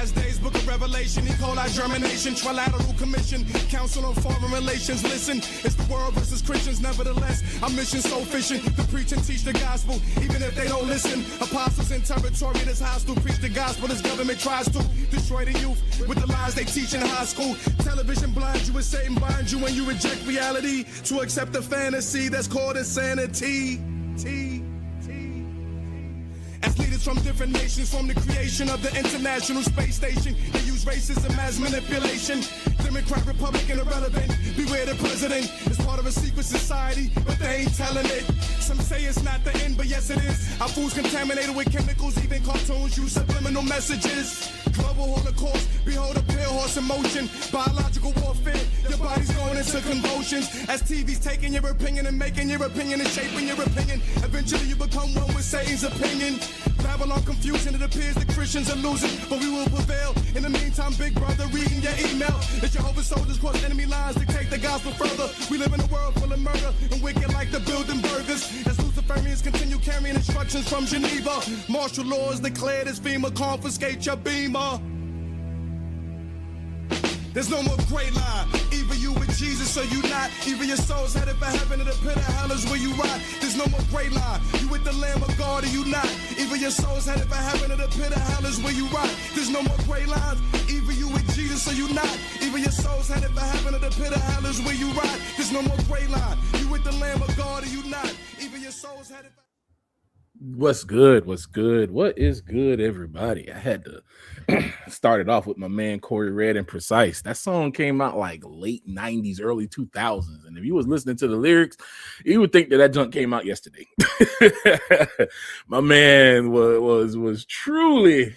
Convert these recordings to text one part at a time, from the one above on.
last days, book of Revelation, E. coli germination, trilateral commission, council on foreign relations. Listen, it's the world versus Christians. Nevertheless, our mission so efficient to preach and teach the gospel, even if they don't listen. Apostles in territory that's hostile, preach the gospel. This government tries to destroy the youth with the lies they teach in high school. Television blinds you and Satan binds you when you reject reality to accept the fantasy that's called insanity. As leaders from different nations, from the creation of the International Space Station, they use racism as manipulation. Democrat, Republican, irrelevant. Beware the president is part of a secret society, but they ain't telling it. Some say it's not the end, but yes it is. Our food's contaminated with chemicals, even cartoons use subliminal messages. Global holocaust, behold a pale horse in motion. Biological warfare, your body's going into convulsions. As TV's taking your opinion and making your opinion and shaping your opinion. Eventually you become one with Satan's opinion. Babylon confusion, it appears the Christians are losing, but we will prevail. In the meantime, big brother, reading your email. The Jehovah's soldiers cross enemy lines to take the gospel further. We live in a world full of murder and wicked like the building burgers. As Luciferians continue carrying instructions from Geneva, martial laws declared as FEMA, confiscate your beamer. There's no more gray line. Either you with Jesus or you not. Either your soul's headed for heaven or the pit of hell is where you rot. There's no more gray line. You with the Lamb of God or you not. Either your soul's headed for heaven or the pit of hell is where you rot. There's no more gray lines. Either you with Jesus or you not. Either your soul's headed for heaven or the pit of hell is where you rot. There's no more gray line. You with the Lamb of God or you not. Either your soul's headed for... What's good? What is good, everybody? I had to start it off with my man Corey Red and Precise. That song came out like late 90s, early 2000s. And if you was listening to the lyrics, you would think that junk came out yesterday. My man was truly,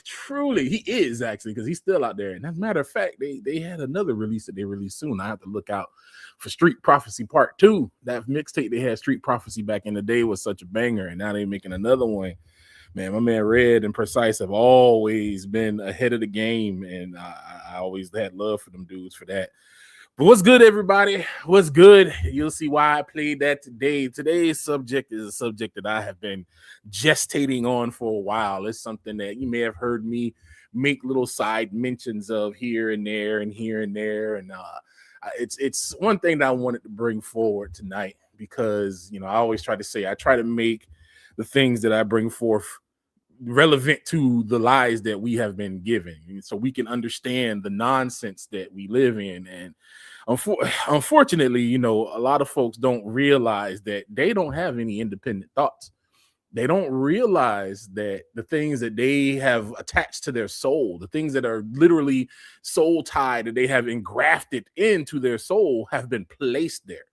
he is actually, because he's still out there. And as a matter of fact, they had another release that they released soon. I have to look out for Street Prophecy Part 2. That mixtape they had, Street Prophecy, back in the day was such a banger, and now they're making another one. Man, my man Red and Precise have always been ahead of the game, and I always had love for them dudes for that. But what's good, everybody? What's good? You'll see why I played that today. Today's subject is a subject that I have been gestating on for a while. It's something that you may have heard me make little side mentions of here and there and here and there, and it's one thing that I wanted to bring forward tonight, because I always try to say I try to make the things that I bring forth relevant to the lies that we have been given, so we can understand the nonsense that we live in. And unfortunately, a lot of folks don't realize that they don't have any independent thoughts. They don't realize that the things that they have attached to their soul, the things that are literally soul tied, that they have engrafted into their soul, have been placed there.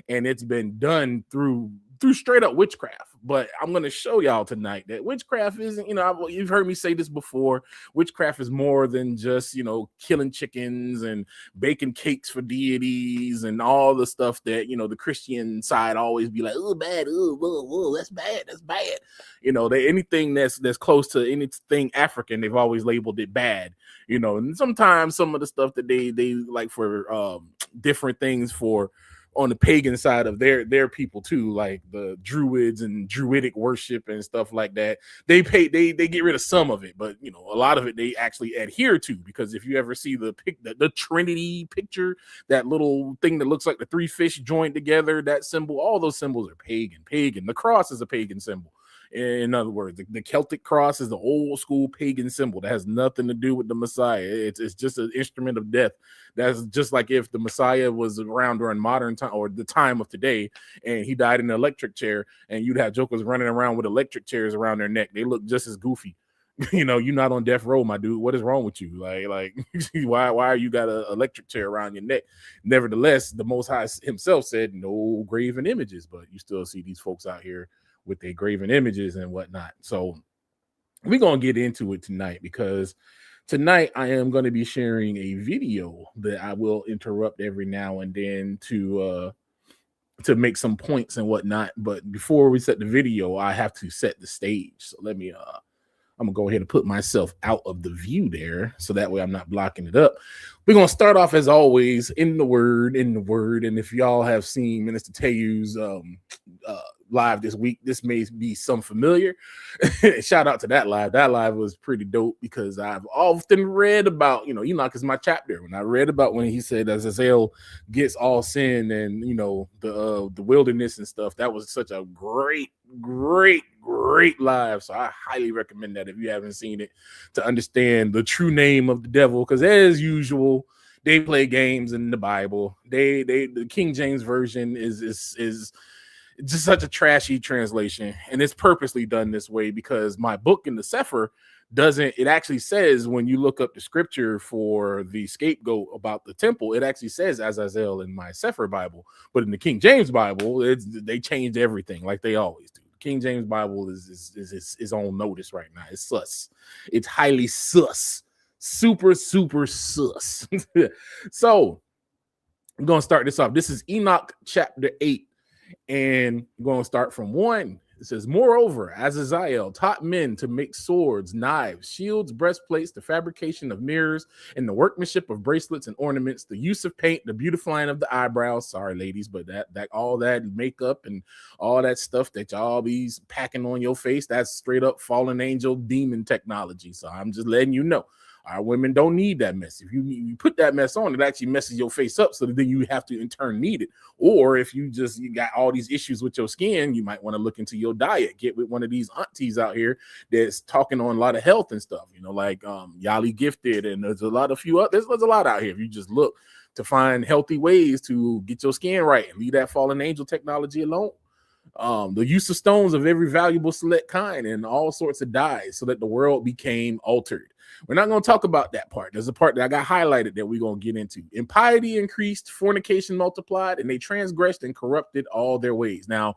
And it's been done through straight up witchcraft. But I'm going to show y'all tonight that witchcraft isn't, you've heard me say this before. Witchcraft is more than just, killing chickens and baking cakes for deities and all the stuff that, the Christian side always be like, oh, bad, oh, that's bad, that's bad. Anything that's close to anything African, they've always labeled it bad, and sometimes some of the stuff that they like for different things for on the pagan side of their people too, like the Druids and Druidic worship and stuff like that. They get rid of some of it, but a lot of it they actually adhere to, because if you ever see the Trinity picture, that little thing that looks like the three fish joined together, that symbol, all those symbols are pagan. The cross is a pagan symbol. In other words, the Celtic cross is the old school pagan symbol that has nothing to do with the Messiah. It's just an instrument of death. That's just like if the Messiah was around during modern time or the time of today, and he died in an electric chair, and you'd have jokers running around with electric chairs around their neck. They look just as goofy. You're not on death row, my dude. What is wrong with you? Like why are you got an electric chair around your neck? Nevertheless, the Most High himself said no graven images, but you still see these folks out here with their graven images and whatnot. So we're going to get into it tonight, because tonight I am going to be sharing a video that I will interrupt every now and then to make some points and whatnot. But before we set the video, I have to set the stage. So let me, I'm gonna go ahead and put myself out of the view there, so that way I'm not blocking it up. We're gonna start off as always in the word. And if y'all have seen Minister Teyu's live this week. This may be some familiar. Shout out to that live. That live was pretty dope because I've often read about, Enoch is my chapter. When I read about when he said Azazel gets all sin and, the wilderness and stuff, that was such a great live. So I highly recommend that if you haven't seen it, to understand the true name of the devil. Because as usual, they play games in the Bible. The King James version is just such a trashy translation, and it's purposely done this way because my book in the Sefer it actually says, when you look up the scripture for the scapegoat about the temple, it actually says Azazel in my Sefer Bible, but in the King James Bible, they changed everything like they always do. King James Bible is on notice right now. It's sus. It's highly sus. Super sus. So I'm going to start this off. This is Enoch chapter 8, and I'm going to start from 1. It says, moreover, Azazel taught men to make swords, knives, shields, breastplates, the fabrication of mirrors, and the workmanship of bracelets and ornaments, the use of paint, the beautifying of the eyebrows. Sorry, ladies, but that all that makeup and all that stuff that y'all be packing on your face, that's straight up fallen angel demon technology. So I'm just letting you know. Our women don't need that mess. If you put that mess on, it actually messes your face up, so that then you have to in turn need it. Or if you got all these issues with your skin, you might want to look into your diet. Get with one of these aunties out here that's talking on a lot of health and stuff, like Yali Gifted, and there's a lot of there's a lot out here. If you just look to find healthy ways to get your skin right and leave that fallen angel technology alone. The use of stones of every valuable select kind and all sorts of dyes, so that the world became altered. We're not going to talk about that part. There's a part that I got highlighted that we're going to get into. Impiety increased, fornication multiplied, and they transgressed and corrupted all their ways. Now,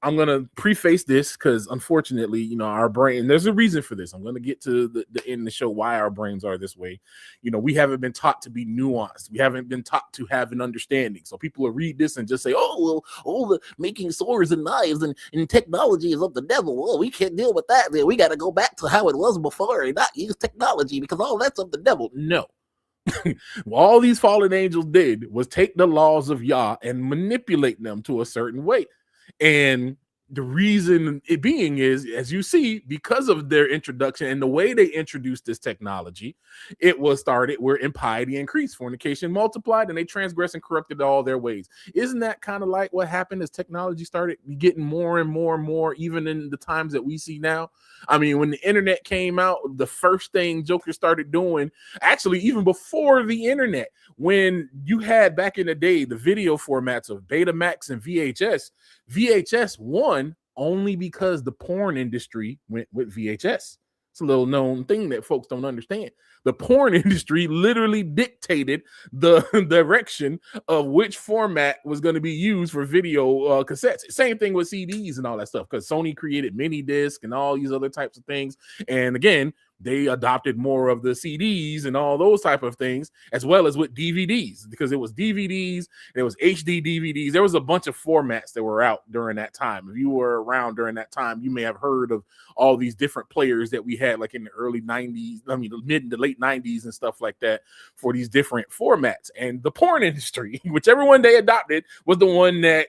I'm going to preface this because, unfortunately, our brain, there's a reason for this. I'm going to get to the end of the show why our brains are this way. We haven't been taught to be nuanced. We haven't been taught to have an understanding. So people will read this and just say, the making swords and knives and technology is of the devil. Well, we can't deal with that. We got to go back to how it was before and not use technology because all that's of the devil. No. All these fallen angels did was take the laws of Yah and manipulate them to a certain way. And the reason it being is, as you see, because of their introduction and the way they introduced this technology, it was started where impiety increased, fornication multiplied, and they transgressed and corrupted all their ways. Isn't that kind of like what happened as technology started getting more and more and more, even in the times that we see now? I mean, when the internet came out, the first thing Joker started doing, actually, even before the internet, when you had back in the day the video formats of Betamax and VHS won only because the porn industry went with VHS. It's a little known thing that folks don't understand. The porn industry literally dictated the direction of which format was going to be used for video cassettes. Same thing with CDs and all that stuff, because Sony created mini disc and all these other types of things. And again, they adopted more of the CDs and all those type of things, as well as with DVDs, because it was DVDs, there was HD DVDs. There was a bunch of formats that were out during that time. If you were around during that time, you may have heard of all these different players that we had, like in the early 90s, mid to late 90s and stuff like that, for these different formats. And the porn industry, whichever one they adopted, was the one that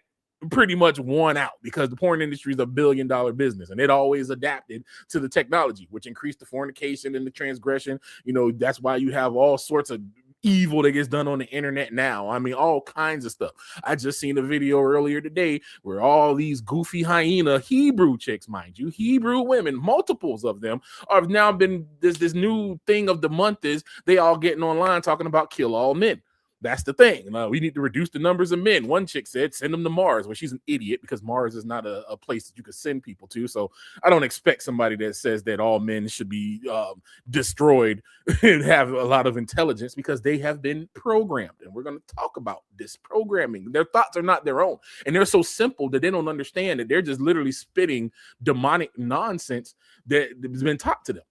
pretty much won out, because the porn industry is $1 billion business, and it always adapted to the technology, which increased the fornication and the transgression. That's why you have all sorts of evil that gets done on the internet now. I mean, all kinds of stuff. I just seen a video earlier today where all these goofy hyena Hebrew chicks, mind you, Hebrew women, multiples of them, have now been this new thing of the month is they all getting online talking about kill all men. That's the thing. We need to reduce the numbers of men. One chick said, send them to Mars. Well, she's an idiot, because Mars is not a place that you could send people to. So I don't expect somebody that says that all men should be destroyed and have a lot of intelligence, because they have been programmed. And we're going to talk about this programming. Their thoughts are not their own. And they're so simple that they don't understand that they're just literally spitting demonic nonsense that has been taught to them.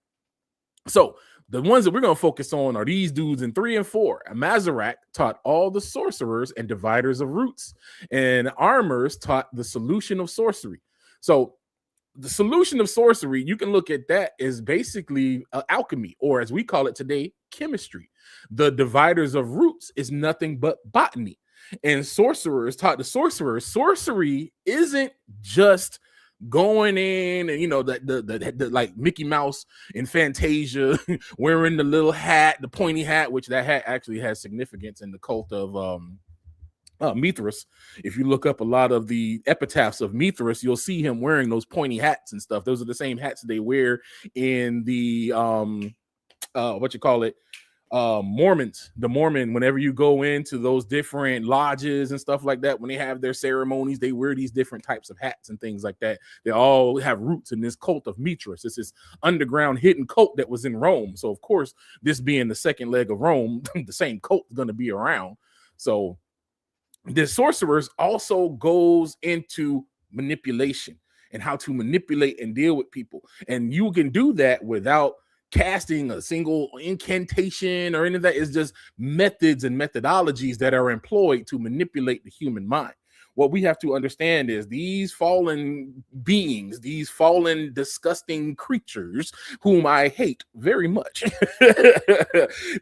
So the ones that we're going to focus on are these dudes in 3 and 4. Mazarak taught all the sorcerers and dividers of roots, and Armors taught the solution of sorcery. So the solution of sorcery, you can look at that as basically alchemy, or as we call it today, chemistry. The dividers of roots is nothing but botany. And sorcerers taught the sorcerers, sorcery isn't just going in and, you know, the like Mickey Mouse in Fantasia wearing the little hat, the pointy hat, which that hat actually has significance in the cult of Mithras. If you look up a lot of the epitaphs of Mithras, you'll see him wearing those pointy hats and stuff. Those are the same hats they wear in the Mormons. The Mormon, whenever you go into those different lodges and stuff like that, when they have their ceremonies, they wear these different types of hats and things like that. They all have roots in this cult of Mithras. It's this underground hidden cult that was in Rome. So of course, this being the second leg of Rome, the same cult is going to be around. So the sorcerers also goes into manipulation and how to manipulate and deal with people. And you can do that without casting a single incantation or any of that. Is just methods and methodologies that are employed to manipulate the human mind. What we have to understand is these fallen beings, these fallen, disgusting creatures, whom I hate very much,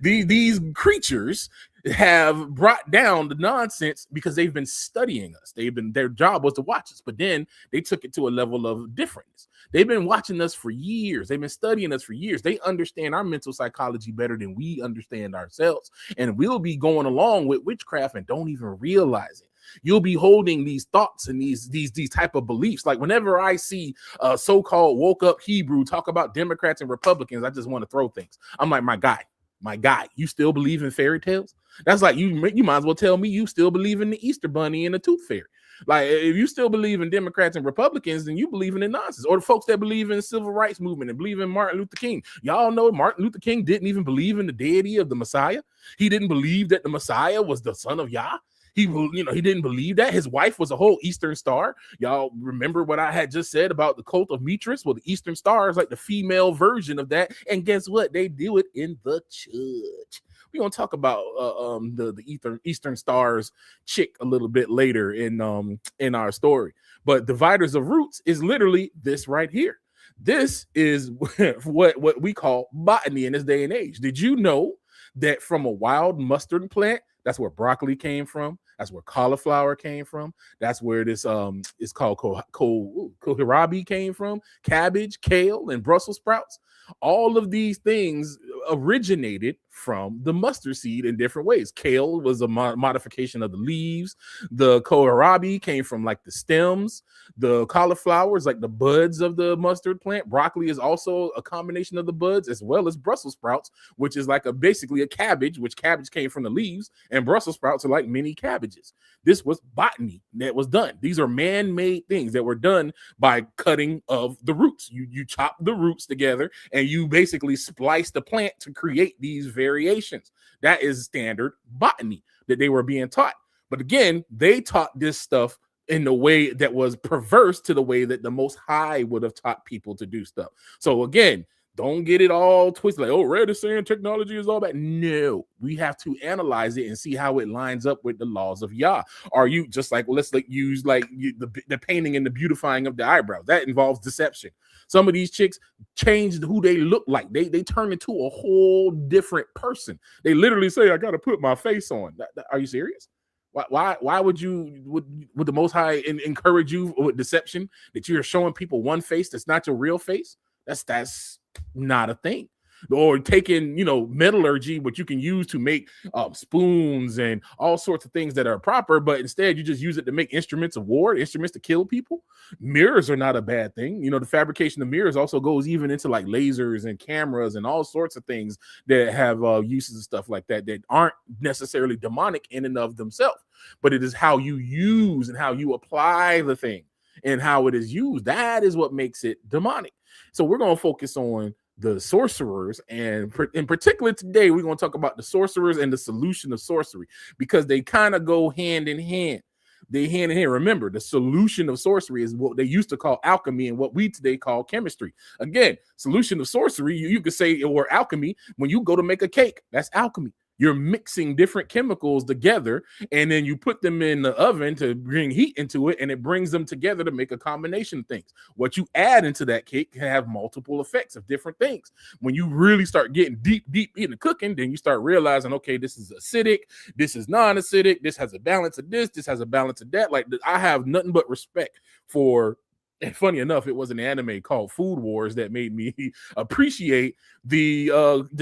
these creatures have brought down the nonsense because they've been studying us. Their job was to watch us, but then they took it to a level of difference. They've been watching us for years. They've been studying us for years. They understand our mental psychology better than we understand ourselves. And we'll be going along with witchcraft and don't even realize it. You'll be holding these thoughts and these type of beliefs. Like whenever I see a so-called woke up Hebrew talk about Democrats and Republicans, I just want to throw things. I'm like, my guy, you still believe in fairy tales? That's like you might as well tell me you still believe in the Easter Bunny and the Tooth Fairy. Like, if you still believe in Democrats and Republicans, then you believe in nonsense. Or the folks that believe in the civil rights movement and believe in Martin Luther King. Y'all know Martin Luther King didn't even believe in the deity of the Messiah. He didn't believe that the Messiah was the son of Yah. He didn't believe that. His wife was a whole Eastern Star. Y'all remember what I had just said about the cult of Mithras? Well, the Eastern Star is like the female version of that. And guess what? They do it in the church. We're going to talk about the Eastern Stars chick a little bit later in our story. But dividers of roots is literally this right here. This is what we call botany in this day and age. Did you know that from a wild mustard plant, that's where broccoli came from? That's where cauliflower came from. That's where this is called kohlrabi came from. Cabbage, kale, and Brussels sprouts. All of these things originated from the mustard seed in different ways. Kale was a modification of the leaves. The kohlrabi came from like the stems. The cauliflower is like the buds of the mustard plant. Broccoli is also a combination of the buds, as well as Brussels sprouts, which is like basically a cabbage, which cabbage came from the leaves, and Brussels sprouts are like mini cabbages. This was botany that was done. These are man-made things that were done by cutting of the roots. You chop the roots together and you basically splice the plant to create these variations. That is standard botany that they were being taught. But again, they taught this stuff in the way that was perverse to the way that the Most High would have taught people to do stuff. So again, don't get it all twisted. Like, oh, Red is saying technology is all bad. No, we have to analyze it and see how it lines up with the laws of Yah. Are you just like, let's use the painting and the beautifying of the eyebrows? That involves deception. Some of these chicks changed who they look like. They turn into a whole different person. They literally say, I got to put my face on. Are you serious? Why would the Most High encourage you with deception, that you're showing people one face that's not your real face? That's not a thing. Or taking, metallurgy, what you can use to make spoons and all sorts of things that are proper, but instead you just use it to make instruments of war, instruments to kill people. Mirrors are not a bad thing. The fabrication of mirrors also goes even into like lasers and cameras and all sorts of things that have uses and stuff like that aren't necessarily demonic in and of themselves, but it is how you use and how you apply the thing and how it is used. That is what makes it demonic. So we're going to focus on the sorcerers, and in particular today, we're going to talk about the sorcerers and the solution of sorcery, because they kind of go hand in hand. They hand in hand. Remember, the solution of sorcery is what they used to call alchemy and what we today call chemistry. Again, solution of sorcery, you could say, or alchemy, when you go to make a cake, that's alchemy. You're mixing different chemicals together, and then you put them in the oven to bring heat into it, and it brings them together to make a combination of things. What you add into that cake can have multiple effects of different things. When you really start getting deep into cooking, then you start realizing, okay, this is acidic, this is non-acidic, this has a balance of this has a balance of that. Like, I have nothing but respect for. And funny enough, it was an anime called Food Wars that made me appreciate the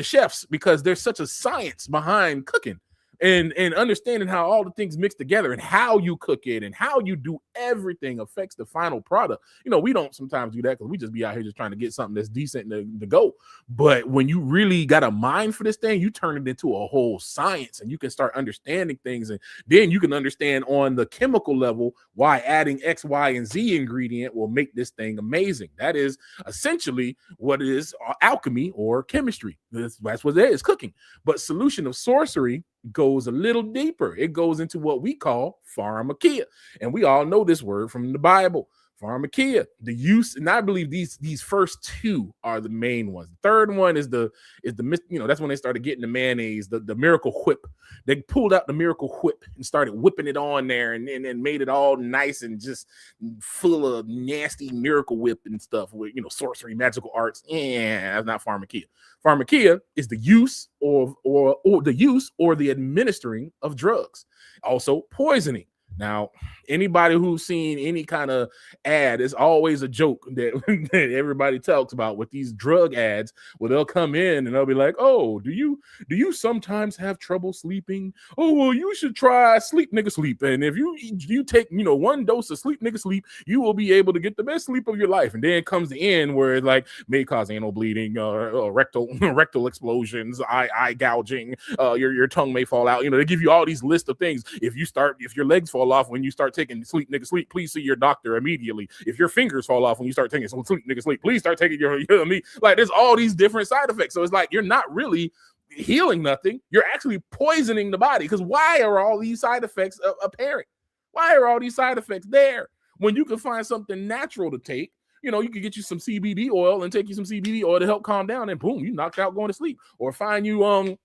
chefs, because there's such a science behind cooking and understanding how all the things mix together and how you cook it and how you do everything affects the final product. You know, we don't sometimes do that because we just be out here just trying to get something that's decent to go. But when you really got a mind for this thing, you turn it into a whole science, and you can start understanding things. And then you can understand on the chemical level why adding X, Y, and Z ingredient will make this thing amazing. That is essentially what is alchemy or chemistry. That's what it is, cooking. But solution of sorcery goes a little deeper. It goes into what we call pharmakia. And we all know this word from the Bible. Pharmakia, the use, and I believe these first two are the main ones. The third one is the that's when they started getting the mayonnaise, the miracle whip. They pulled out the miracle whip and started whipping it on there, and made it all nice and just full of nasty miracle whip and stuff with sorcery, magical arts. Yeah, that's not pharmakia. Pharmakia is the use or the administering of drugs. Also poisoning. Now, anybody who's seen any kind of ad, it's always a joke that, that everybody talks about with these drug ads, where they'll come in and they'll be like, "Oh, do you sometimes have trouble sleeping? Oh, well, you should try Sleep Nigga Sleep. And if you take one dose of Sleep Nigga Sleep, you will be able to get the best sleep of your life." And then comes the end where it's like may cause anal bleeding, rectal explosions, eye gouging, your tongue may fall out. They give you all these lists of things. If your legs fall off when you start taking Sleep Nigga Sleep, please see your doctor immediately. If your fingers fall off when you start taking Sleep Nigga Sleep, please start taking your like, there's all these different side effects. So it's like you're not really healing nothing. You're actually poisoning the body. Because why are all these side effects apparent? Why are all these side effects there when you can find something natural to take? You can get you some CBD oil and take you some CBD oil to help calm down, and boom, you knocked out going to sleep. Or find you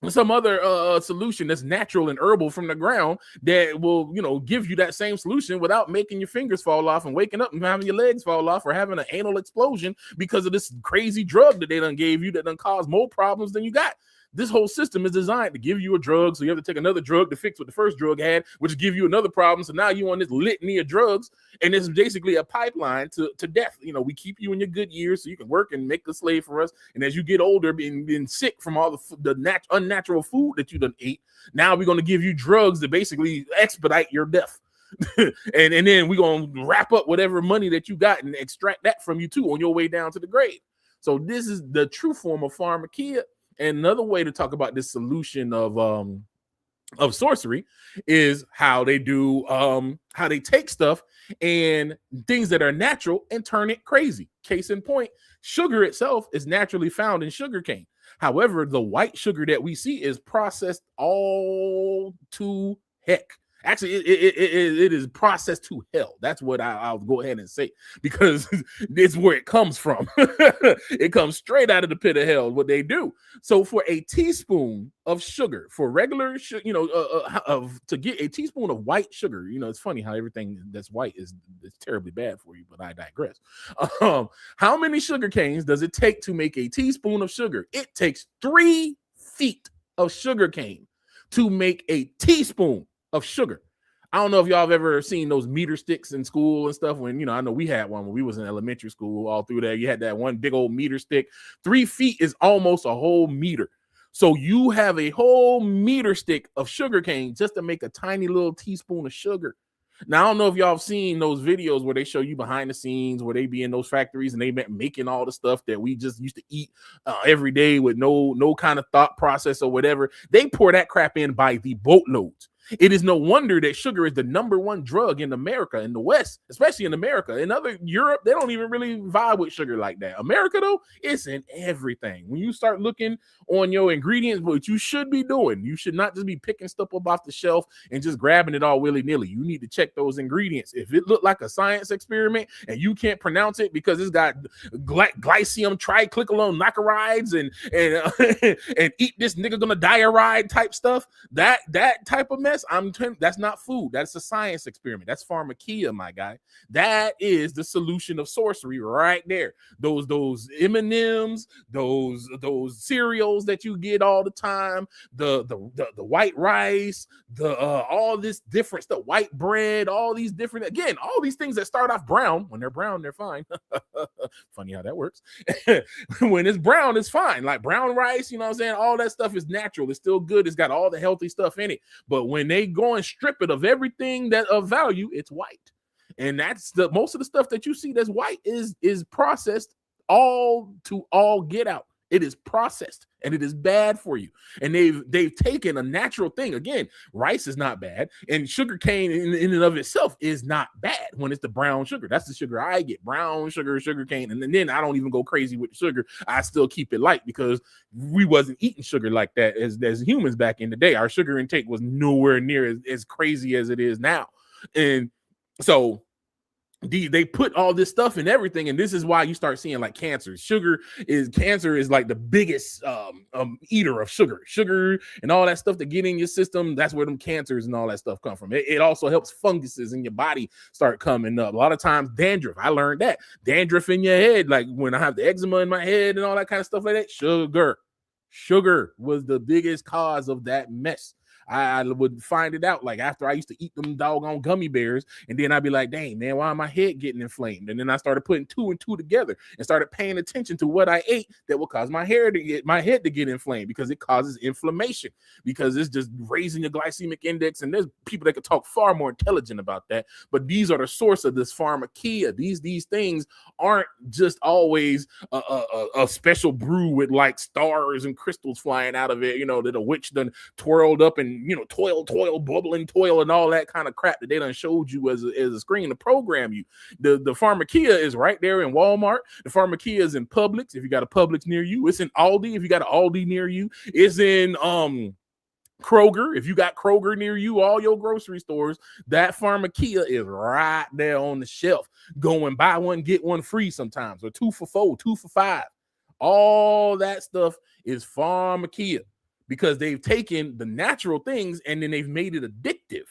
some other solution that's natural and herbal from the ground that will, give you that same solution without making your fingers fall off and waking up and having your legs fall off or having an anal explosion because of this crazy drug that they done gave you that done cause more problems than you got. This whole system is designed to give you a drug, so you have to take another drug to fix what the first drug had, which give you another problem. So now you on this litany of drugs, and it's basically a pipeline to death. We keep you in your good years so you can work and make the slave for us. And as you get older, being sick from all the unnatural food that you done ate, now we're going to give you drugs that basically expedite your death. and then we're going to wrap up whatever money that you got and extract that from you too on your way down to the grave. So this is the true form of pharmakia. And another way to talk about this solution of sorcery is how they do how they take stuff and things that are natural and turn it crazy. Case in point, sugar itself is naturally found in sugarcane. However, the white sugar that we see is processed all to heck. Actually, it is processed to hell. That's what I'll go ahead and say, because it's where it comes from. It comes straight out of the pit of hell, what they do. So for a teaspoon of sugar, for regular sugar, to get a teaspoon of white sugar, it's funny how everything that's white is terribly bad for you, but I digress. How many sugar canes does it take to make a teaspoon of sugar? It takes 3 feet of sugar cane to make a teaspoon of sugar. I don't know if y'all have ever seen those meter sticks in school and stuff. When I know we had one when we was in elementary school. All through there, you had that one big old meter stick. 3 feet is almost a whole meter. So you have a whole meter stick of sugar cane just to make a tiny little teaspoon of sugar. Now, I don't know if y'all have seen those videos where they show you behind the scenes, where they be in those factories and they making all the stuff that we just used to eat every day with no kind of thought process or whatever. They pour that crap in by the boatloads. It is no wonder that sugar is the #1 drug in America, in the West, especially in America. In other Europe, they don't even really vibe with sugar like that. America, though, it's in everything. When you start looking on your ingredients, what you should be doing, you should not just be picking stuff up off the shelf and just grabbing it all willy-nilly. You need to check those ingredients. If it looked like a science experiment and you can't pronounce it because it's got glycium triglyceride and eat this nigga gonna die type stuff, that type of mess, that's not food. That's a science experiment. That's pharmakia, my guy. That is the solution of sorcery right there. Those M&Ms, those cereals that you get all the time, the white rice, all this different stuff, white bread, all these different, again, all these things that start off brown. When they're brown, they're fine. Funny how that works. When it's brown, it's fine. Like brown rice, you know what I'm saying? All that stuff is natural. It's still good. It's got all the healthy stuff in it. But when they go and strip it of everything that of value, it's white. And that's most of the stuff that you see that's white is processed all get out. It is processed and it is bad for you. And they've taken a natural thing. Again, rice is not bad, and sugar cane in and of itself is not bad when it's the brown sugar. That's the sugar I get, brown sugar cane. And then I don't even go crazy with sugar. I still keep it light because we wasn't eating sugar like that as humans back in the day. Our sugar intake was nowhere near as crazy as it is now. And so they put all this stuff in everything, and this is why you start seeing like cancer. Cancer is like the biggest eater of sugar and all that stuff that get in your system. That's where them cancers and all that stuff come from. It also helps funguses in your body start coming up. A lot of times dandruff. I learned that dandruff in your head, like when I have the eczema in my head and all that kind of stuff like that. Sugar was the biggest cause of that mess. I would find it out like after I used to eat them doggone gummy bears, and then I'd be like, dang, man, why my head getting inflamed? And then I started putting 2 and 2 together and started paying attention to what I ate that will cause my head to get inflamed, because it causes inflammation, because it's just raising your glycemic index. And there's people that could talk far more intelligent about that, but these are the source of this pharmakia. These things aren't just always a special brew with like stars and crystals flying out of it, you know, that a witch done twirled up and, you know, toil, bubbling toil and all that kind of crap that they done showed you as a screen to program you. The pharmakia is right there in Walmart. The pharmakia is in Publix, if you got a Publix near you. It's in Aldi, if you got an Aldi near you. It's in Kroger, if you got Kroger near you. All your grocery stores, that pharmakia is right there on the shelf. Go and buy one, get one free sometimes, or 2 for $4, 2 for $5. All that stuff is pharmakia, because they've taken the natural things and then they've made it addictive.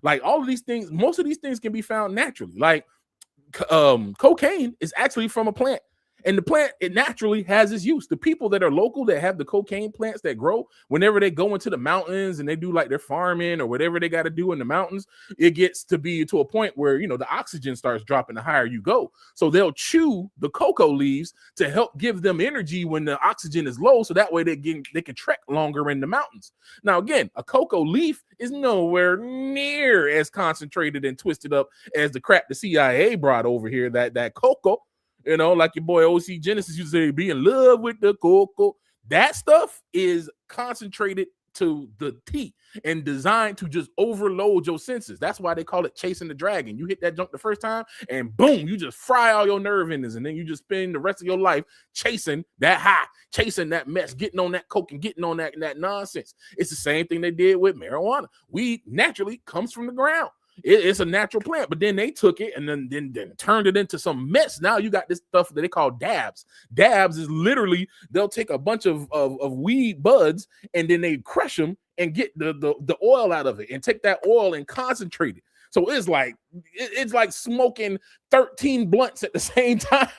Like all of these things, most of these things can be found naturally. Like cocaine is actually from a plant. And the plant, it naturally has its use. The people that are local that have the cocaine plants that grow, whenever they go into the mountains and they do like their farming or whatever they got to do in the mountains, it gets to be to a point where, you know, the oxygen starts dropping the higher you go. So they'll chew the cocoa leaves to help give them energy when the oxygen is low. So that way they can trek longer in the mountains. Now, again, a cocoa leaf is nowhere near as concentrated and twisted up as the crap the CIA brought over here, that cocoa. You know, like your boy OC Genesis used to say, be in love with the cocoa. That stuff is concentrated to the T and designed to just overload your senses. That's why they call it chasing the dragon. You hit that junk the first time and boom, you just fry all your nerve endings, and then you just spend the rest of your life chasing that high, chasing that mess, getting on that coke and getting on that nonsense. It's the same thing they did with marijuana. Weed naturally comes from the ground. It's a natural plant, but then they took it and then turned it into some mess. Now you got this stuff that they call dabs. Dabs is literally, they'll take a bunch of weed buds and then they crush them and get the oil out of it and take that oil and concentrate it. So it's like smoking 13 blunts at the same time.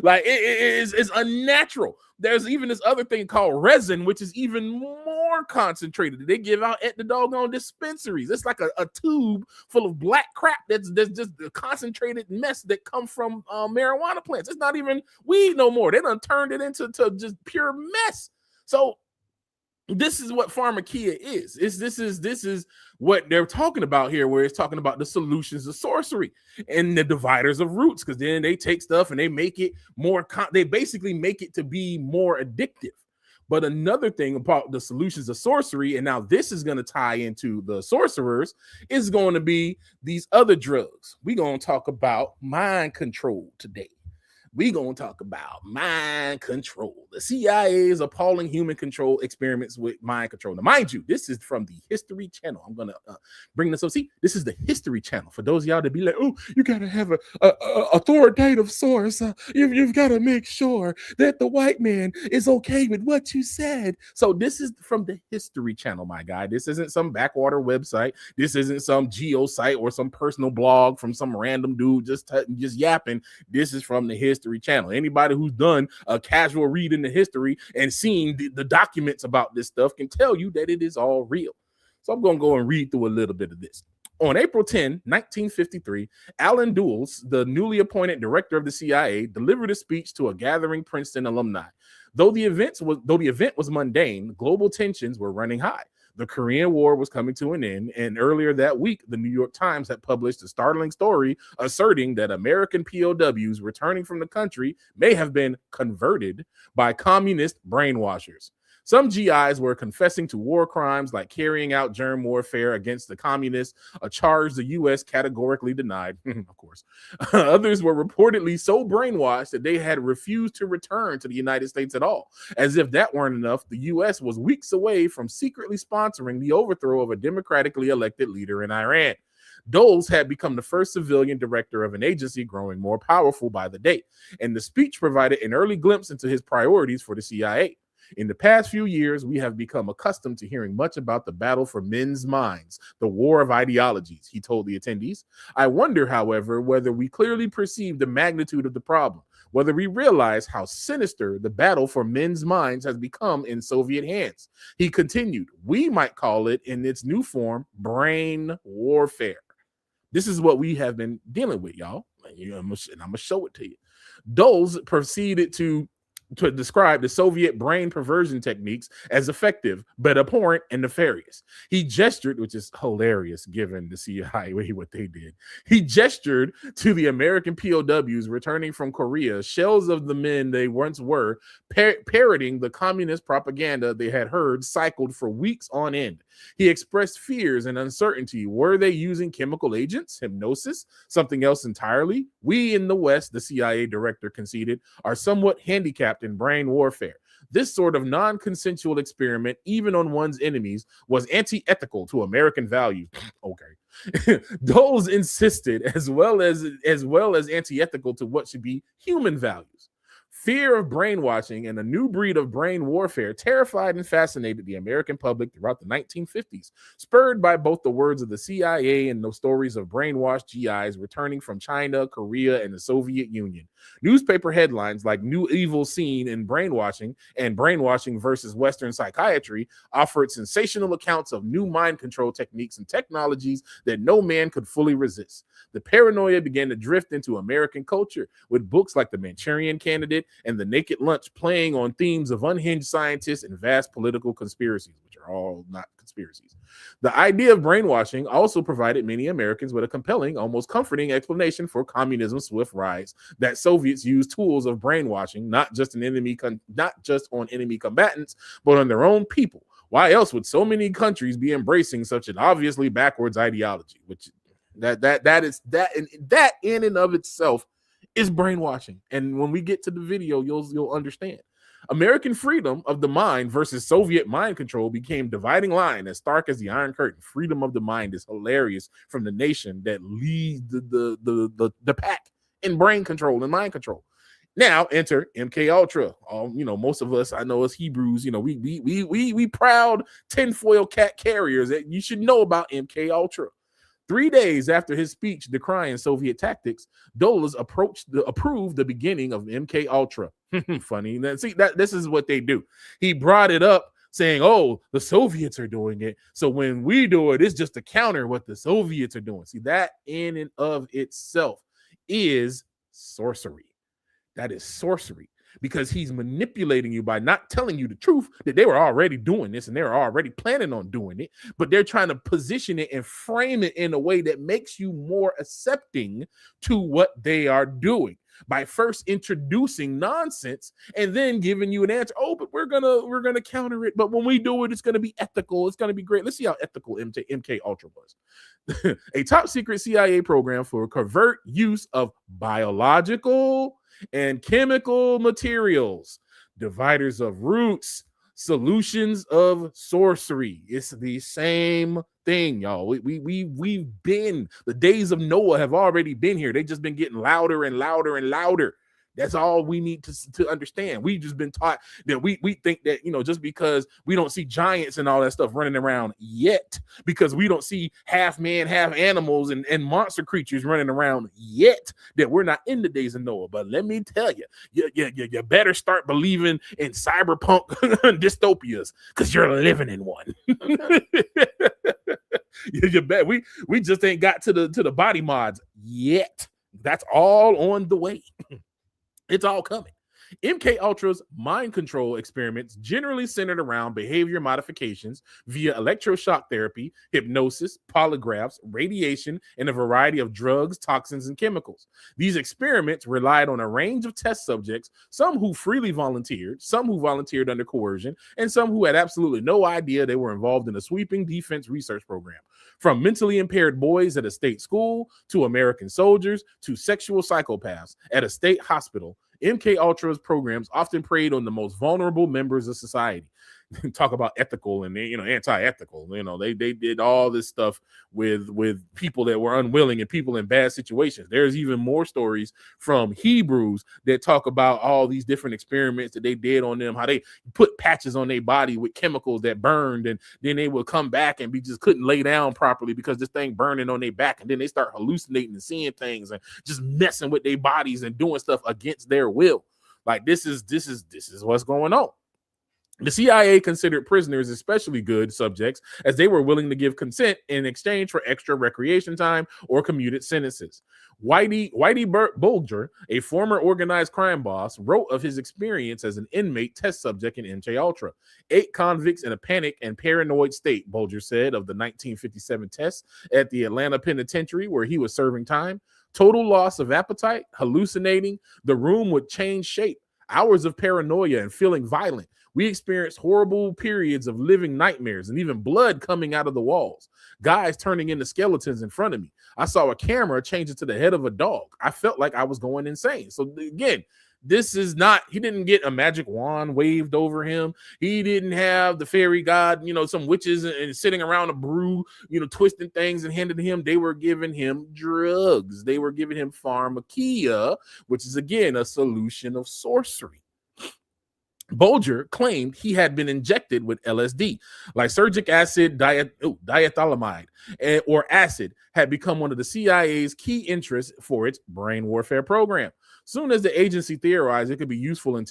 Like it's unnatural. There's even this other thing called resin, which is even more concentrated. They give out at the doggone dispensaries. It's like a tube full of black crap that's just a concentrated mess that come from marijuana plants. It's not even weed no more. They done turned it into just pure mess. So this is what pharmakia is. This is what they're talking about here, where it's talking about the solutions of sorcery and the dividers of roots, because then they take stuff and they make it more, they basically make it to be more addictive. But another thing about the solutions of sorcery, and now this is going to tie into the sorcerers, is going to be these other drugs. We're going to talk about mind control today. We're going to talk about mind control. The CIA's appalling human control experiments with mind control. Now, mind you, this is from the History Channel. I'm going to bring this up. See, this is the History Channel. For those of y'all that be like, oh, you got to have a authoritative source. You've got to make sure that the white man is okay with what you said. So this is from the History Channel, my guy. This isn't some backwater website. This isn't some geo site or some personal blog from some random dude just yapping. This is from the History Channel. Anybody who's done a casual read into history and seen the documents about this stuff can tell you that it is all real. So I'm going to go and read through a little bit of this. On April 10, 1953, Alan Dulles, the newly appointed director of the CIA, delivered a speech to a gathering Princeton alumni. Though the event was mundane, global tensions were running high. The Korean War was coming to an end, and earlier that week, the New York Times had published a startling story asserting that American POWs returning from the country may have been converted by communist brainwashers. Some GIs were confessing to war crimes like carrying out germ warfare against the communists, a charge the U.S. categorically denied, of course. Others were reportedly so brainwashed that they had refused to return to the United States at all. As if that weren't enough, the U.S. was weeks away from secretly sponsoring the overthrow of a democratically elected leader in Iran. Dulles had become the first civilian director of an agency growing more powerful by the day, and the speech provided an early glimpse into his priorities for the CIA. In the past few years, we have become accustomed to hearing much about the battle for men's minds, the war of ideologies, he told the attendees. I wonder, however, whether we clearly perceive the magnitude of the problem, whether we realize how sinister the battle for men's minds has become in Soviet hands. He continued, we might call it in its new form, brain warfare. This is what we have been dealing with, y'all. And I'm going to show it to you. Dulles proceeded to describe the Soviet brain perversion techniques as effective, but abhorrent and nefarious. He gestured, which is hilarious given the CIA, what they did. He gestured to the American POWs returning from Korea, shells of the men they once were, parroting the communist propaganda they had heard cycled for weeks on end. He expressed fears and uncertainty. Were they using chemical agents, hypnosis, something else entirely? We in the West, the CIA director conceded, are somewhat handicapped in brain warfare. This sort of non-consensual experiment, even on one's enemies, was anti-ethical to American values. Okay. Dulles insisted, as well as anti-ethical to what should be human values. Fear of brainwashing and a new breed of brain warfare terrified and fascinated the American public throughout the 1950s, spurred by both the words of the CIA and the stories of brainwashed GIs returning from China, Korea, and the Soviet Union. Newspaper headlines like New Evil Seen in Brainwashing and Brainwashing versus Western Psychiatry offered sensational accounts of new mind control techniques and technologies that no man could fully resist. The paranoia began to drift into American culture, with books like The Manchurian Candidate and The Naked Lunch playing on themes of unhinged scientists and vast political conspiracies, which are all not conspiracies. The idea of brainwashing also provided many Americans with a compelling, almost comforting explanation for communism's swift rise, that Soviets used tools of brainwashing not just on enemy combatants, but on their own people. Why else would so many countries be embracing such an obviously backwards ideology? Which that in and of itself is brainwashing. And when we get to the video, you'll understand. American freedom of the mind versus Soviet mind control became dividing line as stark as the Iron Curtain. Freedom of the mind is hilarious from the nation that leads the pack in brain control and mind control. Now enter MK Ultra. Most of us, I know as Hebrews, we proud tinfoil cat carriers. That you should know about MK Ultra. 3 days after his speech decrying Soviet tactics, Dulles approved the beginning of MK Ultra. Funny. See, this is what they do. He brought it up saying, oh, the Soviets are doing it. So when we do it, it's just to counter what the Soviets are doing. See, that in and of itself is sorcery. That is sorcery. Because he's manipulating you by not telling you the truth that they were already doing this and they're already planning on doing it, but they're trying to position it and frame it in a way that makes you more accepting to what they are doing. by first introducing nonsense and then giving you an answer. Oh, but we're gonna counter it. But when we do it, it's gonna be ethical. It's gonna be great. Let's see how ethical MK Ultra was. A top secret CIA program for covert use of biological and chemical materials, dividers of roots, solutions of sorcery. It's the same thing, y'all. We've been, the days of Noah have already been here. They just been getting louder and louder and louder. That's all we need to understand. We've just been taught that we think that, just because we don't see giants and all that stuff running around yet, because we don't see half man, half animals and monster creatures running around yet, that we're not in the days of Noah. But let me tell you, you better start believing in cyberpunk dystopias, because you're living in one. You bet. We just ain't got to the body mods yet. That's all on the way. It's all coming. MK Ultra's mind control experiments generally centered around behavior modifications via electroshock therapy, hypnosis, polygraphs, radiation, and a variety of drugs, toxins, and chemicals. These experiments relied on a range of test subjects, some who freely volunteered, some who volunteered under coercion, and some who had absolutely no idea they were involved in a sweeping defense research program. From mentally impaired boys at a state school, to American soldiers, to sexual psychopaths at a state hospital, MK Ultra's programs often preyed on the most vulnerable members of society. Talk about ethical and anti-ethical. They did all this stuff with people that were unwilling and people in bad situations. There's even more stories from Hebrews that talk about all these different experiments that they did on them, how they put patches on their body with chemicals that burned, and then they would come back and just couldn't lay down properly because this thing burning on their back, and then they start hallucinating and seeing things and just messing with their bodies and doing stuff against their will. Like this is what's going on. The CIA considered prisoners especially good subjects, as they were willing to give consent in exchange for extra recreation time or commuted sentences. Whitey Bulger, a former organized crime boss, wrote of his experience as an inmate test subject in MK Ultra. 8 convicts in a panic and paranoid state, Bulger said of the 1957 test at the Atlanta Penitentiary where he was serving time. Total loss of appetite, hallucinating, the room would change shape, hours of paranoia and feeling violent. We experienced horrible periods of living nightmares and even blood coming out of the walls. Guys turning into skeletons in front of me. I saw a camera change into the head of a dog. I felt like I was going insane. So again, this is not, he didn't get a magic wand waved over him. He didn't have the fairy god, some witches and sitting around a brew, twisting things and handing him. They were giving him drugs. They were giving him pharmakia, which is again a solution of sorcery. Bulger claimed he had been injected with LSD, lysergic acid diethylamide, or acid, had become one of the CIA's key interests for its brain warfare program. Soon as the agency theorized it could be useful in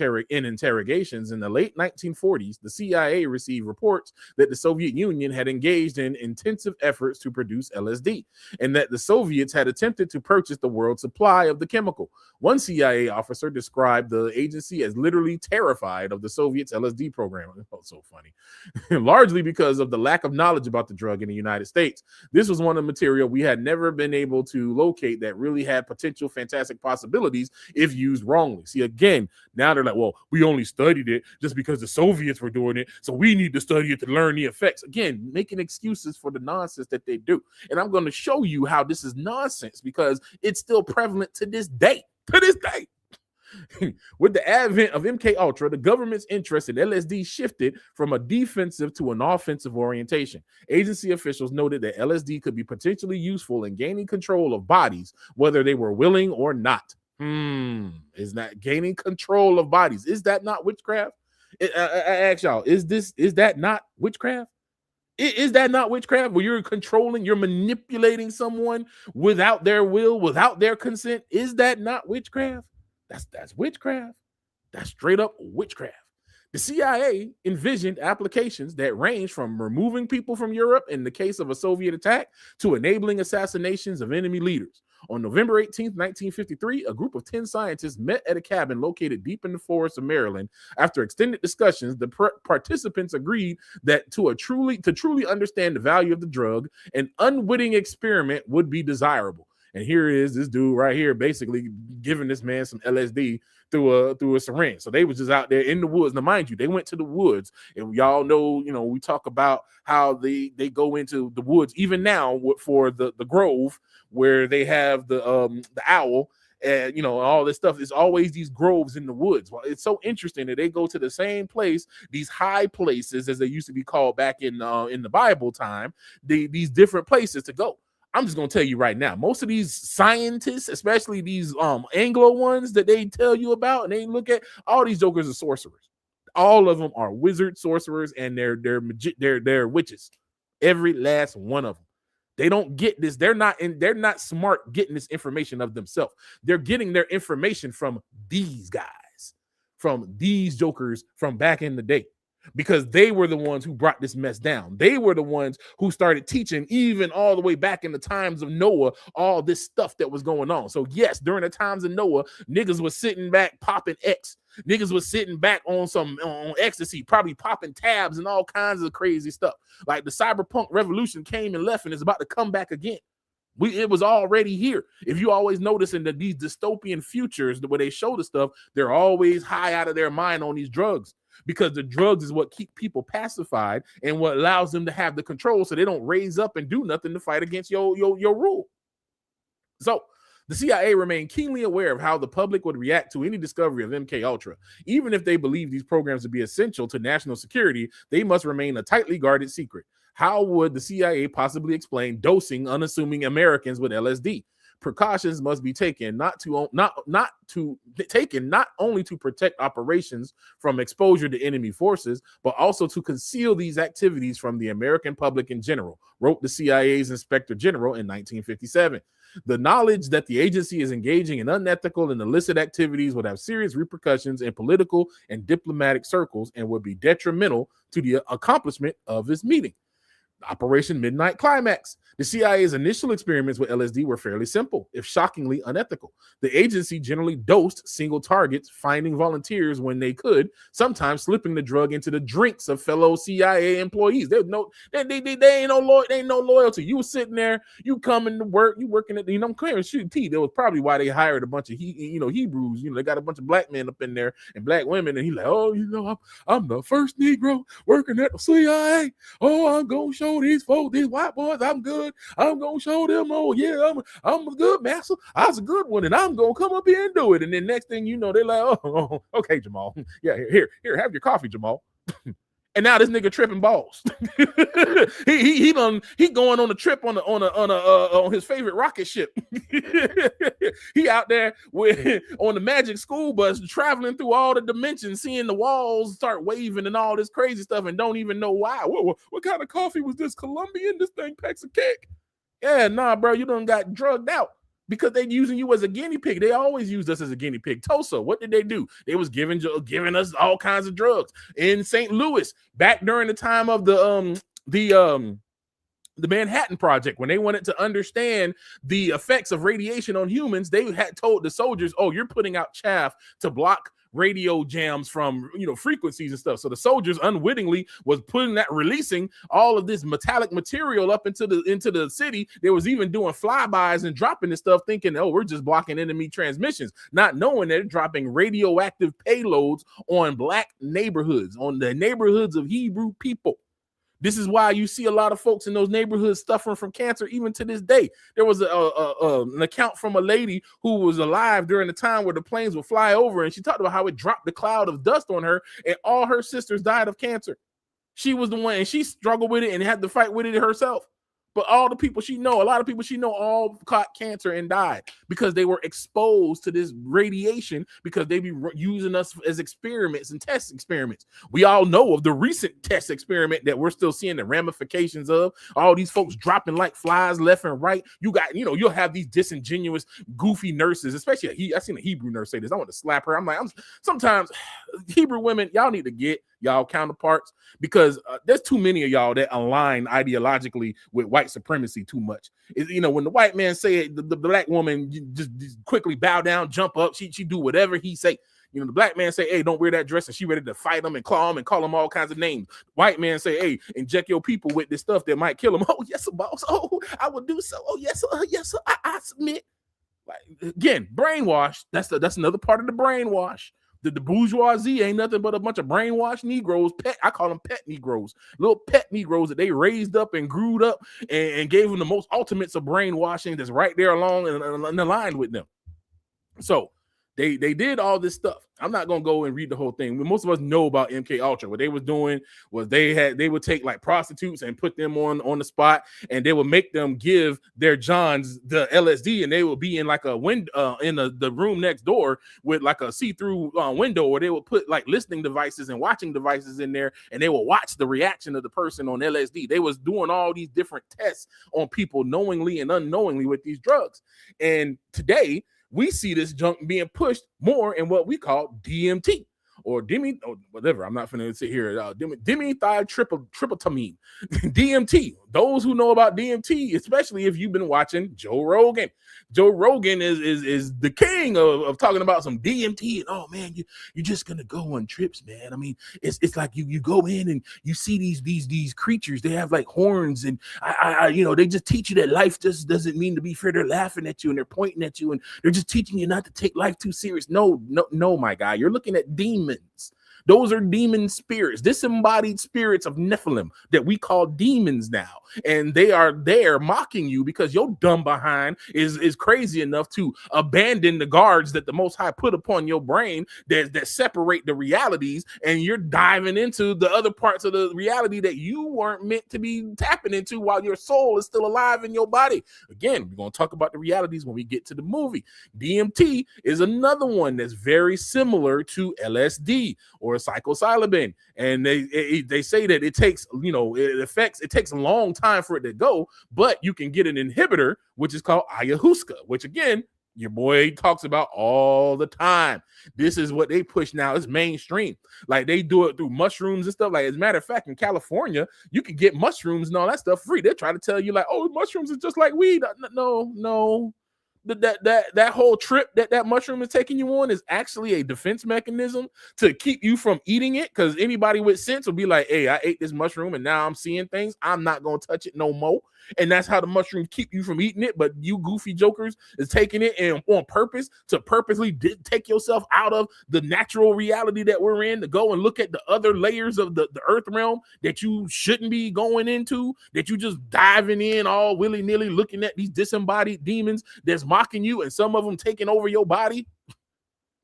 interrogations, in the late 1940s, the CIA received reports that the Soviet Union had engaged in intensive efforts to produce LSD, and that the Soviets had attempted to purchase the world's supply of the chemical. One CIA officer described the agency as literally terrified of the Soviets' LSD program. It felt so funny. Largely because of the lack of knowledge about the drug in the United States. This was one of the material we had never been able to locate that really had potential fantastic possibilities if used wrongly. See, again, now they're like, well, we only studied it just because the Soviets were doing it, so we need to study it to learn the effects. Again, making excuses for the nonsense that they do. And I'm going to show you how this is nonsense, because it's still prevalent to this day. To this day. With the advent of MK Ultra, the government's interest in LSD shifted from a defensive to an offensive orientation. Agency officials noted that LSD could be potentially useful in gaining control of bodies, whether they were willing or not. Is that gaining control of bodies? Is that not witchcraft? I ask y'all, is that not witchcraft? Is that not witchcraft, where you're controlling, you're manipulating someone without their will, without their consent? Is that not witchcraft? That's witchcraft. That's straight up witchcraft. The CIA envisioned applications that range from removing people from Europe in the case of a Soviet attack to enabling assassinations of enemy leaders. On November 18, 1953, a group of 10 scientists met at a cabin located deep in the forest of Maryland. After extended discussions, the participants agreed that to truly understand the value of the drug, an unwitting experiment would be desirable. And here is this dude right here basically giving this man some LSD through a syringe. So they was just out there in the woods. Now, mind you, they went to the woods, and y'all know, we talk about how they go into the woods even now for the grove where they have the owl. And all this stuff. Is always these groves in the woods. Well, it's so interesting that they go to the same place, these high places, as they used to be called back in the Bible time. These different places to go. I'm just gonna tell you right now, most of these scientists, especially these Anglo ones that they tell you about, and they look at, all these jokers are sorcerers. All of them are wizards, sorcerers, and they're witches. Every last one of them. They don't get this. They're not smart getting this information of themselves. They're getting their information from these guys, from these jokers from back in the day, because they were the ones who brought this mess down. They were the ones who started teaching, even all the way back in the times of Noah, all this stuff that was going on. So yes, during the times of Noah, niggas was sitting back popping X. Niggas was sitting back on ecstasy, probably popping tabs and all kinds of crazy stuff. Like the cyberpunk revolution came and left, and it's about to come back again. It was already here. If you always notice in these dystopian futures where they show the stuff, they're always high out of their mind on these drugs, because the drugs is what keep people pacified and what allows them to have the control, so they don't raise up and do nothing to fight against your rule. So the CIA remained keenly aware of how the public would react to any discovery of MK Ultra. Even if they believe these programs to be essential to national security, they must remain a tightly guarded secret. How would the CIA possibly explain dosing unassuming Americans with LSD? Precautions must be taken not only to protect operations from exposure to enemy forces, but also to conceal these activities from the American public in general, wrote the CIA's Inspector General in 1957. The knowledge that the agency is engaging in unethical and illicit activities would have serious repercussions in political and diplomatic circles and would be detrimental to the accomplishment of this meeting. Operation Midnight Climax. The CIA's initial experiments with LSD were fairly simple, if shockingly unethical. The agency generally dosed single targets, finding volunteers when they could, sometimes slipping the drug into the drinks of fellow CIA employees. They ain't no loyalty. You were sitting there, you coming to work, you working at, I'm clearing shoot T. That was probably why they hired a bunch of Hebrews. They got a bunch of black men up in there and black women, and he's like, oh, I'm the first Negro working at the CIA. Oh, I'm gonna show these folks, these white boys, I'm good. I'm gonna show them, oh yeah, I'm a good master. I was a good one, and I'm gonna come up here and do it. And then next thing you know, they're like, oh okay, Jamal. Yeah, here, have your coffee, Jamal. And now this nigga tripping balls. he going on a trip on his favorite rocket ship. He out there on the magic school bus, traveling through all the dimensions, seeing the walls start waving and all this crazy stuff, and don't even know why. What kind of coffee was this? Colombian? This thing packs a cake. Yeah, nah, bro, you done got drugged out. Because they're using you as a guinea pig. They always used us as a guinea pig. Tulsa, what did they do? They was giving us all kinds of drugs. In St. Louis, back during the time of the Manhattan Project, when they wanted to understand the effects of radiation on humans, they had told the soldiers, oh, you're putting out chaff to block radio jams from frequencies and stuff. So the soldiers unwittingly was releasing all of this metallic material up into the city. They was even doing flybys and dropping this stuff, thinking, oh, we're just blocking enemy transmissions, not knowing that they're dropping radioactive payloads on black neighborhoods, on the neighborhoods of Hebrew people. This is why you see a lot of folks in those neighborhoods suffering from cancer even to this day. There was an account from a lady who was alive during the time where the planes would fly over, and she talked about how it dropped the cloud of dust on her, and all her sisters died of cancer. She was the one, and she struggled with it and had to fight with it herself. But all the people she know, a lot of people she know, all caught cancer and died because they were exposed to this radiation, because they be using us as experiments and test experiments. We all know of the recent test experiment that we're still seeing the ramifications of. All these folks dropping like flies left and right. You got, you'll have these disingenuous, goofy nurses, especially I seen a Hebrew nurse say this. I want to slap her. Sometimes Hebrew women, y'all need to get y'all counterparts, because there's too many of y'all that align ideologically with white supremacy too much. When the white man say it, the black woman just quickly bow down, jump up, she do whatever he say. You know, the black man say, hey, don't wear that dress, and she ready to fight him and claw him and call him all kinds of names. White man say, hey, inject your people with this stuff that might kill them. Oh, yes, boss. Oh, I will do so. Oh, yes, sir. I submit. Like, again, brainwash. That's another part of the brainwash. The bourgeoisie ain't nothing but a bunch of brainwashed Negroes. I call them pet Negroes, little pet Negroes that they raised up and grewed up and gave them the most ultimates of brainwashing that's right there along and aligned with them. So they did all this stuff. I'm not gonna go and read the whole thing. Most of us know about MK Ultra. What they was doing was they would take like prostitutes and put them on the spot, and they would make them give their Johns the LSD, and they would be in like a window in the room next door with like a see-through window, or they would put like listening devices and watching devices in there, and they will watch the reaction of the person on LSD. They was doing all these different tests on people knowingly and unknowingly with these drugs. And today we see this junk being pushed more in what we call DMT or whatever. I'm not going to sit here. Dimethyltryptamine, DMT. Those who know about DMT, especially if you've been watching Joe Rogan. Joe Rogan is the king of talking about some DMT. And oh man, you're just gonna go on trips, man. I mean, it's like you go in and you see these creatures. They have like horns, and they just teach you that life just doesn't mean to be fair. They're laughing at you and they're pointing at you and they're just teaching you not to take life too serious. No, my guy, you're looking at demons. Those are demon spirits, disembodied spirits of Nephilim that we call demons now. And they are there mocking you because your dumb behind is crazy enough to abandon the guards that the Most High put upon your brain that separate the realities. And you're diving into the other parts of the reality that you weren't meant to be tapping into while your soul is still alive in your body. Again, we're going to talk about the realities when we get to the movie. DMT is another one that's very similar to LSD or psilocybin, and they say that it takes it takes a long time for it to go, but you can get an inhibitor, which is called ayahuasca, which again your boy talks about all the time. This is what they push now. It's mainstream. Like they do it through mushrooms and stuff. Like, as a matter of fact, in California, you can get mushrooms and all that stuff free. They're trying to tell you like, oh, mushrooms is just like weed. No. That whole trip that mushroom is taking you on is actually a defense mechanism to keep you from eating it, because anybody with sense will be like, hey, I ate this mushroom and now I'm seeing things. I'm not going to touch it no more. And that's how the mushrooms keep you from eating it. But you goofy jokers is taking it and on purpose to purposely take yourself out of the natural reality that we're in, to go and look at the other layers of the earth realm that you shouldn't be going into, that you just diving in all willy-nilly, looking at these disembodied demons that's mocking you, and some of them taking over your body.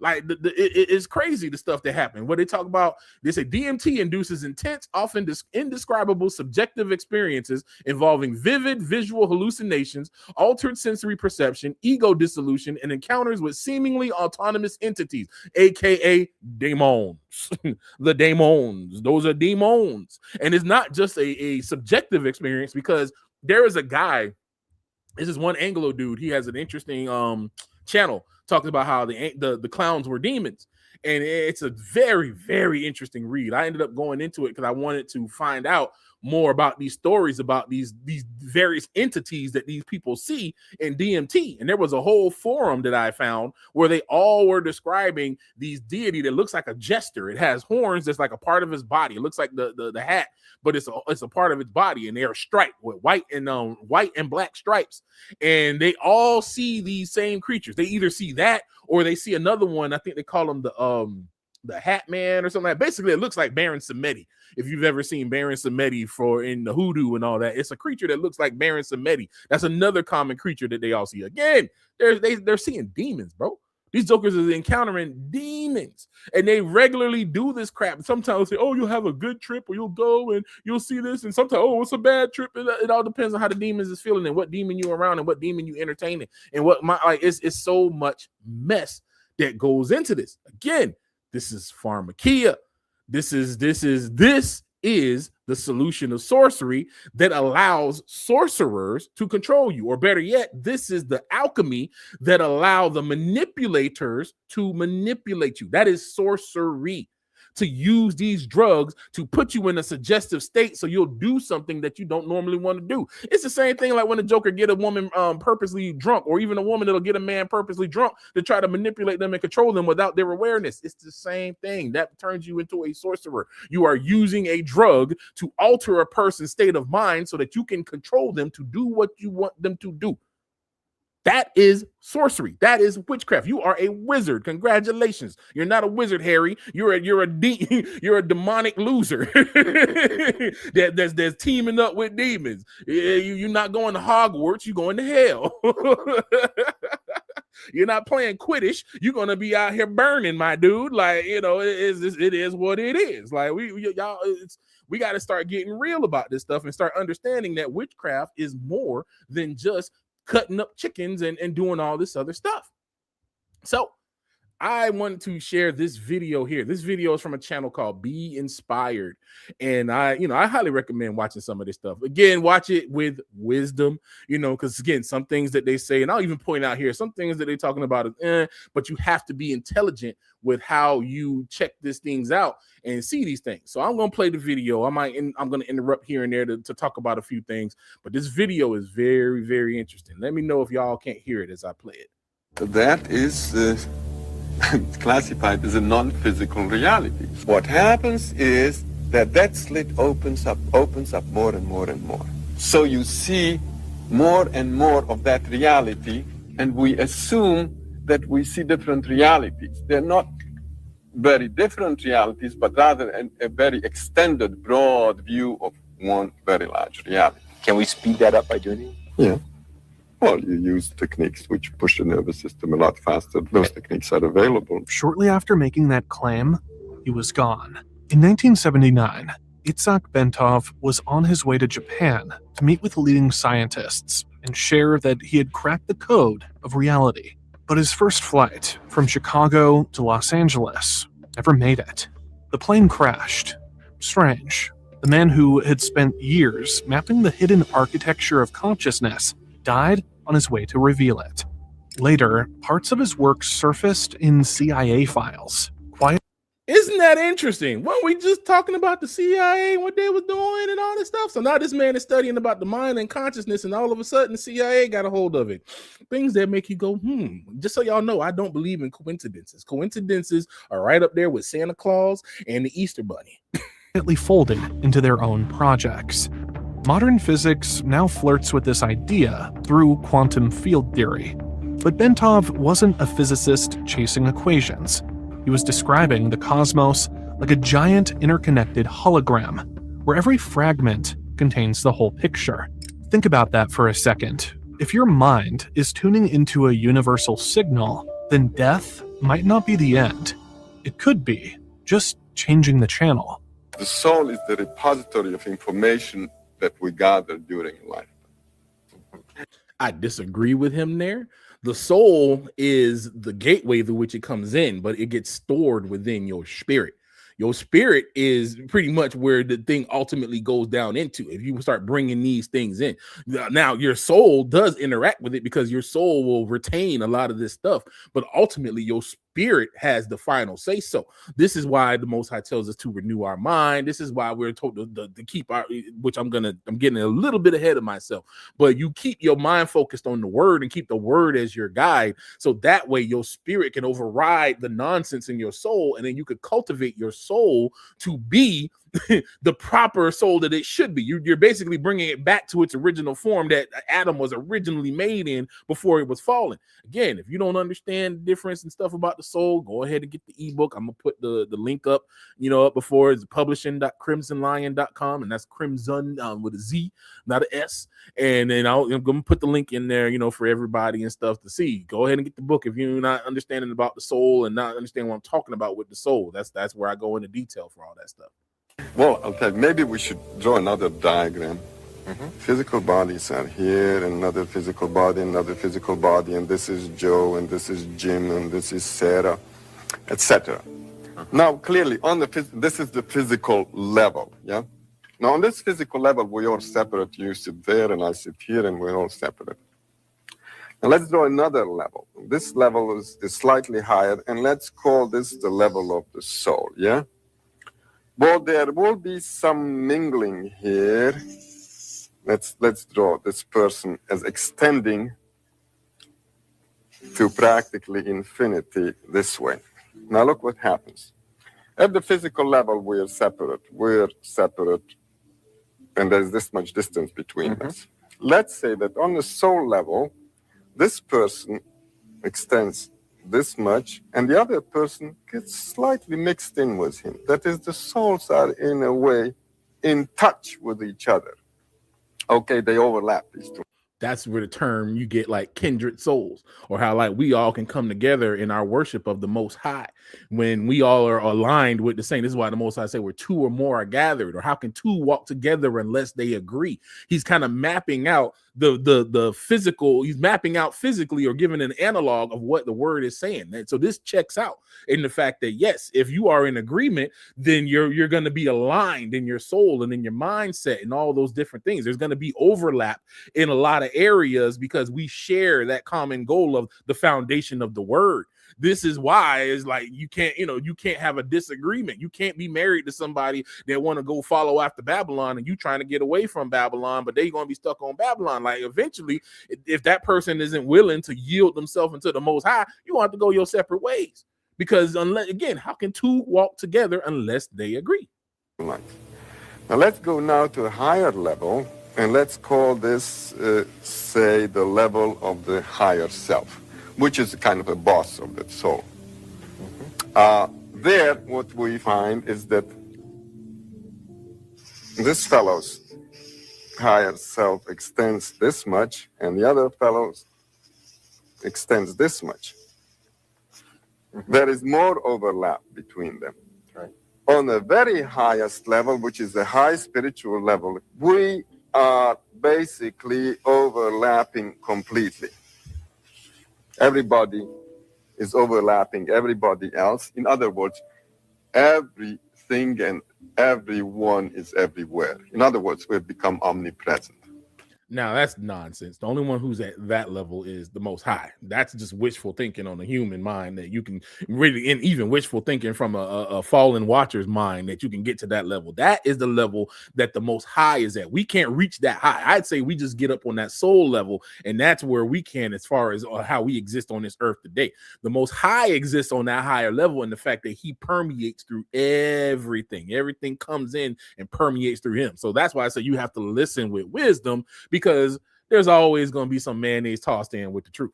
Like it's crazy the stuff that happened. What they talk about, they say DMT induces intense, often indescribable subjective experiences involving vivid visual hallucinations, altered sensory perception, ego dissolution, and encounters with seemingly autonomous entities, aka demons. The demons. Those are demons. And it's not just a subjective experience, because there is a guy, this is one Anglo dude, he has an interesting channel talking about how the clowns were demons, and it's a very, very interesting read. I ended up going into it because I wanted to find out more about these stories about these various entities that these people see in DMT. And there was a whole forum that I found where they all were describing these deity that looks like a jester. It has horns that's like a part of his body. It looks like the hat, but it's a part of its body, and they are striped with white and black stripes. And they all see these same creatures. They either see that or they see another one. I think they call them the Hat Man or something like that. Basically, it looks like Baron Samedi. If you've ever seen Baron Samedi in the hoodoo and all that, it's a creature that looks like Baron Samedi. That's another common creature that they all see. Again, they're seeing demons, bro. These jokers are encountering demons, and they regularly do this crap. Sometimes they say, oh, you'll have a good trip, or you'll go and you'll see this. And sometimes, oh, it's a bad trip. It all depends on how the demons is feeling and what demon you're around and what demon you entertaining and it's so much mess that goes into this. Again, this is pharmakia. This is the solution of sorcery that allows sorcerers to control you. Or better yet, this is the alchemy that allow the manipulators to manipulate you. That is sorcery. to use these drugs to put you in a suggestive state so you'll do something that you don't normally want to do. It's the same thing like when a Joker get a woman purposely drunk, or even a woman that'll get a man purposely drunk to try to manipulate them and control them without their awareness. It's the same thing. That turns you into a sorcerer. You are using a drug to alter a person's state of mind so that you can control them to do what you want them to do. That is sorcery. That is witchcraft. You are a wizard. Congratulations. You're not a wizard, Harry. You're a demonic loser that's teaming up with demons. You're not going to Hogwarts. You're going to hell. You're not playing Quidditch. You're gonna be out here burning, my dude. Like, you know, it is what it is. Like, we got to start getting real about this stuff and start understanding that witchcraft is more than just cutting up chickens and doing all this other stuff. So I wanted to share this video here. This video is from a channel called Be Inspired. And I highly recommend watching some of this stuff. Again, watch it with wisdom, because again, some things that they say, and I'll even point out here, some things that they're talking about is, but you have to be intelligent with how you check these things out and see these things. So I'm going to play the video. I'm going to interrupt here and there to talk about a few things, but this video is very, very interesting. Let me know if y'all can't hear it as I play it. That is classified as a non-physical reality. What happens is that slit opens up more and more and more. So you see more and more of that reality, and we assume that we see different realities. They're not very different realities, but rather a very extended, broad view of one very large reality. Can we speed that up by doing it? Yeah. Well, you use techniques which push the nervous system a lot faster. Those techniques are available. Shortly after making that claim, he was gone. In 1979, Itzhak Bentov was on his way to Japan to meet with leading scientists and share that he had cracked the code of reality. But his first flight from Chicago to Los Angeles never made it. The plane crashed. Strange. The man who had spent years mapping the hidden architecture of consciousness died on his way to reveal it. Later, parts of his work surfaced in CIA files. Isn't that interesting? Weren't we just talking about the CIA and what they was doing and all this stuff? So now this man is studying about the mind and consciousness, and all of a sudden the CIA got a hold of it. Things that make you go, Just so y'all know, I don't believe in coincidences. Coincidences are right up there with Santa Claus and the Easter Bunny. Folded into their own projects. Modern physics now flirts with this idea through quantum field theory. But Bentov wasn't a physicist chasing equations. He was describing the cosmos like a giant interconnected hologram, where every fragment contains the whole picture. Think about that for a second. If your mind is tuning into a universal signal, then death might not be the end. It could be just changing the channel. The soul is the repository of information that we gather during life. I disagree with him there. The soul is the gateway through which it comes in, but it gets stored within your spirit. Your spirit is pretty much where the thing ultimately goes down into. If you start bringing these things in, now your soul does interact with it because your soul will retain a lot of this stuff, but ultimately your spirit has the final say so. This is why the Most High tells us to renew our mind. This is why we're told to keep our, which I'm getting a little bit ahead of myself, but you keep your mind focused on the word and keep the word as your guide. So that way your spirit can override the nonsense in your soul, and then you could cultivate your soul to be the proper soul that it should be. You're basically bringing it back to its original form that Adam was originally made in before it was fallen. Again, if you don't understand the difference and stuff about the soul, go ahead and get the ebook. I'm gonna put the link up, up before. It's publishing.crimsonlion.com, and that's crimson with a Z, not an S. And then I'm gonna put the link in there, for everybody and stuff to see. Go ahead and get the book if you're not understanding about the soul and not understand what I'm talking about with the soul. That's where I go into detail for all that stuff. Well, I'll tell you, maybe we should draw another diagram. Physical bodies are here, and another physical body, another physical body, and this is Joe, and this is Jim, and this is Sarah, etc. Now, clearly, this is the physical level, yeah? Now, on this physical level, we're all separate. You sit there, and I sit here, and we're all separate. Now, let's draw another level. This level is slightly higher, and let's call this the level of the soul, yeah? Well, there will be some mingling here. Let's draw this person as extending to practically infinity this way. Now look what happens. At the physical level, we're separate, and there's this much distance between us. Let's say that on the soul level, this person extends this much, and the other person gets slightly mixed in with him. That is, the souls are in a way in touch with each other. Okay, they overlap, these two. That's where the term you get like kindred souls, or how like we all can come together in our worship of the Most High when we all are aligned with the same. This is why the Most High say where two or more are gathered, or how can two walk together unless they agree? He's kind of mapping out the physical. He's mapping out physically or giving an analog of what the word is saying. And so this checks out in the fact that yes, if you are in agreement, then you're going to be aligned in your soul and in your mindset and all those different things. There's going to be overlap in a lot of areas because we share that common goal of the foundation of the word. This is why it's like you can't have a disagreement. You can't be married to somebody that want to go follow after Babylon and you trying to get away from Babylon, but they're going to be stuck on Babylon. Like eventually, if that person isn't willing to yield themselves into the Most High, you want to go your separate ways. Because unless, again, how can two walk together unless they agree? Now let's go now to a higher level, and let's call this, say, the level of the higher self, which is kind of a boss of that soul. There, what we find is that this fellow's higher self extends this much, and the other fellow's extends this much. There is more overlap between them. Right. On the very highest level, which is the high spiritual level, we are basically overlapping completely. Everybody is overlapping everybody else. In other words, everything and everyone is everywhere. In other words, we've become omnipresent. Now that's nonsense. The only one who's at that level is the Most High. That's just wishful thinking on the human mind that you can really, and even wishful thinking from a fallen watcher's mind that you can get to that level. That is the level that the Most High is at. We can't reach that high. I'd say we just get up on that soul level, and that's where we can, as far as how we exist on this earth today. The Most High exists on that higher level, and the fact that he permeates through everything. Everything comes in and permeates through him. So that's why I say you have to listen with wisdom, because there's always going to be some mayonnaise tossed in with the truth.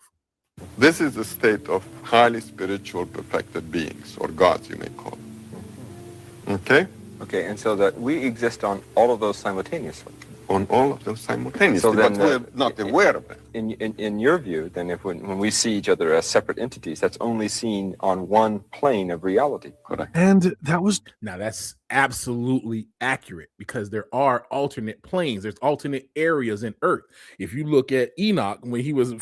This is the state of highly spiritual perfected beings, or gods, you may call them. Okay? Okay, and so that we exist on all of those simultaneously. On all of them simultaneously, so then, but we're not aware of them. In your view, then, if when we see each other as separate entities, that's only seen on one plane of reality. Correct. And that's absolutely accurate, because there are alternate planes. There's alternate areas in earth. If you look at Enoch, when he was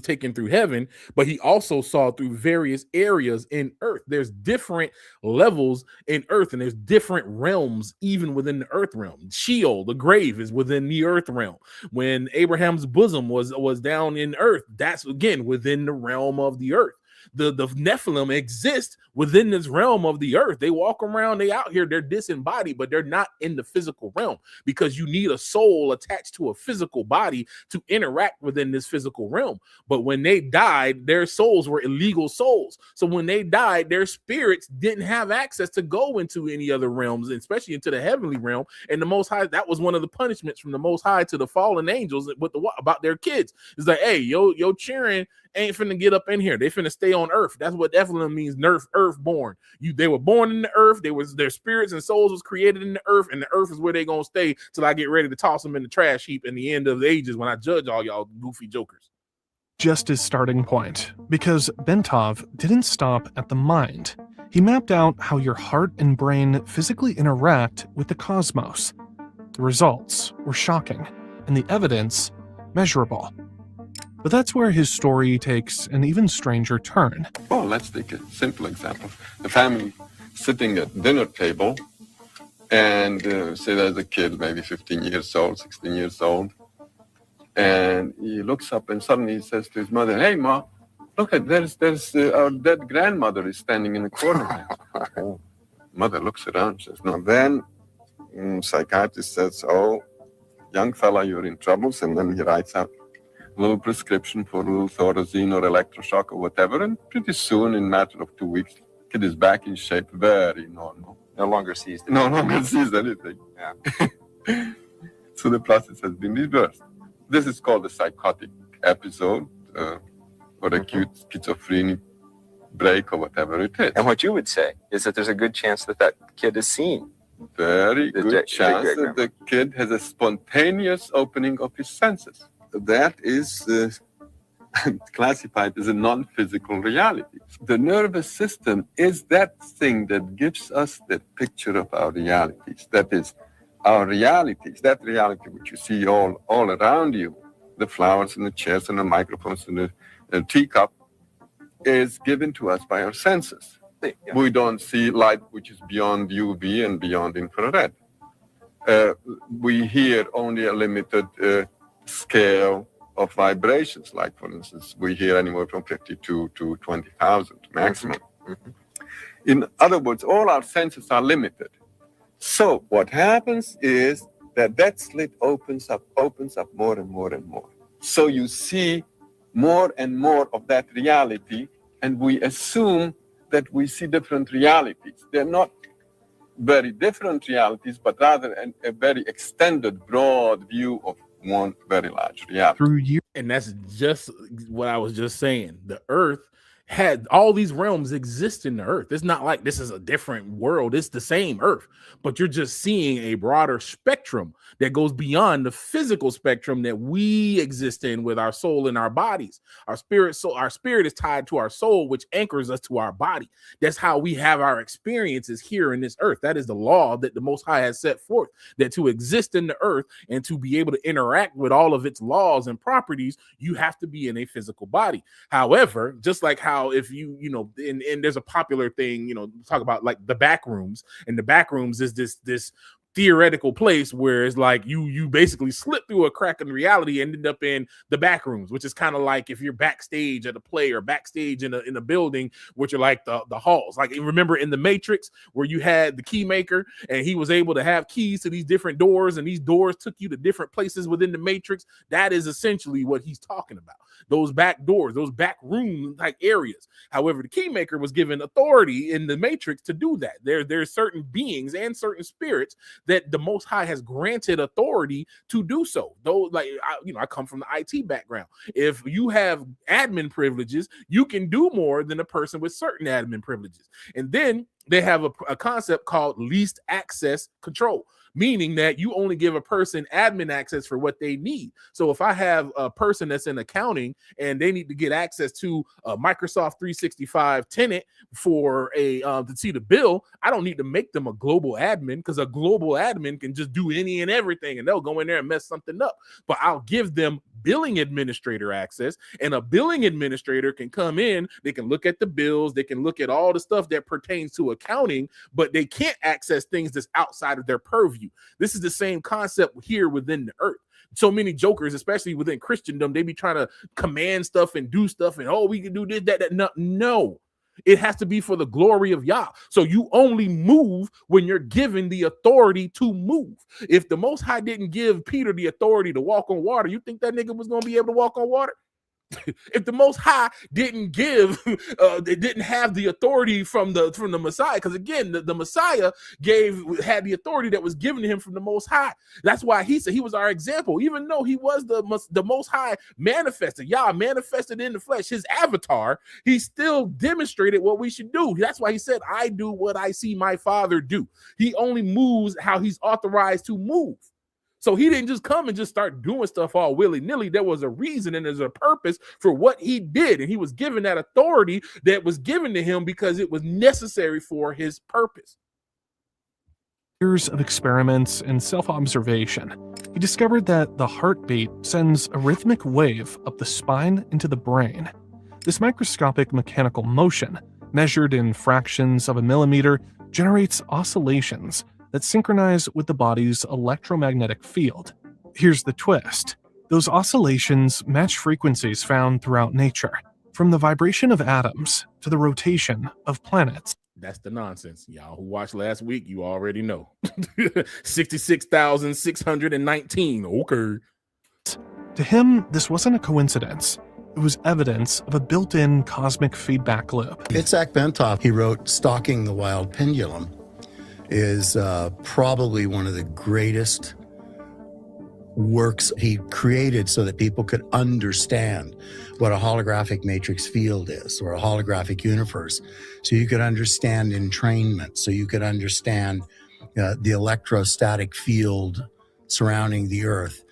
taken through heaven, but he also saw through various areas in earth. There's different levels in earth, and there's different realms even within the earth realm. Sheol, the grave, is within the earth realm. When Abraham's bosom was down in earth, that's again within the realm of the earth. The Nephilim exist within this realm of the earth. They walk around, they out here, they're disembodied, but they're not in the physical realm, because you need a soul attached to a physical body to interact within this physical realm. But when they died, their souls were illegal souls. So when they died, their spirits didn't have access to go into any other realms, especially into the heavenly realm. And the Most High, that was one of the punishments from the Most High to the fallen angels about their kids. It's like, hey, yo cheering ain't finna get up in here. They finna stay on earth. That's what Nephilim means, earth born. They were born in the earth. Their spirits and souls was created in the earth, and the earth is where they gonna stay till I get ready to toss them in the trash heap in the end of the ages when I judge all y'all goofy jokers. Just his starting point, because Bentov didn't stop at the mind. He mapped out how your heart and brain physically interact with the cosmos. The results were shocking, and the evidence measurable. But that's where his story takes an even stranger turn. Well, let's take a simple example. The family sitting at dinner table, and say there's a kid, maybe 15 years old, 16 years old, and he looks up and suddenly he says to his mother, "Hey, Ma, look at there's our dead grandmother is standing in the corner." Mother looks around and says, no. Then psychiatrist says, oh, young fella, you're in troubles. And then he writes out a little prescription for a little Thorazine or electroshock or whatever. And pretty soon, in a matter of 2 weeks, kid is back in shape, very normal. No longer sees. No longer sees anything. Yeah. So the process has been reversed. This is called a psychotic episode or acute schizophrenic break or whatever it is. And what you would say is that there's a good chance that that kid is seen. Very good chance that the kid has a spontaneous opening of his senses. That is classified as a non-physical reality. The nervous system is that thing that gives us the picture of our realities. That is, our realities, that reality which you see all around you, the flowers and the chairs and the microphones and the teacup, is given to us by our senses. Yeah. We don't see light which is beyond UV and beyond infrared. We hear only a limited scale of vibrations, like, for instance, we hear anywhere from 52 to 20,000 maximum. Mm-hmm. In other words, all our senses are limited. So what happens is that slit opens up more and more and more. So you see more and more of that reality, and we assume that we see different realities. They're not very different realities, but rather a very extended, broad view of one very large reality. Through years. And that's just what I was just saying. The earth had all these realms exist in the earth. It's not like this is a different world. It's the same earth, but you're just seeing a broader spectrum that goes beyond the physical spectrum that we exist in with our soul and our bodies. Our spirit is tied to our soul, which anchors us to our body. That's how we have our experiences here in this earth. That is the law that the Most High has set forth, that to exist in the earth and to be able to interact with all of its laws and properties, you have to be in a physical body. However, just like how if you and there's a popular thing, talk about like the back rooms, and the back rooms is this theoretical place where it's like you basically slip through a crack in reality and end up in the back rooms, which is kind of like if you're backstage at a play or backstage in a building, which are like the halls. Like, remember in the Matrix where you had the key maker and he was able to have keys to these different doors, and these doors took you to different places within the Matrix. That is essentially what he's talking about. Those back doors, those back room like areas. However, the key maker was given authority in the Matrix to do that. There's certain beings and certain spirits that the Most High has granted authority to do so. Though, like, I come from the IT background. If you have admin privileges, you can do more than a person with certain admin privileges. And then they have a concept called least access control, meaning that you only give a person admin access for what they need. So if I have a person that's in accounting and they need to get access to a Microsoft 365 tenant for to see the bill, I don't need to make them a global admin, because a global admin can just do any and everything and they'll go in there and mess something up. But I'll give them billing administrator access, and a billing administrator can come in, they can look at the bills, they can look at all the stuff that pertains to accounting, but they can't access things that's outside of their purview. This is the same concept here within the earth. So many jokers, especially within Christendom, they be trying to command stuff and do stuff and, we can do this, that. No. It has to be for the glory of Yah. So you only move when you're given the authority to move. If the Most High didn't give Peter the authority to walk on water, you think that nigga was going to be able to walk on water? If the Most High didn't give, they didn't have the authority from the Messiah, because again, the Messiah had the authority that was given to him from the Most High. That's why he said he was our example, even though he was the Most High manifested, Yah manifested in the flesh, his avatar. He still demonstrated what we should do. That's why he said, "I do what I see my Father do." He only moves how he's authorized to move. So he didn't just come and just start doing stuff all willy-nilly. There was a reason and there's a purpose for what he did. And he was given that authority that was given to him because it was necessary for his purpose. Years of experiments and self-observation, he discovered that the heartbeat sends a rhythmic wave up the spine into the brain. This microscopic mechanical motion, measured in fractions of a millimeter, generates oscillations that synchronize with the body's electromagnetic field. Here's the twist. Those oscillations match frequencies found throughout nature, from the vibration of atoms to the rotation of planets. That's the nonsense. Y'all who watched last week, you already know. 66,619. Okay. To him, this wasn't a coincidence. It was evidence of a built-in cosmic feedback loop. Itzhak Bentov, he wrote Stalking the Wild Pendulum, is probably one of the greatest works he created so that people could understand what a holographic matrix field is, or a holographic universe. So you could understand entrainment, so you could understand the electrostatic field surrounding the Earth.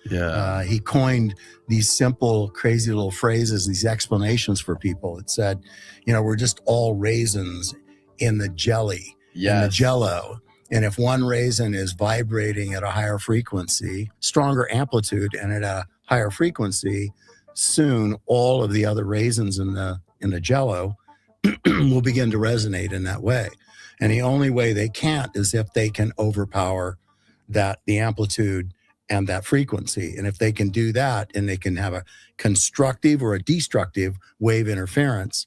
He coined these simple, crazy little phrases, these explanations for people. It said, we're just all raisins in the jelly, in the jello. And if one raisin is vibrating at a higher frequency, stronger amplitude, and at a higher frequency, soon all of the other raisins in the jello will begin to resonate in that way. And the only way they can't is if they can overpower the amplitude and that frequency. And if they can do that, and they can have a constructive or a destructive wave interference,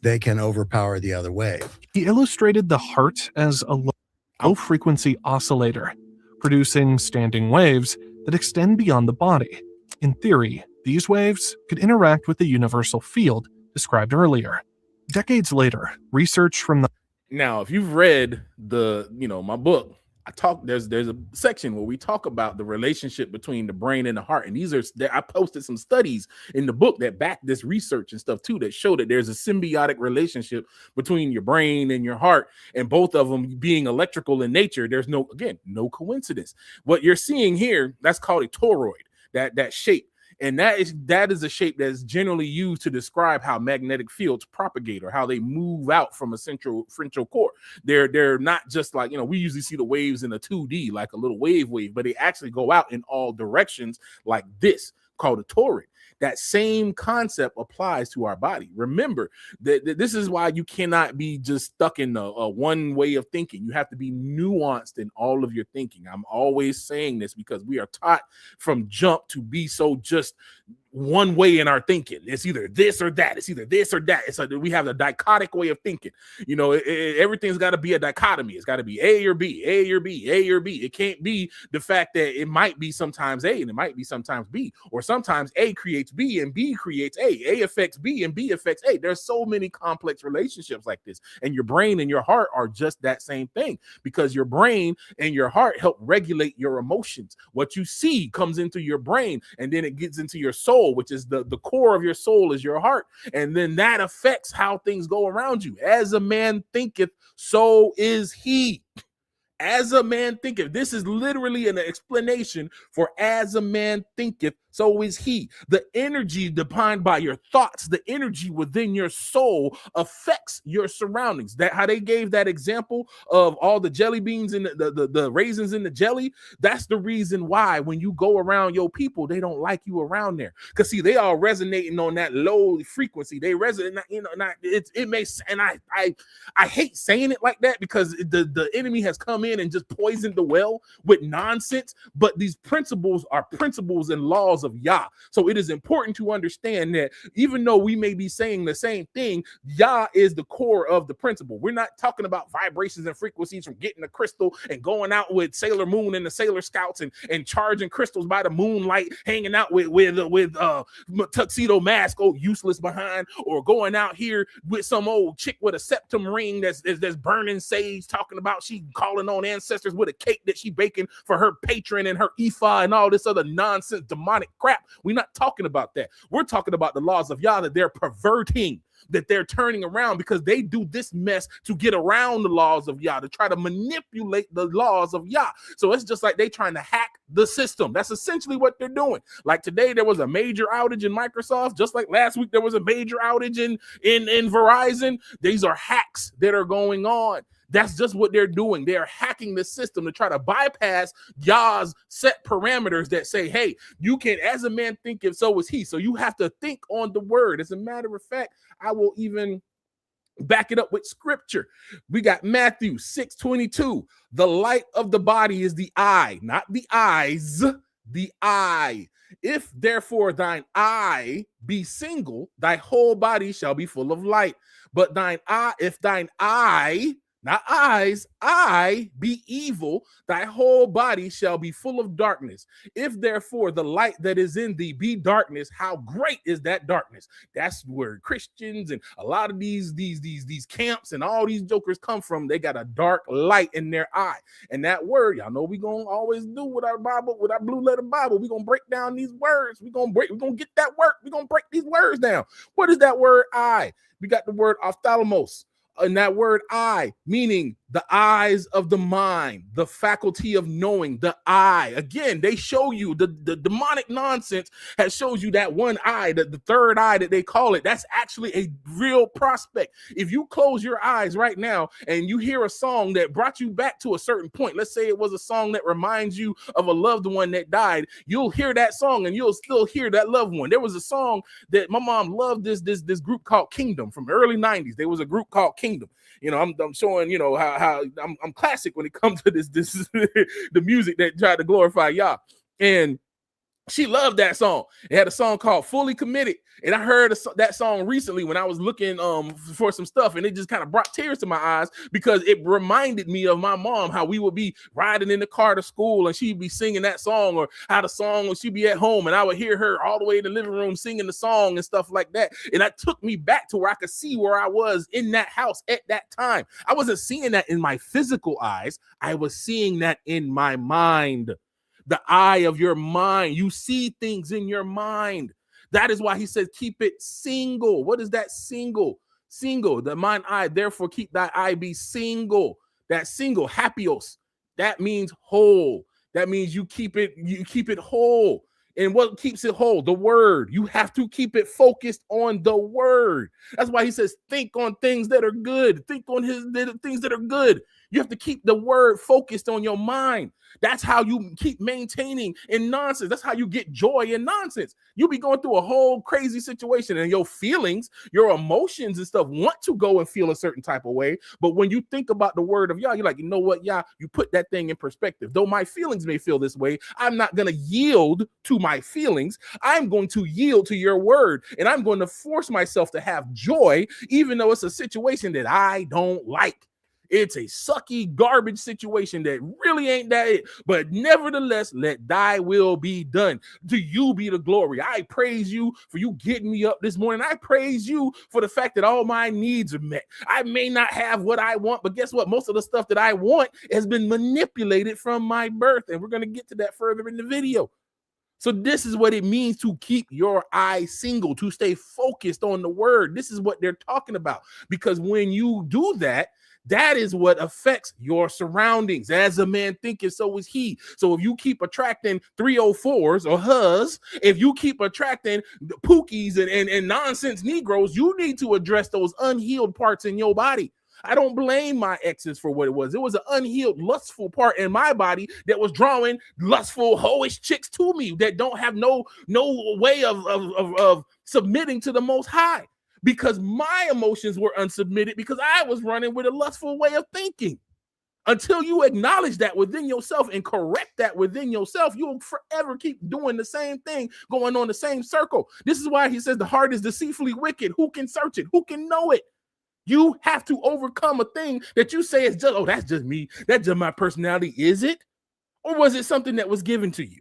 they can overpower the other wave. He illustrated the heart as a low-frequency oscillator, producing standing waves that extend beyond the body. In theory, these waves could interact with the universal field described earlier. Decades later, research from the... Now, if you've read my book, there's a section where we talk about the relationship between the brain and the heart. And I posted some studies in the book that back this research and stuff too, that show that there's a symbiotic relationship between your brain and your heart, and both of them being electrical in nature. There's no coincidence. What you're seeing here, that's called a toroid, that shape. And that is a shape that is generally used to describe how magnetic fields propagate, or how they move out from a central core. They're not just like, we usually see the waves in a 2D, like a little wave, but they actually go out in all directions like this, called a toroid. That same concept applies to our body. Remember that this is why you cannot be just stuck in a one way of thinking. You have to be nuanced in all of your thinking. I'm always saying this because we are taught from jump to be so just one way in our thinking. It's either this or that. It's either this or that. It's like we have a dichotic way of thinking. Everything's got to be a dichotomy. It's got to be A or B, A or B, A or B. It can't be the fact that it might be sometimes A and it might be sometimes B, or sometimes A creates B and B creates A. A affects B and B affects A. There's so many complex relationships like this, and your brain and your heart are just that same thing, because your brain and your heart help regulate your emotions. What you see comes into your brain, and then it gets into your soul, which is the core of your soul is your heart. And then that affects how things go around you. As a man thinketh, so is he. As a man thinketh. This is literally an explanation for as a man thinketh, so is he. The energy defined by your thoughts, the energy within your soul affects your surroundings. That how they gave that example of all the jelly beans and the raisins in the jelly. That's the reason why when you go around your people, they don't like you around there. Because see, they are resonating on that low frequency. They resonate, it makes, and I hate saying it like that, because the enemy has come in and just poisoned the well with nonsense. But these principles are principles and laws of Yah. So it is important to understand that even though we may be saying the same thing, Yah is the core of the principle. We're not talking about vibrations and frequencies from getting a crystal and going out with Sailor Moon and the Sailor Scouts and charging crystals by the moonlight, hanging out with tuxedo mask, useless behind, or going out here with some old chick with a septum ring that's burning sage, talking about she calling on ancestors with a cake that she baking for her patron and her ephah and all this other nonsense demonic crap. We're not talking about that. We're talking about the laws of Yah that they're perverting, that they're turning around, because they do this mess to get around the laws of Yah, to try to manipulate the laws of Yah. So it's just like they trying to hack the system. That's essentially what they're doing. Like today, there was a major outage in Microsoft, just like last week there was a major outage in Verizon. These are hacks that are going on. That's just what they're doing. They're hacking the system to try to bypass Yah's set parameters that say, hey, you can, as a man thinketh, so is he. So you have to think on the word. As a matter of fact, I will even back it up with scripture. We got Matthew 6:22. The light of the body is the eye, not the eyes, the eye. If therefore thine eye be single, thy whole body shall be full of light. But thine eye, if thine eye, not eyes, eye be evil, thy whole body shall be full of darkness. If therefore the light that is in thee be darkness, how great is that darkness? That's where Christians and a lot of these camps and all these jokers come from. They got a dark light in their eye. And that word, y'all know we gonna always do with our Bible, with our blue letter Bible. We're gonna break down these words. We're gonna get that word. We're gonna break these words down. What is that word eye? We got the word ophthalmos. And that word eye, meaning the eyes of the mind, the faculty of knowing, the eye. Again, they show you the demonic nonsense has shows you that one eye, the third eye that they call it. That's actually a real prospect. If you close your eyes right now and you hear a song that brought you back to a certain point, let's say it was a song that reminds you of a loved one that died, you'll hear that song and you'll still hear that loved one. There was a song that my mom loved, this group called Kingdom from early 90s. There was a group called Kingdom. You know, I'm showing, you know, how I'm classic when it comes to this the music that tried to glorify Yah. And she loved that song. It had a song called Fully Committed. And I heard that song recently when I was looking for some stuff, and it just kind of brought tears to my eyes because it reminded me of my mom, how we would be riding in the car to school and she'd be singing that song, or how the song when she'd be at home and I would hear her all the way in the living room singing the song and stuff like that. And that took me back to where I could see where I was in that house at that time. I wasn't seeing that in my physical eyes. I was seeing that in my mind. The eye of your mind. You see things in your mind. That is why he says, keep it single. What is that single? Single. The mind eye. Therefore, keep thy eye be single. That single, hapios. That means whole. That means you keep it whole. And what keeps it whole? The word. You have to keep it focused on the word. That's why he says, think on things that are good. Think on the things that are good. You have to keep the word focused on your mind. That's how you keep maintaining in nonsense. That's how you get joy in nonsense. You'll be going through a whole crazy situation and your feelings, your emotions and stuff want to go and feel a certain type of way. But when you think about the word of Yah, you're like, you know what, Yah, you put that thing in perspective. Though my feelings may feel this way, I'm not going to yield to my feelings. I'm going to yield to your word. And I'm going to force myself to have joy, even though it's a situation that I don't like. It's a sucky garbage situation that really ain't that it. But nevertheless, let thy will be done. To you be the glory. I praise you for you getting me up this morning. I praise you for the fact that all my needs are met. I may not have what I want, but guess what? Most of the stuff that I want has been manipulated from my birth. And we're going to get to that further in the video. So this is what it means to keep your eye single, to stay focused on the word. This is what they're talking about. Because when you do that, that is what affects your surroundings. As a man thinketh, so is he. So if you keep attracting 304s or hus, if you keep attracting pookies and nonsense Negroes, you need to address those unhealed parts in your body. I don't blame my exes for what it was. It was an unhealed, lustful part in my body that was drawing lustful, hoish chicks to me that don't have no way of submitting to the Most High. Because my emotions were unsubmitted because I was running with a lustful way of thinking. Until you acknowledge that within yourself and correct that within yourself, you'll forever keep doing the same thing, going on the same circle. This is why he says the heart is deceitfully wicked. Who can search it? Who can know it? You have to overcome a thing that you say is just, oh, that's just me. That's just my personality. Is it? Or was it something that was given to you?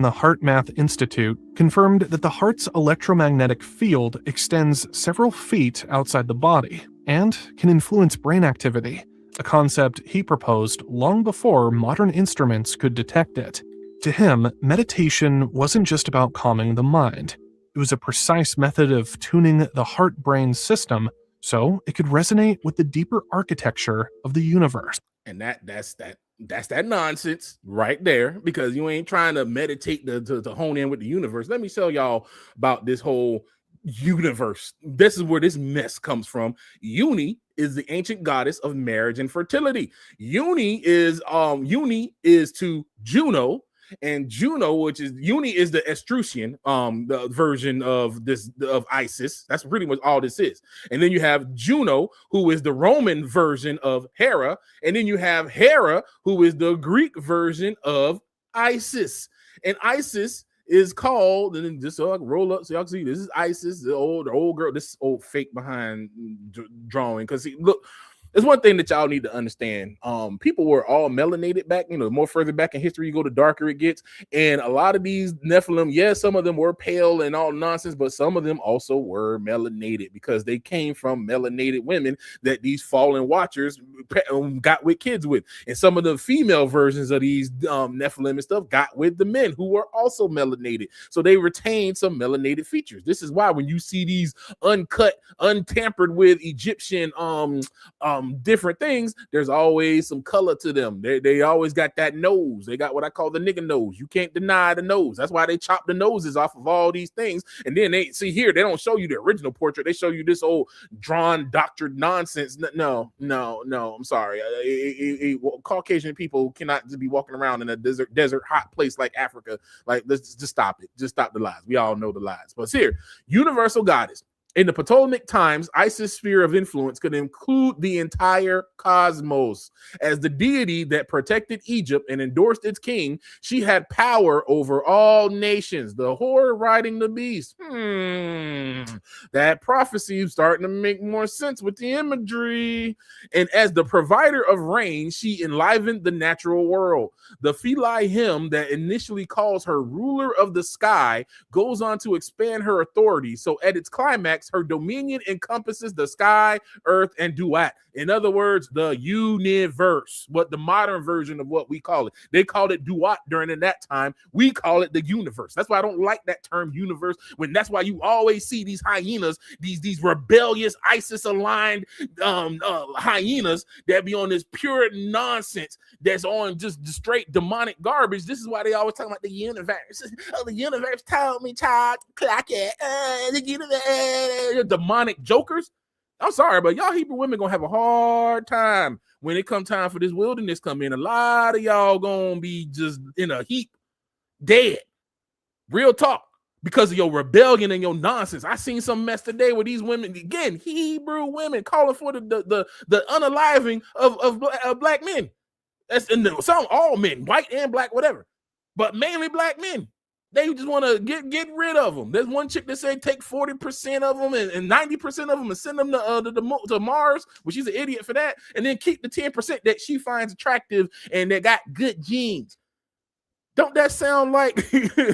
The Heart Math Institute confirmed that the heart's electromagnetic field extends several feet outside the body and can influence brain activity, a concept he proposed long before modern instruments could detect it. To him, meditation wasn't just about calming the mind. It was a precise method of tuning the heart-brain system so it could resonate with the deeper architecture of the universe. And that's that nonsense right there, because you ain't trying to meditate to hone in with the universe. Let me tell y'all about this whole universe. This is where this mess comes from. Uni is the ancient goddess of marriage and fertility. Uni is to Juno, and Juno, which is Uni, is the Etruscan the version of Isis. That's pretty much all this is. And then you have Juno, who is the Roman version of Hera, and then you have Hera, who is the Greek version of Isis. And Isis is called, and then just so I can roll up so y'all can see, this is Isis, the old girl, this old fake behind drawing. Because look, there's one thing that y'all need to understand. People were all melanated back, the more further back in history you go, the darker it gets. And a lot of these Nephilim, yes, some of them were pale and all nonsense, but some of them also were melanated because they came from melanated women that these fallen watchers got with kids with. And some of the female versions of these Nephilim and stuff got with the men who were also melanated. So they retained some melanated features. This is why when you see these uncut, untampered with Egyptian different things, there's always some color to them. They always got that nose. They got what I call the nigga nose. You can't deny the nose. That's why they chop the noses off of all these things. And then they see here, they don't show you the original portrait. They show you this old drawn doctored nonsense. No, I'm sorry. Caucasian people cannot just be walking around in a desert hot place like Africa. Like, let's just stop it. Just stop the lies. We all know the lies. But it's here, universal goddess. In the Ptolemaic times, Isis' sphere of influence could include the entire cosmos. As the deity that protected Egypt and endorsed its king, she had power over all nations. The whore riding the beast. That prophecy is starting to make more sense with the imagery. And as the provider of rain, she enlivened the natural world. The Philae hymn that initially calls her ruler of the sky goes on to expand her authority. So at its climax, her dominion encompasses the sky, earth, and duat. In other words, the universe, what the modern version of what we call it. They called it duat during that time. We call it the universe. That's why I don't like that term universe. That's why you always see these hyenas, these rebellious ISIS-aligned hyenas that be on this pure nonsense that's on just straight demonic garbage. This is why they always talk about the universe. Oh, the universe told me, child, clock it. The universe. Demonic jokers. I'm sorry, but y'all Hebrew women gonna have a hard time when it come time for this wilderness come in. A lot of y'all gonna be just in a heap, dead. Real talk. Because of your rebellion and your nonsense. I seen some mess today with these women, again, Hebrew women calling for the unaliving of black men. That's in some, all men, white and black, whatever, but mainly black men. They just want to get rid of them. There's one chick that said take 40% of them and 90% of them and send them to Mars, which she's an idiot for that, and then keep the 10% that she finds attractive and that got good genes. Don't that sound like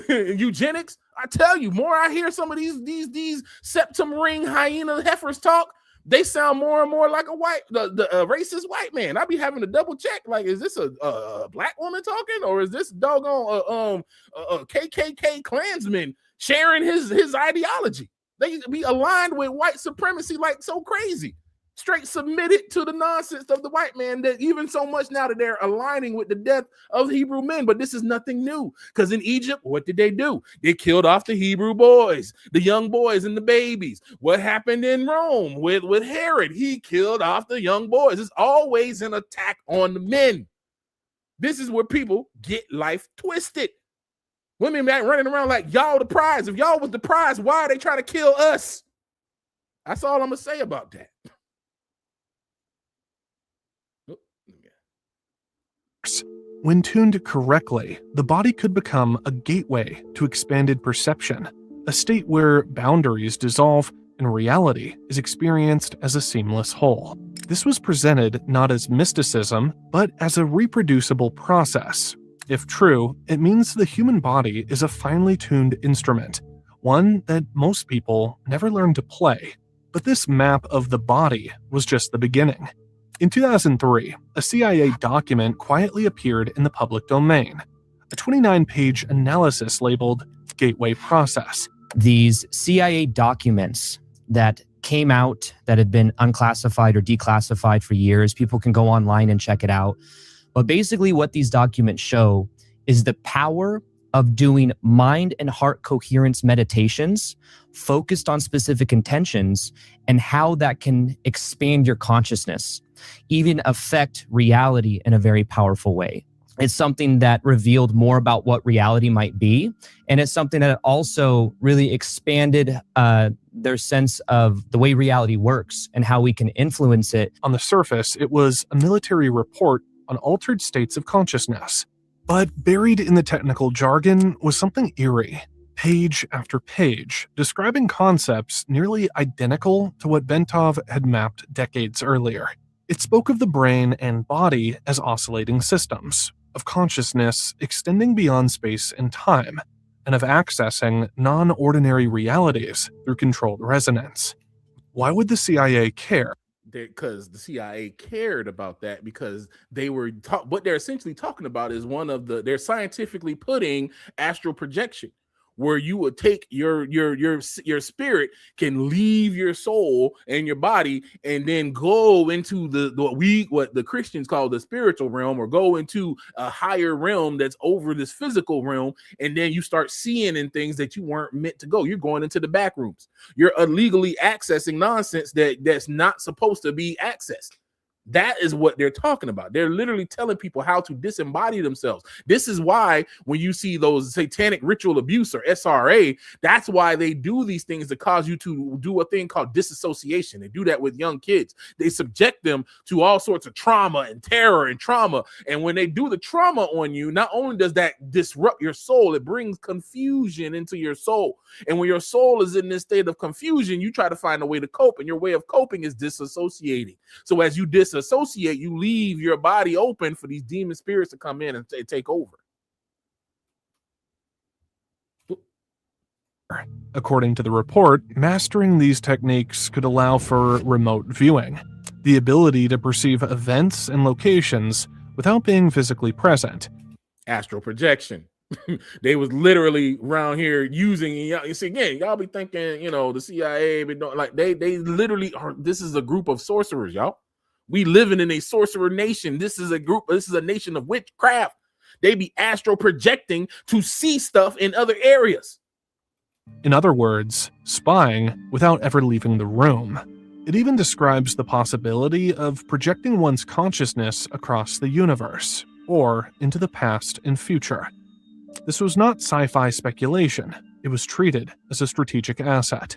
eugenics? I tell you, more I hear some of these septum ring hyena heifers talk, they sound more and more like the racist white man. I be having to double check, like, is this a black woman talking, or is this doggone KKK Klansman sharing his ideology? They be aligned with white supremacy like so crazy. Straight submitted to the nonsense of the white man, that even so much now that they're aligning with the death of Hebrew men. But this is nothing new, because in Egypt, what did they do? They killed off the Hebrew boys, the young boys and the babies. What happened in Rome with Herod? He killed off the young boys. It's always an attack on the men. This is where people get life twisted. Women back running around like y'all the prize. If y'all was the prize, why are they trying to kill us? That's all I'm gonna say about that. When tuned correctly, the body could become a gateway to expanded perception, a state where boundaries dissolve and reality is experienced as a seamless whole. This was presented not as mysticism, but as a reproducible process. If true, it means the human body is a finely tuned instrument, one that most people never learn to play. But this map of the body was just the beginning. In 2003, a CIA document quietly appeared in the public domain, a 29-page analysis labeled Gateway Process. These CIA documents that came out that had been unclassified or declassified for years, people can go online and check it out. But basically what these documents show is the power of doing mind and heart coherence meditations focused on specific intentions and how that can expand your consciousness, even affect reality in a very powerful way. It's something that revealed more about what reality might be. And it's something that also really expanded their sense of the way reality works and how we can influence it. On the surface, it was a military report on altered states of consciousness. But buried in the technical jargon was something eerie. Page after page, describing concepts nearly identical to what Bentov had mapped decades earlier. It spoke of the brain and body as oscillating systems, of consciousness extending beyond space and time, and of accessing non-ordinary realities through controlled resonance. Why would the CIA care? Because the CIA cared about that, because they were what they're essentially talking about is they're scientifically putting astral projection, where you would take your spirit can leave your soul and your body and then go into what the Christians call the spiritual realm, or go into a higher realm that's over this physical realm, and then you start seeing in things that you weren't meant to go. You're going into the back rooms. You're illegally accessing nonsense that's not supposed to be accessed. That is what they're talking about. They're literally telling people how to disembody themselves. This is why when you see those satanic ritual abuse, or SRA, that's why they do these things, to cause you to do a thing called disassociation. They do that with young kids. They subject them to all sorts of trauma and terror and trauma. And when they do the trauma on you, not only does that disrupt your soul, it brings confusion into your soul. And when your soul is in this state of confusion, you try to find a way to cope. And your way of coping is disassociating. So as you disassociate, you leave your body open for these demon spirits to come in and take over. According to the report, mastering these techniques could allow for remote viewing, the ability to perceive events and locations without being physically present. Astral projection. They was literally around here using, you see, again, y'all be thinking, the CIA been doing, like, they literally are. This is a group of sorcerers, y'all. We living in a sorcerer nation. This is a nation of witchcraft. They be astral projecting to see stuff in other areas. In other words, spying without ever leaving the room. It even describes the possibility of projecting one's consciousness across the universe, or into the past and future. This was not sci-fi speculation. It was treated as a strategic asset.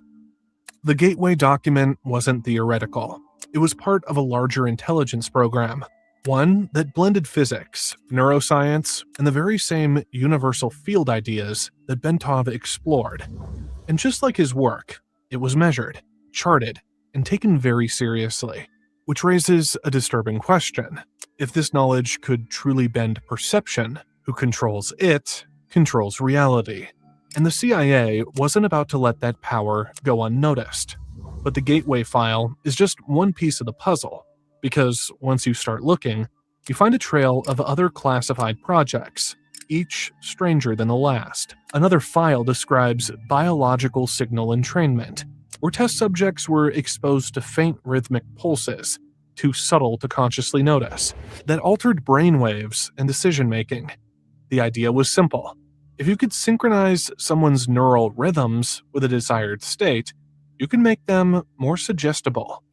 The Gateway document wasn't theoretical. It was part of a larger intelligence program, one that blended physics, neuroscience, and the very same universal field ideas that Bentov explored. And just like his work, it was measured, charted, and taken very seriously, which raises a disturbing question. If this knowledge could truly bend perception, who controls it controls reality. And the CIA wasn't about to let that power go unnoticed. But the Gateway file is just one piece of the puzzle, because once you start looking, you find a trail of other classified projects, each stranger than the last. Another file describes biological signal entrainment, where test subjects were exposed to faint rhythmic pulses, too subtle to consciously notice, that altered brainwaves and decision-making. The idea was simple. If you could synchronize someone's neural rhythms with a desired state, you can make them more suggestible.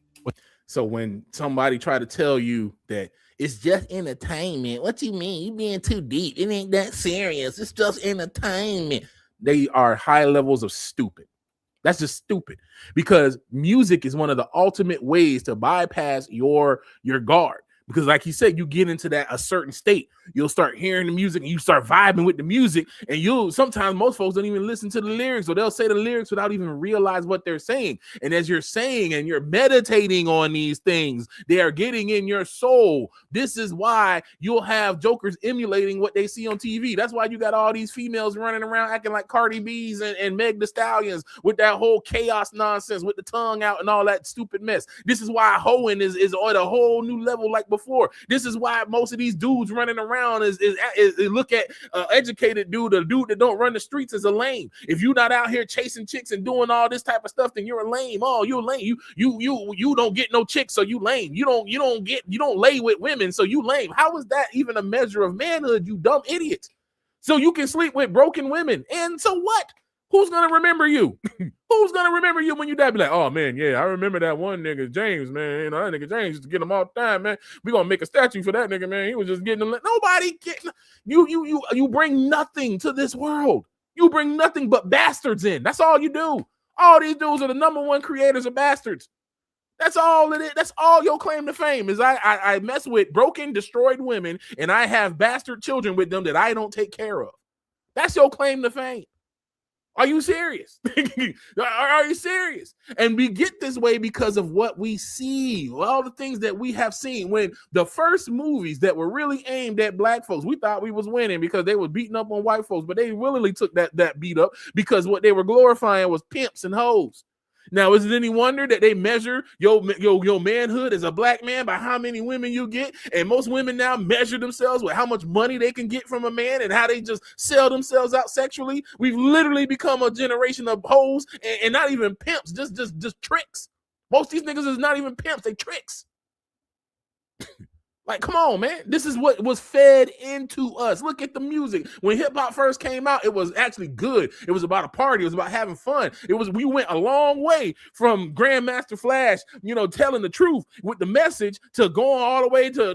So when somebody try to tell you that it's just entertainment, what you mean? You being too deep. It ain't that serious. It's just entertainment. They are high levels of stupid. That's just stupid, because music is one of the ultimate ways to bypass your guard. Because like he said, you get into a certain state, you'll start hearing the music and you start vibing with the music, and sometimes most folks don't even listen to the lyrics, or they'll say the lyrics without even realize what they're saying. And as you're saying and you're meditating on these things, they are getting in your soul. This is why you'll have jokers emulating what they see on TV. That's why you got all these females running around acting like Cardi B's and Meg Thee Stallions with that whole chaos nonsense with the tongue out and all that stupid mess. This is why hoeing is on a whole new level like before. This is why most of these dudes running around is look at educated dude, a dude that don't run the streets, as a lame. If you're not out here chasing chicks and doing all this type of stuff, then you're a lame. Oh, you're lame. You don't get no chicks, so you lame. You don't lay with women, so you lame. How is that even a measure of manhood, you dumb idiot? So you can sleep with broken women, and so what? Who's gonna remember you? Who's gonna remember you when you die? Be like, oh man, yeah, I remember that one nigga, James, man. That nigga James used to get him all the time, man. We gonna make a statue for that nigga, man. He was just getting them. Nobody getting you bring nothing to this world. You bring nothing but bastards in. That's all you do. All these dudes are the number one creators of bastards. That's all it is. That's all your claim to fame is. I mess with broken, destroyed women, and I have bastard children with them that I don't take care of. That's your claim to fame. Are you serious? Are you serious? And we get this way because of what we see, all the things that we have seen. When the first movies that were really aimed at black folks, we thought we was winning because they were beating up on white folks, but they really took that beat up because what they were glorifying was pimps and hoes. Now, is it any wonder that they measure your manhood as a black man by how many women you get? And most women now measure themselves with how much money they can get from a man and how they just sell themselves out sexually. We've literally become a generation of hoes and not even pimps, just tricks. Most of these niggas is not even pimps, they tricks. Like, come on, man. This is what was fed into us. Look at the music. When hip hop first came out, it was actually good. It was about a party. It was about having fun. We went a long way from Grandmaster Flash, telling the truth with the message to going all the way to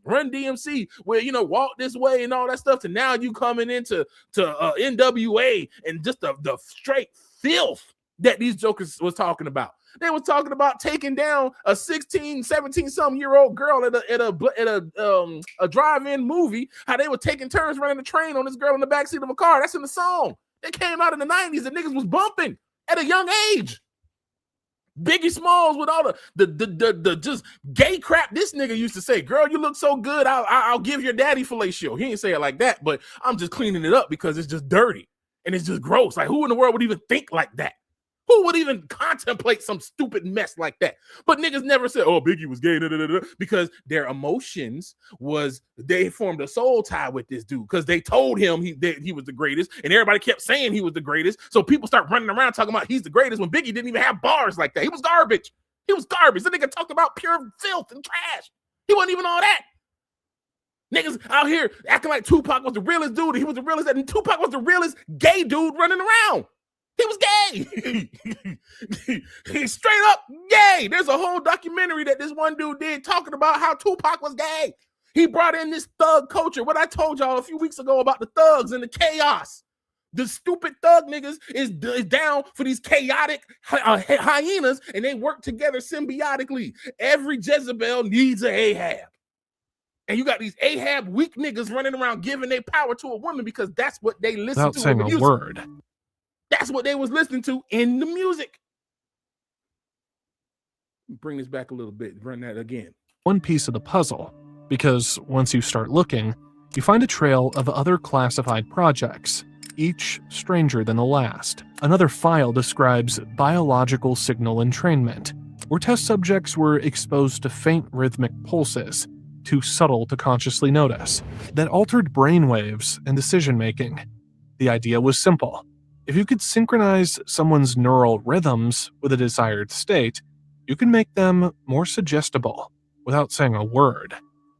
Run DMC, where, walk this way and all that stuff, to now you coming into NWA and just the straight filth that these jokers was talking about. They were talking about taking down a 16, 17-some-year-old girl at a drive-in movie, how they were taking turns running the train on this girl in the backseat of a car. That's in the song. They came out in the 90s and niggas was bumping at a young age. Biggie Smalls with all the just gay crap this nigga used to say. Girl, you look so good, I'll give your daddy fellatio. He didn't say it like that, but I'm just cleaning it up because it's just dirty and it's just gross. Like, who in the world would even think like that? Who would even contemplate some stupid mess like that? But niggas never said, oh, Biggie was gay, because their emotions was, they formed a soul tie with this dude because they told him he was the greatest, and everybody kept saying he was the greatest. So people start running around talking about he's the greatest when Biggie didn't even have bars like that. He was garbage. He was garbage. The nigga talked about pure filth and trash. He wasn't even all that. Niggas out here acting like Tupac was the realest dude. He was the realest, and Tupac was the realest gay dude running around. He was gay. He's straight up gay. There's a whole documentary that this one dude did talking about how Tupac was gay. He brought in this thug culture. What I told y'all a few weeks ago about the thugs and the chaos. The stupid thug niggas is down for these chaotic hyenas, and they work together symbiotically. Every Jezebel needs an Ahab. And you got these Ahab weak niggas running around giving their power to a woman because that's what they listen Without to. saying a word. That's what they was listening to in the music. Bring this back a little bit. Run that again. One piece of the puzzle, because once you start looking, you find a trail of other classified projects, each stranger than the last. Another file describes biological signal entrainment, where test subjects were exposed to faint rhythmic pulses, too subtle to consciously notice, that altered brainwaves and decision-making. The idea was simple. If you could synchronize someone's neural rhythms with a desired state, you can make them more suggestible without saying a word.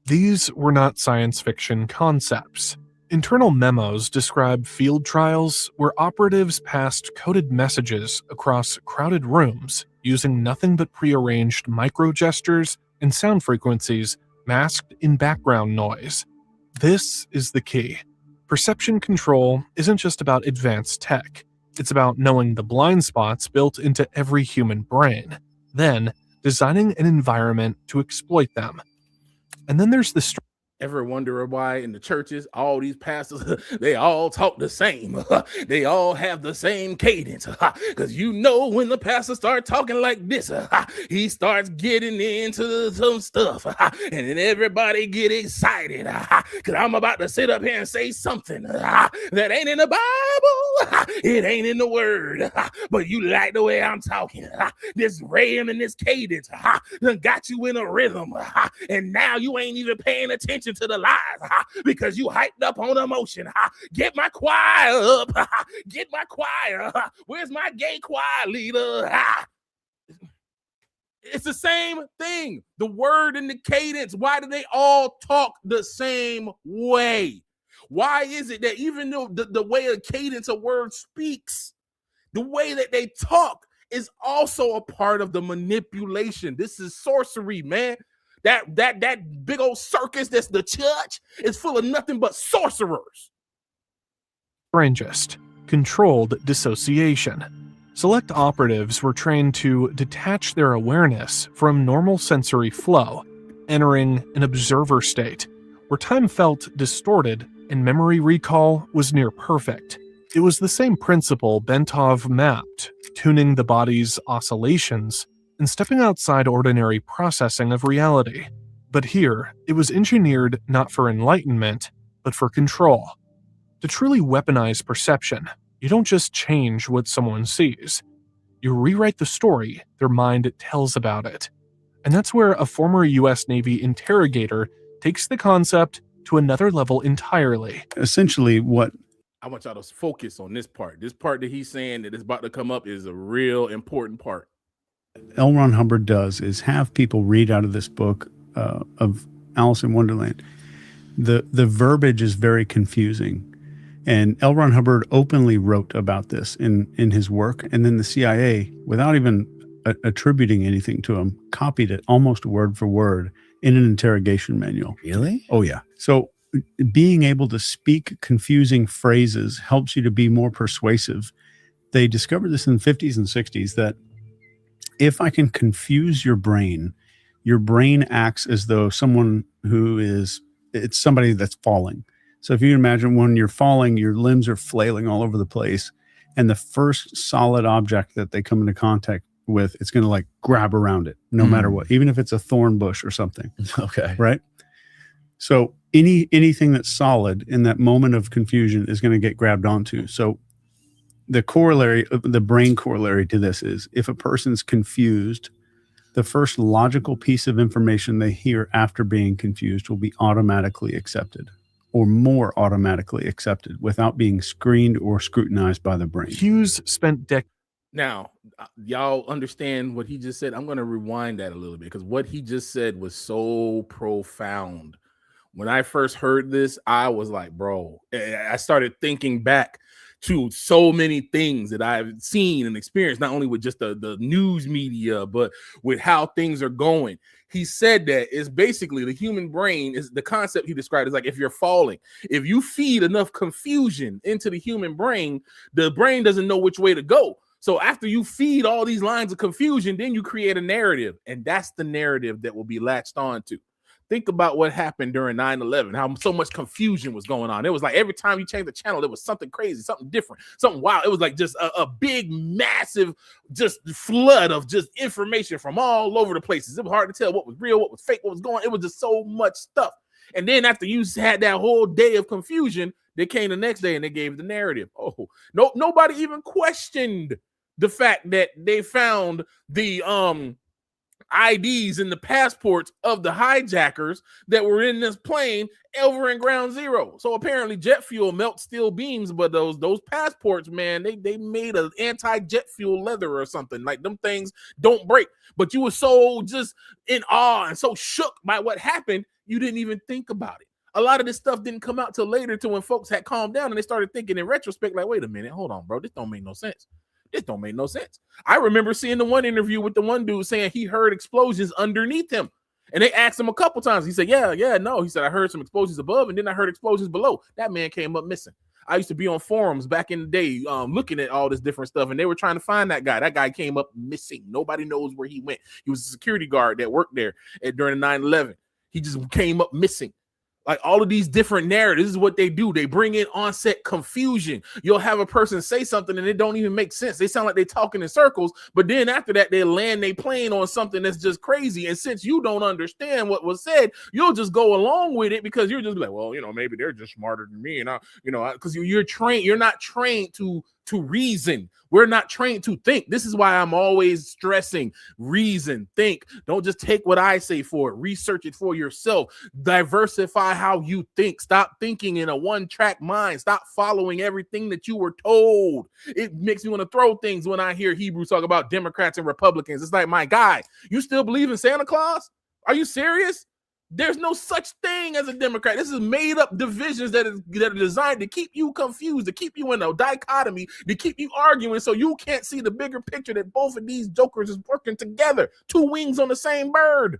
These were not science fiction concepts. Internal memos describe field trials where operatives passed coded messages across crowded rooms using nothing but prearranged micro-gestures and sound frequencies masked in background noise. This is the key. Perception control isn't just about advanced tech. It's about knowing the blind spots built into every human brain, then designing an environment to exploit them. And then there's the Ever wonder why in the churches, all these pastors, they all talk the same. They all have the same cadence. Because when the pastor starts talking like this, he starts getting into some stuff. And then everybody get excited. Because I'm about to sit up here and say something that ain't in the Bible. It ain't in the word. But you like the way I'm talking. This rhythm and this cadence done got you in a rhythm. And now you ain't even paying attention to the lies because you hyped up on emotion. Get my choir up. Get my choir. Where's my gay choir leader? It's the same thing. The word and the cadence. Why do they all talk the same way? Why is it that even though the way a cadence a word speaks, the way that they talk is also a part of the manipulation? This is sorcery, man. That big old circus that's the church is full of nothing but sorcerers. strangest, controlled dissociation. Select operatives were trained to detach their awareness from normal sensory flow, entering an observer state, where time felt distorted and memory recall was near perfect. It was the same principle Bentov mapped, tuning the body's oscillations and stepping outside ordinary processing of reality. But here, it was engineered not for enlightenment, but for control. To truly weaponize perception, you don't just change what someone sees. You rewrite the story their mind tells about it. And that's where a former US Navy interrogator takes the concept to another level entirely. Essentially, what I want y'all to focus on this part. This part that he's saying that is about to come up is a real important part. L. Ron Hubbard does is have people read out of this book of Alice in Wonderland. The verbiage is very confusing. And L. Ron Hubbard openly wrote about this in his work. And then the CIA, without even attributing anything to him, copied it almost word for word in an interrogation manual. Really? Oh, yeah. So being able to speak confusing phrases helps you to be more persuasive. They discovered this in the 50s and 60s that if I can confuse your brain acts as though someone it's somebody that's falling. So if you imagine when you're falling, your limbs are flailing all over the place. And the first solid object that they come into contact with, it's going to like grab around it no matter what, even if it's a thorn bush or something. Okay. Right. So anything that's solid in that moment of confusion is going to get grabbed onto. So the brain corollary to this is if a person's confused, the first logical piece of information they hear after being confused will be automatically accepted, or more automatically accepted, without being screened or scrutinized by the brain. Hughes spent decades. Now, y'all understand what he just said? I'm going to rewind that a little bit because what he just said was so profound. When I first heard this, I was like, bro, I started thinking back to so many things that I've seen and experienced, not only with just the news media, but with how things are going. He said that it's basically the human brain is the concept he described is like if you're falling, if you feed enough confusion into the human brain, the brain doesn't know which way to go. So after you feed all these lines of confusion, then you create a narrative, and that's the narrative that will be latched on to. Think about what happened during 9/11, how so much confusion was going on. It was like every time you change the channel, there was something crazy, something different, something wild. It was like just a big, massive, just flood of just information from all over the places. It was hard to tell what was real, what was fake, what was going on. It was just so much stuff. And then after you had that whole day of confusion, they came the next day and they gave the narrative. Oh, no, nobody even questioned the fact that they found the IDs and the passports of the hijackers that were in this plane over in ground zero. So apparently jet fuel melts steel beams, but those passports, man, they made an anti-jet fuel leather or something. Like them things don't break. But you were so just in awe and so shook by what happened, you didn't even think about it. A lot of this stuff didn't come out till later, to when folks had calmed down and they started thinking in retrospect, like, wait a minute, hold on, bro, this don't make no sense. This don't make no sense. I remember seeing the one interview with the one dude saying he heard explosions underneath him. And they asked him a couple times. He said, yeah, no. He said, I heard some explosions above and then I heard explosions below. That man came up missing. I used to be on forums back in the day looking at all this different stuff, and they were trying to find that guy. That guy came up missing. Nobody knows where he went. He was a security guard that worked there during 9/11. He just came up missing. Like all of these different narratives, this is what they do. They bring in on-set confusion. You'll have a person say something and it don't even make sense. They sound like they're talking in circles, but then after that, they land their plane on something that's just crazy. And since you don't understand what was said, you'll just go along with it because you're just like, well, maybe they're just smarter than me. And because you're trained, you're not trained to reason. We're not trained to think. This is why I'm always stressing reason, think. Don't just take what I say for it. Research it for yourself. Diversify how you think. Stop thinking in a one-track mind. Stop following everything that you were told. It makes me want to throw things when I hear Hebrews talk about Democrats and Republicans. It's like, my guy, you still believe in Santa Claus? Are you serious? There's no such thing as a Democrat. This is made up divisions that are designed to keep you confused, to keep you in a dichotomy, to keep you arguing so you can't see the bigger picture that both of these jokers is working together. Two wings on the same bird.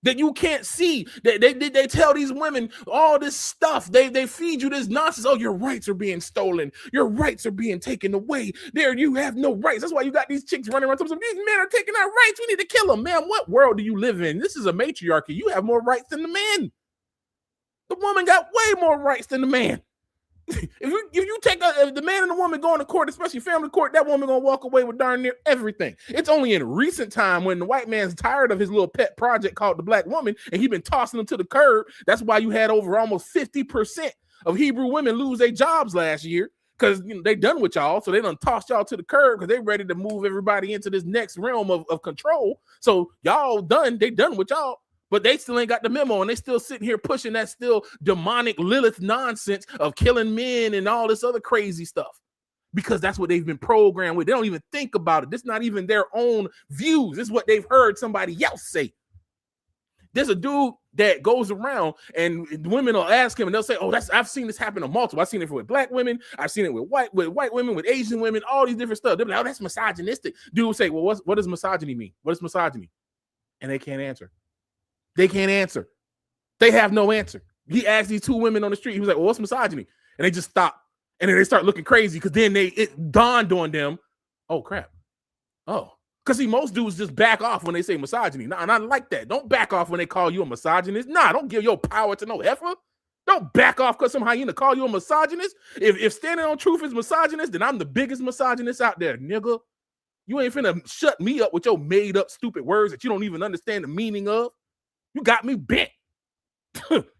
that you can't see. They tell these women all this stuff. They feed you this nonsense. Oh, your rights are being stolen. Your rights are being taken away. There, you have no rights. That's why you got these chicks running around. These men are taking our rights. We need to kill them, man. What world do you live in? This is a matriarchy. You have more rights than the men. The woman got way more rights than the man. If you take the man and the woman going to court, especially family court, that woman gonna walk away with darn near everything. It's only in recent time when the white man's tired of his little pet project called the black woman, and he been tossing them to the curb. That's why you had over almost 50% of Hebrew women lose their jobs last year, because they done with y'all, so they done tossed y'all to the curb because they ready to move everybody into this next realm of control. So y'all done, they done with y'all. But they still ain't got the memo, and they still sitting here pushing that still demonic Lilith nonsense of killing men and all this other crazy stuff, because that's what they've been programmed with. They don't even think about it. This is not even their own views. This is what they've heard somebody else say. There's a dude that goes around and women will ask him, and they'll say, "Oh, I've seen this happen to multiple. I've seen it with black women. I've seen it with white women, with Asian women, all these different stuff." They'll be like, "Oh, that's misogynistic." Dude will say, "Well, what does misogyny mean? What is misogyny?" And they can't answer. They can't answer. They have no answer. He asked these two women on the street. He was like, "Well, what's misogyny?" And they just stop. And then they start looking crazy because then it dawned on them, "Oh, crap. Oh." Because see, most dudes just back off when they say misogyny. Nah, not like that. Don't back off when they call you a misogynist. Nah, don't give your power to no heifer. Don't back off because some hyena call you a misogynist. If standing on truth is misogynist, then I'm the biggest misogynist out there, nigga. You ain't finna shut me up with your made up stupid words that you don't even understand the meaning of. You got me bent.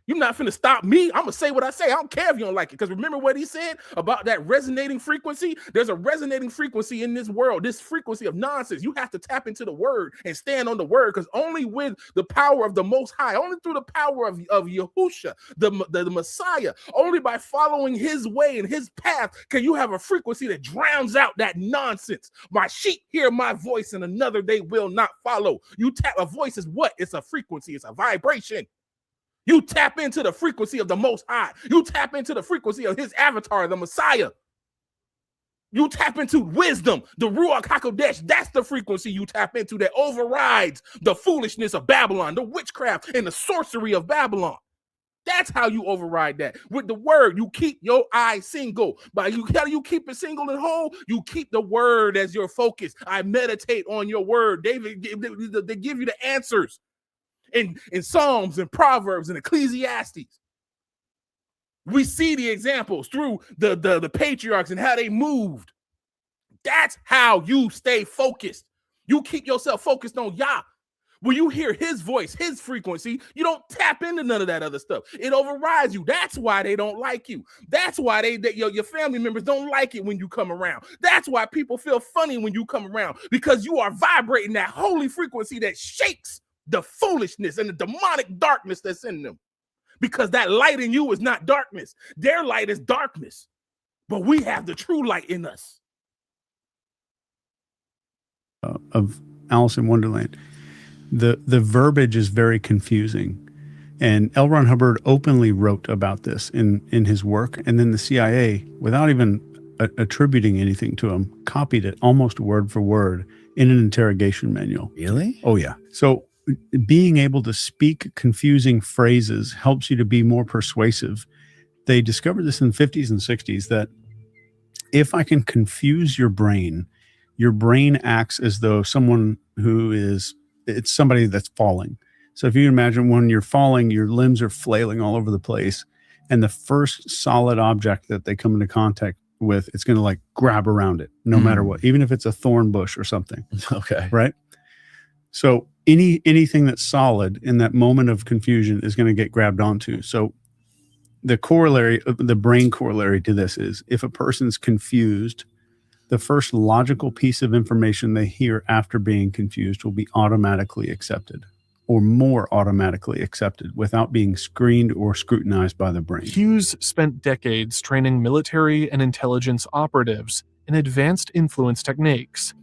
You're not finna stop me. I'm gonna say what I say. I don't care if you don't like it. Because remember what he said about that resonating frequency? There's a resonating frequency in this world, this frequency of nonsense. You have to tap into the word and stand on the word, because only with the power of the Most High, only through the power of Yahusha, the Messiah, only by following his way and his path can you have a frequency that drowns out that nonsense. My sheep hear my voice and another they will not follow. You tap a voice is what? It's a frequency. It's a vibration. You tap into the frequency of the Most High. You tap into the frequency of his avatar, the Messiah. You tap into wisdom, the Ruach HaKodesh. That's the frequency you tap into that overrides the foolishness of Babylon, the witchcraft and the sorcery of Babylon. That's how you override that. With the word, you keep your eye single. How do you keep it single and whole? You keep the word as your focus. I meditate on your word. David, they give you the answers. In Psalms and Proverbs and Ecclesiastes, we see the examples through the patriarchs and how they moved. That's how you stay focused. You keep yourself focused on Yah. When you hear his voice, his frequency, you don't tap into none of that other stuff. It overrides you. That's why they don't like you. That's why your family members don't like it when you come around. That's why people feel funny when you come around, because you are vibrating that holy frequency that shakes the foolishness and the demonic darkness that's in them, because that light in you is not darkness. Their light is darkness, but we have the true light in us. Of Alice in Wonderland, the verbiage is very confusing, and L. Ron Hubbard openly wrote about this in his work, and then the CIA, without even attributing anything to him, copied it almost word for word in an interrogation manual. Really? Oh yeah. So being able to speak confusing phrases helps you to be more persuasive. They discovered this in the 50s and 60s, that if I can confuse your brain acts as though it's somebody that's falling. So if you imagine when you're falling, your limbs are flailing all over the place, and the first solid object that they come into contact with, it's going to like grab around it no matter what, even if it's a thorn bush or something. Okay. Right. So anything that's solid in that moment of confusion is going to get grabbed onto. So the brain corollary to this is, if a person's confused, the first logical piece of information they hear after being confused will be automatically accepted, or more automatically accepted, without being screened or scrutinized by the brain. Hughes spent decades training military and intelligence operatives in advanced influence techniques.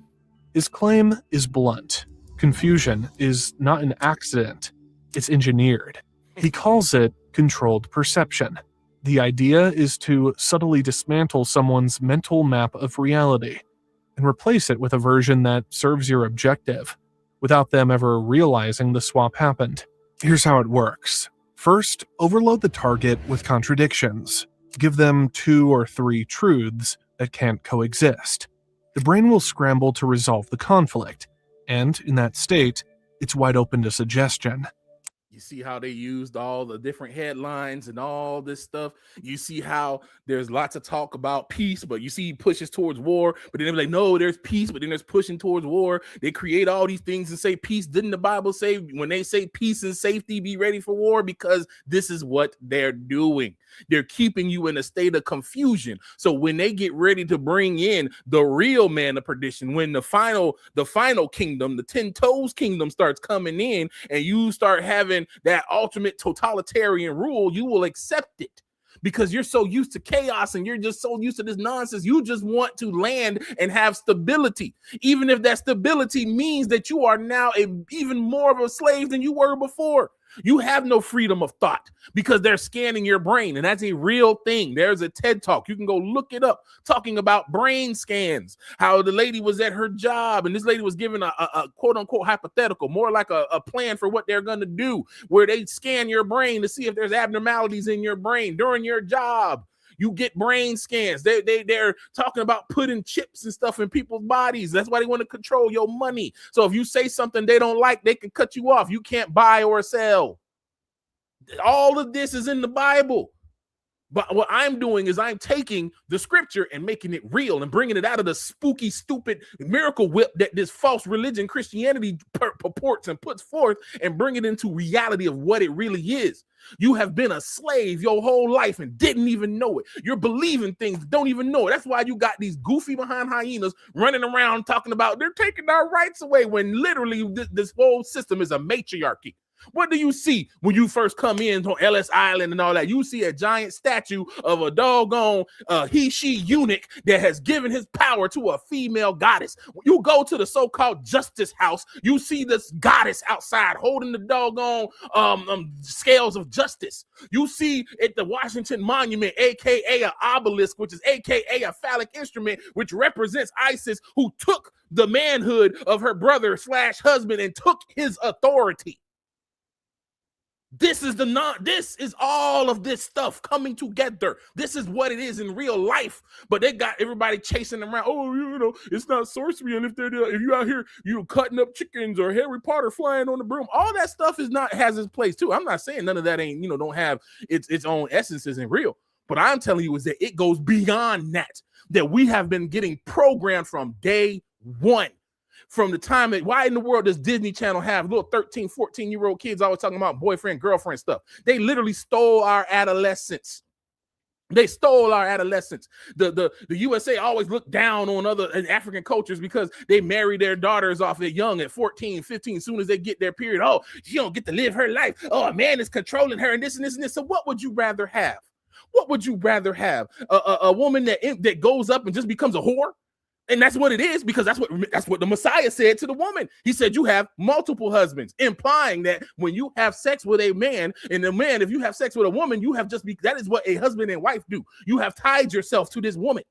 His claim is blunt. Confusion is not an accident, it's engineered. He calls it controlled perception. The idea is to subtly dismantle someone's mental map of reality and replace it with a version that serves your objective, without them ever realizing the swap happened. Here's how it works. First, overload the target with contradictions. Give them 2 or 3 truths that can't coexist. The brain will scramble to resolve the conflict, and in that state, it's wide open to suggestion. You see how they used all the different headlines and all this stuff. You see how there's lots of talk about peace, but you see pushes towards war. But then they're like, no, there's peace, but then there's pushing towards war. They create all these things and say peace. Didn't the Bible say when they say peace and safety, be ready for war? Because this is what they're doing. They're keeping you in a state of confusion. So when they get ready to bring in the real man of perdition, when the final kingdom, the 10 toes kingdom starts coming in, and you start having that ultimate totalitarian rule, you will accept it because you're so used to chaos and you're just so used to this nonsense. You just want to land and have stability, even if that stability means that you are now even more of a slave than you were before. You have no freedom of thought because they're scanning your brain, and that's a real thing. There's a TED Talk. You can go look it up, talking about brain scans, how the lady was at her job, and this lady was given a quote-unquote hypothetical, more like a plan for what they're going to do, where they scan your brain to see if there's abnormalities in your brain during your job. You get brain scans. They're talking about putting chips and stuff in people's bodies. That's why they want to control your money. So if you say something they don't like, they can cut you off. You can't buy or sell. All of this is in the Bible. But what I'm doing is I'm taking the scripture and making it real and bringing it out of the spooky, stupid miracle whip that this false religion, Christianity, purports and puts forth, and bring it into reality of what it really is. You have been a slave your whole life and didn't even know it. You're believing things, don't even know it. That's why you got these goofy behind hyenas running around talking about they're taking our rights away when literally this whole system is a matriarchy. What do you see when you first come in on Ellis Island and all that? You see a giant statue of a doggone she eunuch that has given his power to a female goddess. You go to the so-called Justice House, you see this goddess outside holding the doggone scales of justice. You see at the Washington Monument, aka an obelisk, which is aka a phallic instrument, which represents ISIS, who took the manhood of her brother / husband and took his authority. This is all of this stuff coming together. This is what it is in real life. But they got everybody chasing around. Oh, it's not sorcery. And if you out here, cutting up chickens or Harry Potter flying on the broom, all that stuff has its place too. I'm not saying none of that ain't, don't have its own essences and real. But I'm telling you is that it goes beyond that we have been getting programmed from day one. From the time why in the world does Disney Channel have little 13, 14-year-old kids always talking about boyfriend, girlfriend stuff? They literally stole our adolescence. They stole our adolescence. The USA always looked down on other African cultures because they marry their daughters off at young at 14, 15, as soon as they get their period. Oh, she don't get to live her life. Oh, a man is controlling her and this and this and this. So what would you rather have? What would you rather have? A woman that goes up and just becomes a whore? And that's what it is, because that's what the Messiah said to the woman. He said, you have multiple husbands, implying that when you have sex with a man, and the man, if you have sex with a woman, you have that is what a husband and wife do. You have tied yourself to this woman.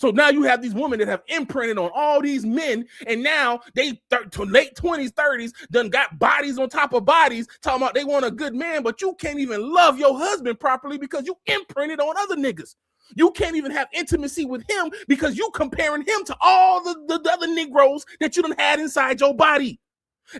So now you have these women that have imprinted on all these men, and now they late 20s, 30s, done got bodies on top of bodies, talking about they want a good man, but you can't even love your husband properly because you imprinted on other niggas. You can't even have intimacy with him because you comparing him to all the other Negroes that you done had inside your body.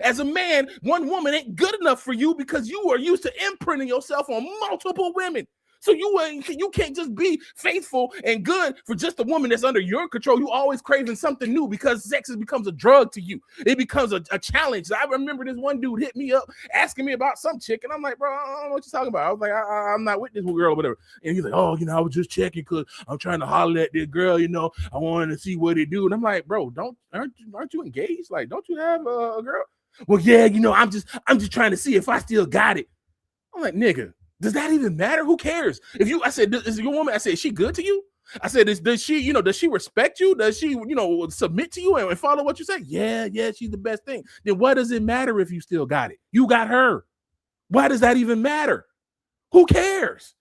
As a man, one woman ain't good enough for you because you are used to imprinting yourself on multiple women. So you can't just be faithful and good for just a woman that's under your control. You always craving something new because sex becomes a drug to you. It becomes a challenge. I remember this one dude hit me up asking me about some chick, and I'm like, bro, I don't know what you're talking about. I was like, I'm not with this girl or whatever. And he's like, oh, I was just checking because I'm trying to holler at this girl. I wanted to see what they do. And I'm like, bro, aren't you engaged? Like, don't you have a girl? Well, yeah, I'm just trying to see if I still got it. I'm like, nigga. Does that even matter? Who cares? I said, is your woman? I said, is she good to you? I said, does she respect you? Does she, submit to you and follow what you say? Yeah, she's the best thing. Then what does it matter if you still got it? You got her. Why does that even matter? Who cares?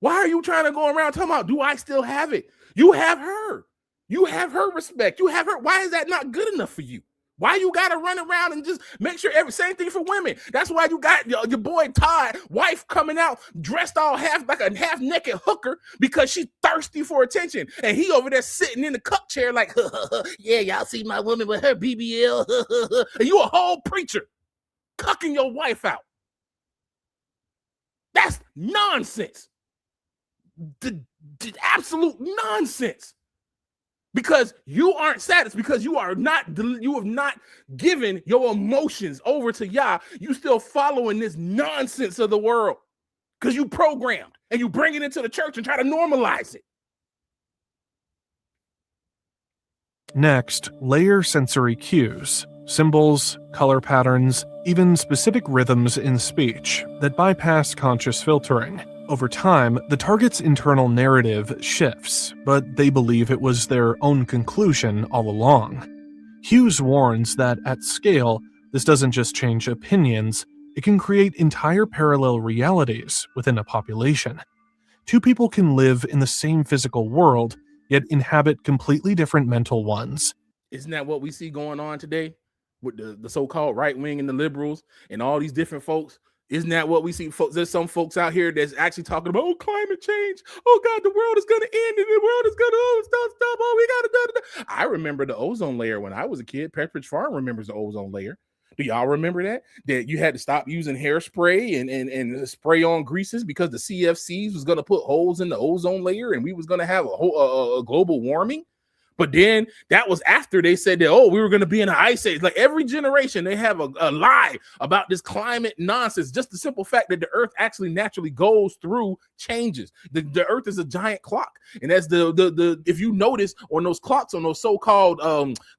Why are you trying to go around talking about, do I still have it? You have her. You have her respect. You have her. Why is that not good enough for you? Why you gotta run around and just make sure same thing for women? That's why you got your boy Todd, wife coming out dressed all like a half naked hooker because she's thirsty for attention, and he over there sitting in the cup chair like, yeah, y'all see my woman with her BBL, and you a whole preacher cucking your wife out. That's nonsense. The absolute nonsense. Because you aren't satisfied, because you have not given your emotions over to Yah. You still following this nonsense of the world because you programmed and you bring it into the church and try to normalize it. Next, layer sensory cues, symbols, color patterns, even specific rhythms in speech that bypass conscious filtering. Over time, the target's internal narrative shifts, but they believe it was their own conclusion all along. Hughes warns that at scale, this doesn't just change opinions, it can create entire parallel realities within a population. Two people can live in the same physical world, yet inhabit completely different mental ones. Isn't that what we see going on today with the so-called right wing and the liberals and all these different folks? Isn't that what we see? Folks, there's some folks out here that's actually talking about, climate change. Oh God, the world is going to end and the world is going to stop. Oh, we got to. I remember the ozone layer when I was a kid. Pepperidge Farm remembers the ozone layer. Do y'all remember that? That you had to stop using hairspray and spray on greases because the CFCs was going to put holes in the ozone layer and we was going to have a global warming. But then that was after they said that, we were going to be in an ice age. Like every generation, they have a lie about this climate nonsense. Just the simple fact that the earth actually naturally goes through changes. The earth is a giant clock. And as if you notice on those clocks, on those so-called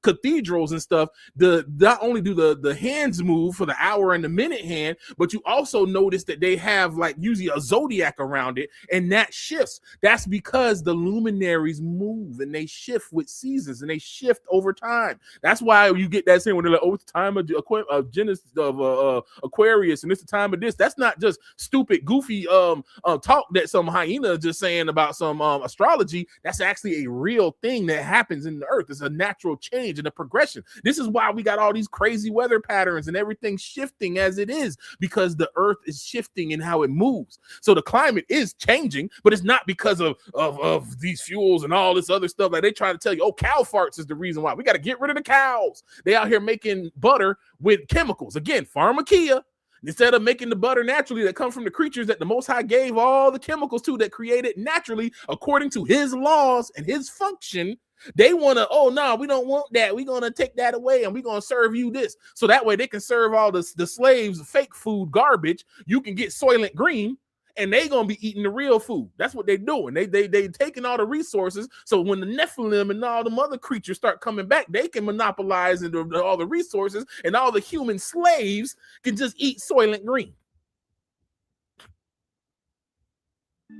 cathedrals and stuff, not only do the hands move for the hour and the minute hand, but you also notice that they have like usually a zodiac around it, and that shifts. That's because the luminaries move and they shift with seasons and they shift over time. That's why you get that saying when they're like, it's the time of Genesis of Aquarius and it's the time of this. That's not just stupid, goofy talk that some hyena is just saying about some astrology. That's actually a real thing that happens in the earth. It's a natural change and a progression. This is why we got all these crazy weather patterns and everything shifting as it is, because the earth is shifting in how it moves. So the climate is changing, but it's not because of these fuels and all this other stuff. Like they try to tell you, cow farts is the reason why. We got to get rid of the cows. They out here making butter with chemicals. Again, pharmakia. Instead of making the butter naturally that comes from the creatures that the Most High gave all the chemicals to, that created naturally according to his laws and his function, they want to, we don't want that. We're going to take that away and we're going to serve you this. So that way they can serve all the slaves fake food garbage. You can get Soylent Green. And they gonna be eating the real food. That's what they're doing. They taking all the resources. So when the Nephilim and all the other creatures start coming back, they can monopolize all the resources, and all the human slaves can just eat Soylent Green.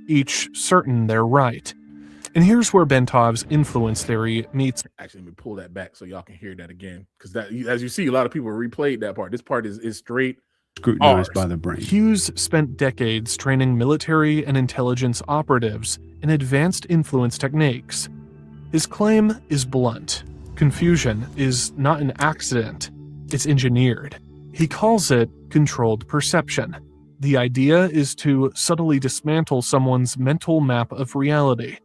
Each certain they're right. And here's where Bentov's influence theory meets. Actually, let me pull that back so y'all can hear that again, because that, as you see, a lot of people replayed that part. This part is straight. Scrutinized by the brain. Hughes spent decades training military and intelligence operatives in advanced influence techniques. His claim is blunt. Confusion is not an accident, it's engineered. He calls it controlled perception. The idea is to subtly dismantle someone's mental map of reality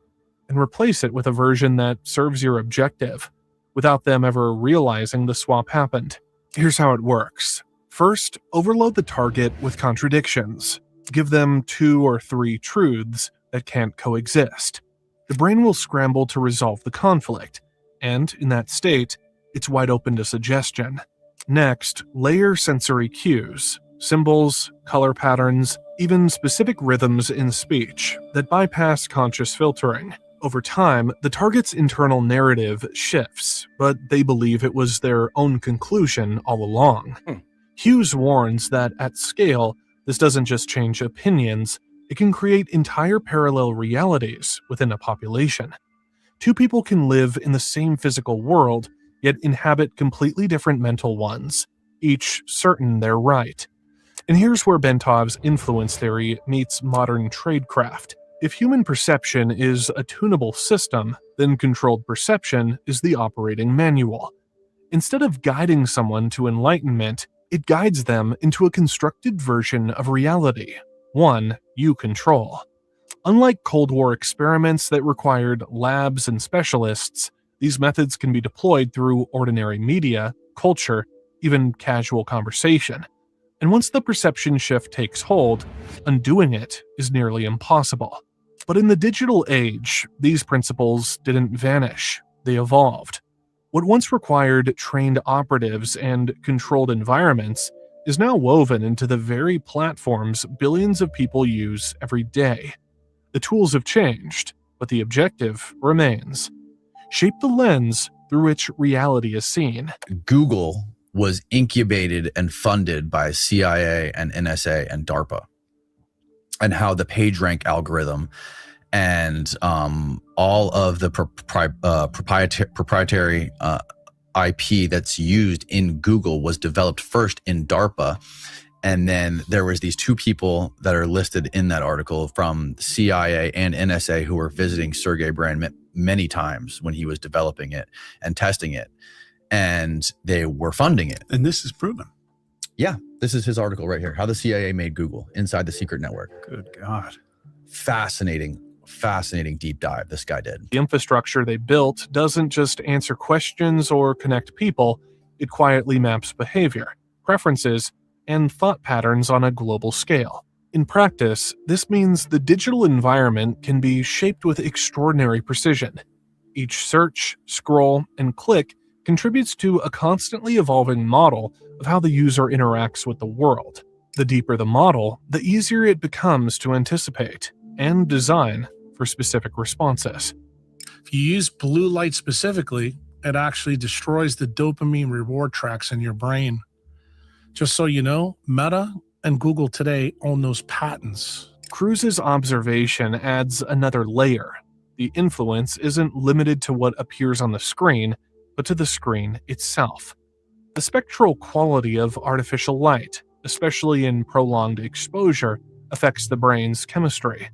and replace it with a version that serves your objective, without them ever realizing the swap happened. Here's how it works. First, overload the target with contradictions. Give them 2 or 3 truths that can't coexist. The brain will scramble to resolve the conflict, and in that state, it's wide open to suggestion. Next, layer sensory cues, symbols, color patterns, even specific rhythms in speech that bypass conscious filtering. Over time, the target's internal narrative shifts, but they believe it was their own conclusion all along. Hughes warns that at scale, this doesn't just change opinions, it can create entire parallel realities within a population. Two people can live in the same physical world, yet inhabit completely different mental ones, each certain they're right. And here's where Bentov's influence theory meets modern tradecraft. If human perception is a tunable system, then controlled perception is the operating manual. Instead of guiding someone to enlightenment, it guides them into a constructed version of reality, one you control. Unlike Cold War experiments that required labs and specialists, these methods can be deployed through ordinary media, culture, even casual conversation. And once the perception shift takes hold, undoing it is nearly impossible. But in the digital age, these principles didn't vanish, they evolved. What once required trained operatives and controlled environments is now woven into the very platforms billions of people use every day. The tools have changed, but the objective remains. Shape the lens through which reality is seen. Google was incubated and funded by CIA and NSA and DARPA, and how the PageRank algorithm and all of the proprietary IP that's used in Google was developed first in DARPA. And then there was these two people that are listed in that article from CIA and NSA who were visiting Sergey Brin many times when he was developing it and testing it. And they were funding it. And this is proven. Yeah, this is his article right here. How the CIA made Google inside the secret network. Good God. Fascinating deep dive this guy did. The infrastructure they built doesn't just answer questions or connect people, it quietly maps behavior, preferences, and thought patterns on a global scale. In practice, this means the digital environment can be shaped with extraordinary precision. Each search, scroll, and click contributes to a constantly evolving model of how the user interacts with the world. The deeper the model, the easier it becomes to anticipate and design for specific responses. If you use blue light specifically, it actually destroys the dopamine reward tracks in your brain. Just so you know, Meta and Google today own those patents. Cruz's observation adds another layer. The influence isn't limited to what appears on the screen, but to the screen itself. The spectral quality of artificial light, especially in prolonged exposure, affects the brain's chemistry.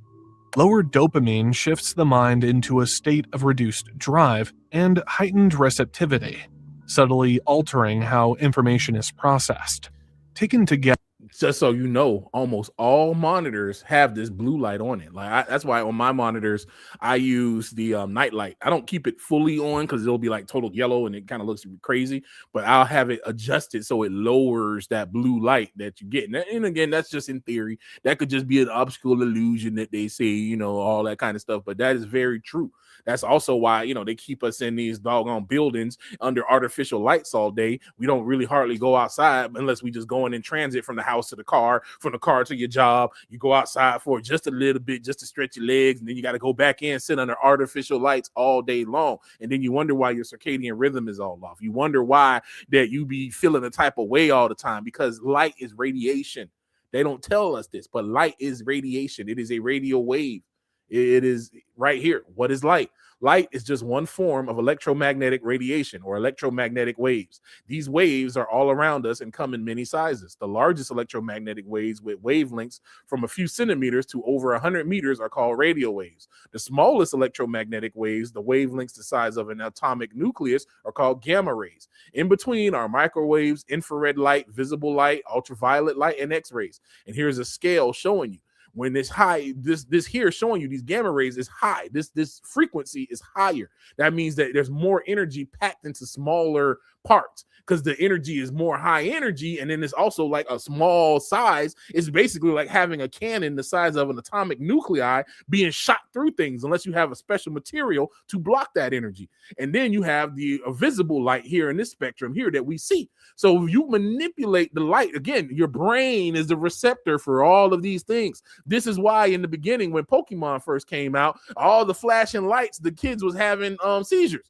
Lower dopamine shifts the mind into a state of reduced drive and heightened receptivity, subtly altering how information is processed. Taken together, just so you know, almost all monitors have this blue light on it. That's why on my monitors I use the night light. I don't keep it fully on because it'll be like total yellow and it kind of looks crazy, but I'll have it adjusted so it lowers that blue light that you get. And again, that's just in theory. That could just be an optical illusion that they say, all that kind of stuff, but that is very true. That's also why, they keep us in these doggone buildings under artificial lights all day. We don't really hardly go outside unless we just going in transit from the house to the car, from the car to your job. You go outside for just a little bit, just to stretch your legs, and then you got to go back in, sit under artificial lights all day long. And then you wonder why your circadian rhythm is all off. You wonder why that you be feeling a type of way all the time, because light is radiation. They don't tell us this, but light is radiation. It is a radio wave. It is right here. What is light? Light is just one form of electromagnetic radiation or electromagnetic waves. These waves are all around us and come in many sizes. The largest electromagnetic waves with wavelengths from a few centimeters to over 100 meters are called radio waves. The smallest electromagnetic waves, the wavelengths the size of an atomic nucleus, are called gamma rays. In between are microwaves, infrared light, visible light, ultraviolet light, and X-rays. And here's a scale showing you. When it's high, this here showing you these gamma rays is high. This frequency is higher. That means that there's more energy packed into smaller parts because the energy is more high energy. And then it's also like a small size. It's basically like having a cannon the size of an atomic nuclei being shot through things unless you have a special material to block that energy. And then you have the visible light here in this spectrum here that we see. So you manipulate the light. Again, your brain is the receptor for all of these things. This is why in the beginning, when Pokemon first came out, all the flashing lights, the kids was having seizures.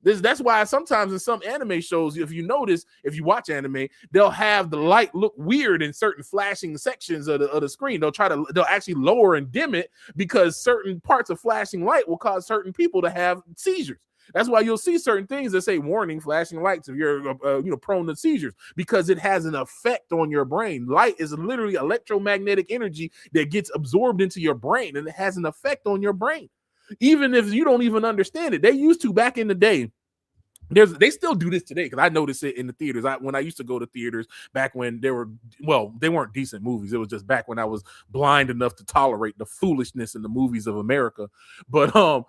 That's why sometimes in some anime shows, if you notice, if you watch anime, they'll have the light look weird in certain flashing sections of the screen. They'll actually lower and dim it because certain parts of flashing light will cause certain people to have seizures. That's why you'll see certain things that say warning, flashing lights if you're prone to seizures, because it has an effect on your brain. Light is literally electromagnetic energy that gets absorbed into your brain, and it has an effect on your brain. Even if you don't even understand it. They used to, back in the day, They still do this today because I notice it in the theaters. When I used to go to theaters back when they weren't decent movies. It was just back when I was blind enough to tolerate the foolishness in the movies of America. But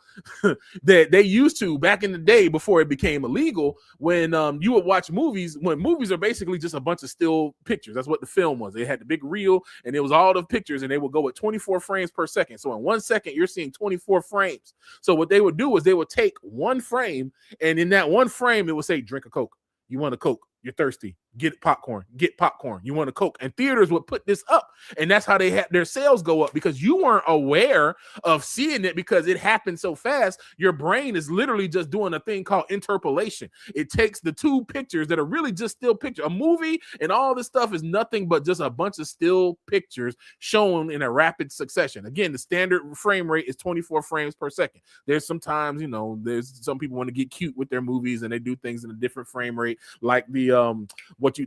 they used to back in the day before it became illegal. When you would watch movies, when movies are basically just a bunch of still pictures. That's what the film was. They had the big reel and it was all the pictures, and they would go at 24 frames per second. So in 1 second, you're seeing 24 frames. So what they would do is they would take one frame, and in that one frame, it would say, drink a Coke. You want a Coke? You're thirsty. Get popcorn. Get popcorn. You want a Coke? And theaters would put this up, and that's how they had their sales go up, because you weren't aware of seeing it because it happened so fast. Your brain is literally just doing a thing called interpolation. It takes the two pictures that are really just still pictures. A movie and all this stuff is nothing but just a bunch of still pictures shown in a rapid succession. Again, the standard frame rate is 24 frames per second. There's sometimes, there's some people want to get cute with their movies and they do things in a different frame rate, like the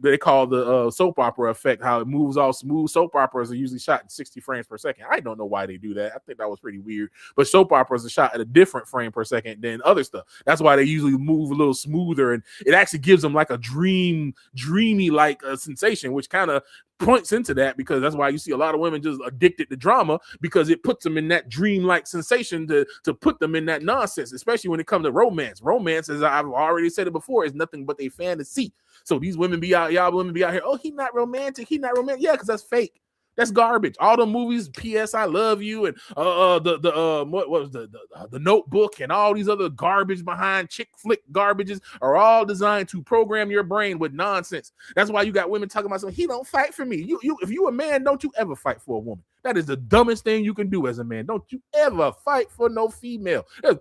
they call the soap opera effect, how it moves all smooth. Soap operas are usually shot in 60 frames per second. I don't know why they do that. I think that was pretty weird. But soap operas are shot at a different frame per second than other stuff. That's why they usually move a little smoother, and it actually gives them like a dreamy like sensation, which kind of points into that, because that's why you see a lot of women just addicted to drama, because it puts them in that dream-like sensation to put them in that nonsense, especially when it comes to romance. Romance, as I've already said it before, is nothing but a fantasy. So these women y'all women be out here, oh, he's not romantic. Yeah, because that's fake. That's garbage. All the movies, P.S. I Love You, and what was the Notebook, and all these other garbage behind chick flick garbages are all designed to program your brain with nonsense. That's why you got women talking about something. He don't fight for me. If you a man, don't you ever fight for a woman. That is the dumbest thing you can do as a man. Don't you ever fight for no female. There's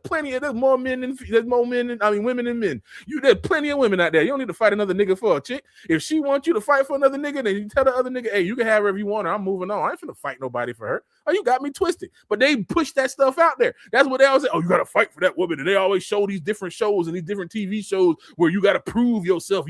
more women than men. There's plenty of women out there. You don't need to fight another nigga for a chick. If she wants you to fight for another nigga, then you tell the other nigga, hey, you can have whatever you want her. I'm moving on. I ain't finna fight nobody for her. Oh, you got me twisted. But they push that stuff out there. That's what they always say. Oh, you gotta fight for that woman. And they always show these different shows and these different TV shows where you gotta prove yourself.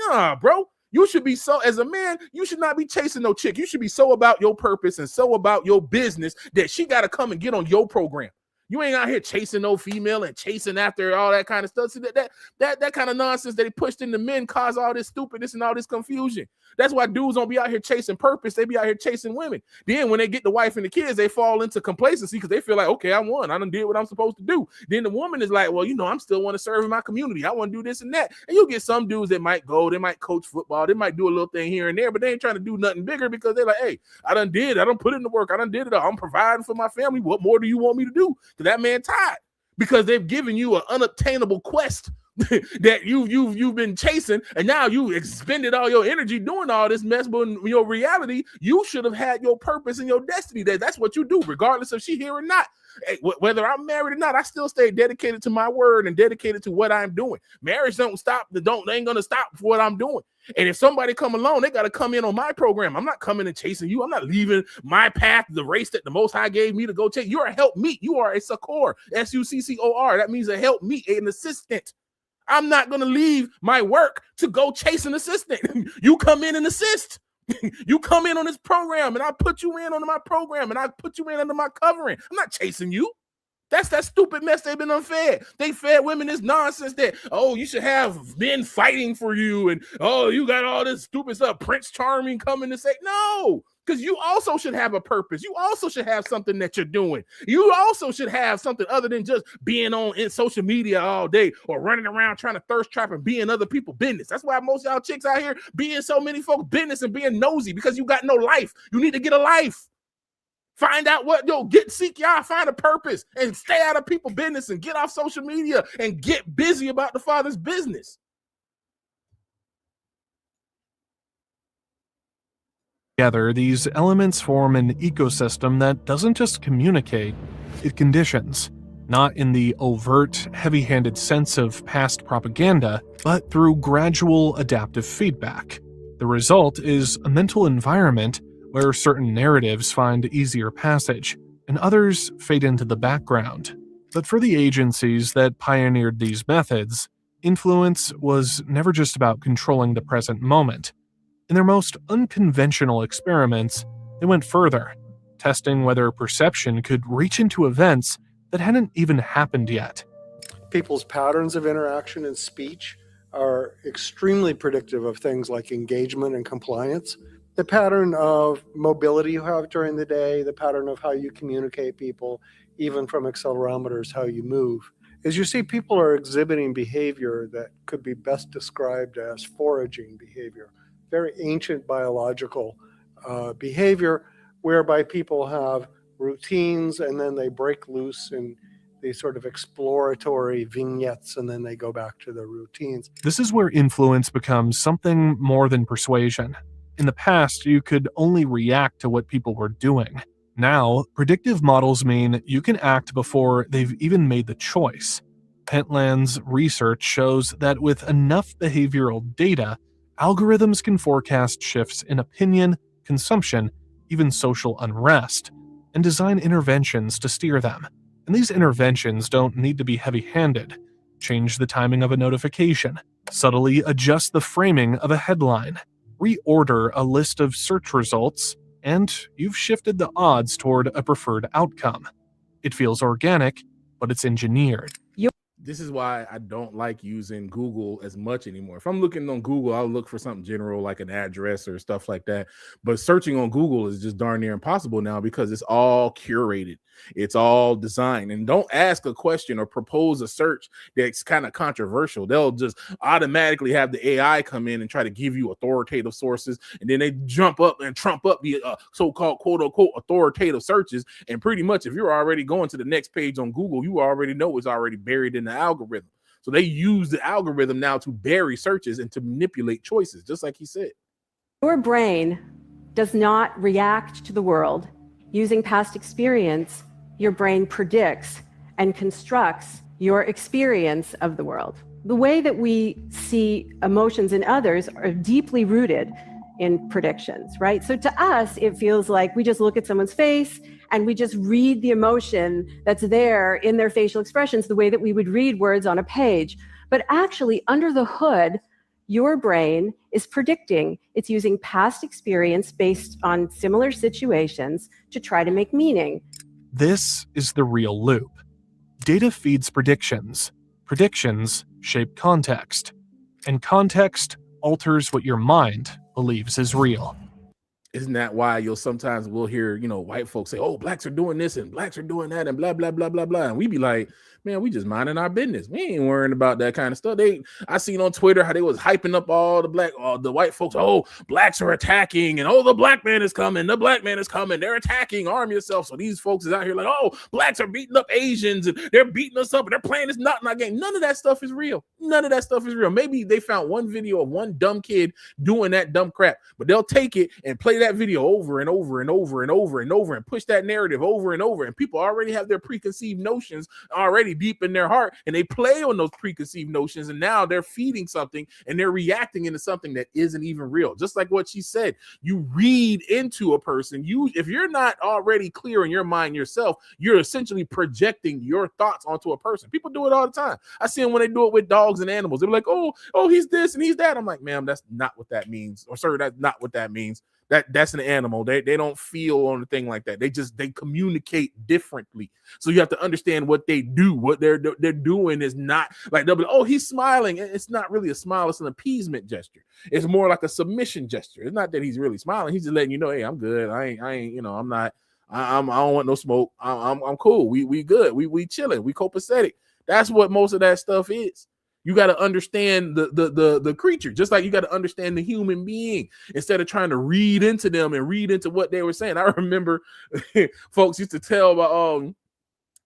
Nah, bro. You should be as a man, you should not be chasing no chick. You should be so about your purpose and so about your business that she got to come and get on your program. You ain't out here chasing no female and chasing after all that kind of stuff. See, that kind of nonsense that he pushed into men caused all this stupidness and all this confusion. That's why dudes don't be out here chasing purpose. They be out here chasing women. Then when they get the wife and the kids, they fall into complacency because they feel like, okay, I won. I done did what I'm supposed to do. Then the woman is like, well, I'm still want to serve in my community. I want to do this and that. And you get some dudes that might go, they might coach football. They might do a little thing here and there, but they ain't trying to do nothing bigger because they're like, hey, I done put in the work. I done did it all. I'm providing for my family. What more do you want me to do? Because that man tired, because they've given you an unobtainable quest that you've been chasing, and now you expended all your energy doing all this mess. But in your reality, you should have had your purpose and your destiny. That's what you do, regardless if she here or not. Hey, whether I'm married or not, I still stay dedicated to my word and dedicated to what I'm doing. Marriage they ain't gonna stop for what I'm doing. And if somebody come along, they got to come in on my program. I'm not coming and chasing you. I'm not leaving my path, the race that the Most High gave me to go chase. You're a help meet. You are a succor, SUCCOR. That means a help meet, an assistant. I'm not going to leave my work to go chase an assistant. You come in and assist. You come in on this program, and I put you in on my program, and I put you in under my covering. I'm not chasing you. That's that stupid mess they've been unfed. They fed women this nonsense that, oh, you should have men fighting for you, and oh, you got all this stupid stuff. Prince Charming coming to say, no, because you also should have a purpose. You also should have something that you're doing. You also should have something other than just being in social media all day or running around trying to thirst trap and be in other people's business. That's why most of y'all chicks out here being so many folks' business and being nosy, because you got no life. You need to get a life. Find out seek y'all, find a purpose, and stay out of people's business and get off social media and get busy about the Father's business. Together, these elements form an ecosystem that doesn't just communicate, it conditions, not in the overt, heavy-handed sense of past propaganda, but through gradual adaptive feedback. The result is a mental environment where certain narratives find easier passage, and others fade into the background. But for the agencies that pioneered these methods, influence was never just about controlling the present moment. In their most unconventional experiments, they went further, testing whether perception could reach into events that hadn't even happened yet. people's patterns of interaction and speech are extremely predictive of things like engagement and compliance. The pattern of mobility you have during the day, the pattern of how you communicate people, even from accelerometers, how you move. As you see, people are exhibiting behavior that could be best described as foraging behavior, very ancient biological behavior, whereby people have routines and then they break loose in these sort of exploratory vignettes, and then they go back to their routines. This is where influence becomes something more than persuasion. In the past, you could only react to what people were doing. Now, predictive models mean you can act before they've even made the choice. Pentland's research shows that with enough behavioral data, algorithms can forecast shifts in opinion, consumption, even social unrest, and design interventions to steer them. And these interventions don't need to be heavy-handed. Change the timing of a notification, subtly adjust the framing of a headline, reorder a list of search results, and you've shifted the odds toward a preferred outcome. It feels organic, but it's engineered. This is why I don't like using Google as much anymore. If I'm looking on Google, I'll look for something general like an address or stuff like that. But searching on Google is just darn near impossible now because it's all curated. It's all designed. And don't ask a question or propose a search that's kind of controversial. They'll just automatically have the AI come in and try to give you authoritative sources. And then they jump up and trump up the so-called quote unquote authoritative searches. And pretty much if you're already going to the next page on Google, you already know it's already buried in the algorithm. So they use the algorithm now to bury searches and to manipulate choices, just like he said. Your brain does not react to the world. Using past experience, your brain predicts and constructs your experience of the world. The way that we see emotions in others are deeply rooted in predictions, right? So to us, it feels like we just look at someone's face and we just read the emotion that's there in their facial expressions the way that we would read words on a page. But actually, under the hood, your brain is predicting. It's using past experience based on similar situations to try to make meaning. This is the real loop. Data feeds predictions. Predictions shape context. And context alters what your mind believes is real. Isn't that why you'll sometimes we'll hear, white folks say, oh, blacks are doing this and blacks are doing that and blah, blah, blah, blah, blah. And we be like, man, we just minding our business. We ain't worrying about that kind of stuff. I seen on Twitter how they was hyping up all the white folks. Oh, blacks are attacking and the black man is coming. The black man is coming. They're attacking. Arm yourself. So these folks is out here like, oh, blacks are beating up Asians and they're beating us up and they're playing this not in our game. None of that stuff is real. None of that stuff is real. Maybe they found one video of one dumb kid doing that dumb crap, but they'll take it and play that video over and over and over and over and over and push that narrative over and over. And people already have their preconceived notions already deep in their heart, and they play on those preconceived notions, and now they're feeding something and they're reacting into something that isn't even real. Just like what she said, you read into a person. If you're not already clear in your mind yourself, you're essentially projecting your thoughts onto a person. People do it all the time. I see them when they do it with dogs and animals. They're like, oh, he's this and he's that. I'm like, ma'am, that's not what that means. Or sir, that's not what that means. That's an animal. They don't feel on a thing like that. They communicate differently. So you have to understand what they do. What they're doing is not like they'll be, oh, he's smiling. It's not really a smile. It's an appeasement gesture. It's more like a submission gesture. It's not that he's really smiling. He's just letting you know, hey, I'm good. I ain't. I'm not. I don't want no smoke. I'm cool. We good. We chilling. We copacetic. That's what most of that stuff is. You got to understand the creature, just like you got to understand the human being instead of trying to read into them and read into what they were saying. I remember folks used to tell about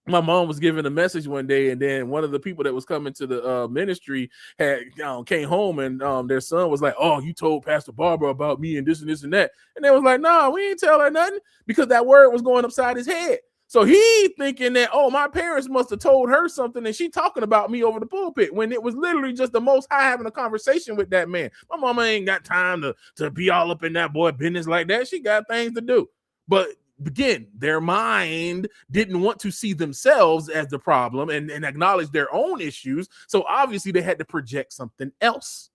my mom was giving a message one day, and then one of the people that was coming to the ministry had came home, and their son was like, "Oh, you told Pastor Barbara about me and this and this and that," and they was like, "No, we ain't tell her nothing," because that word was going upside his head. So he thinking that, oh, my parents must have told her something and she talking about me over the pulpit, when it was literally just the Most High having a conversation with that man. My mama ain't got time to be all up in that boy business like that. She got things to do. But again, their mind didn't want to see themselves as the problem and acknowledge their own issues. So obviously they had to project something else.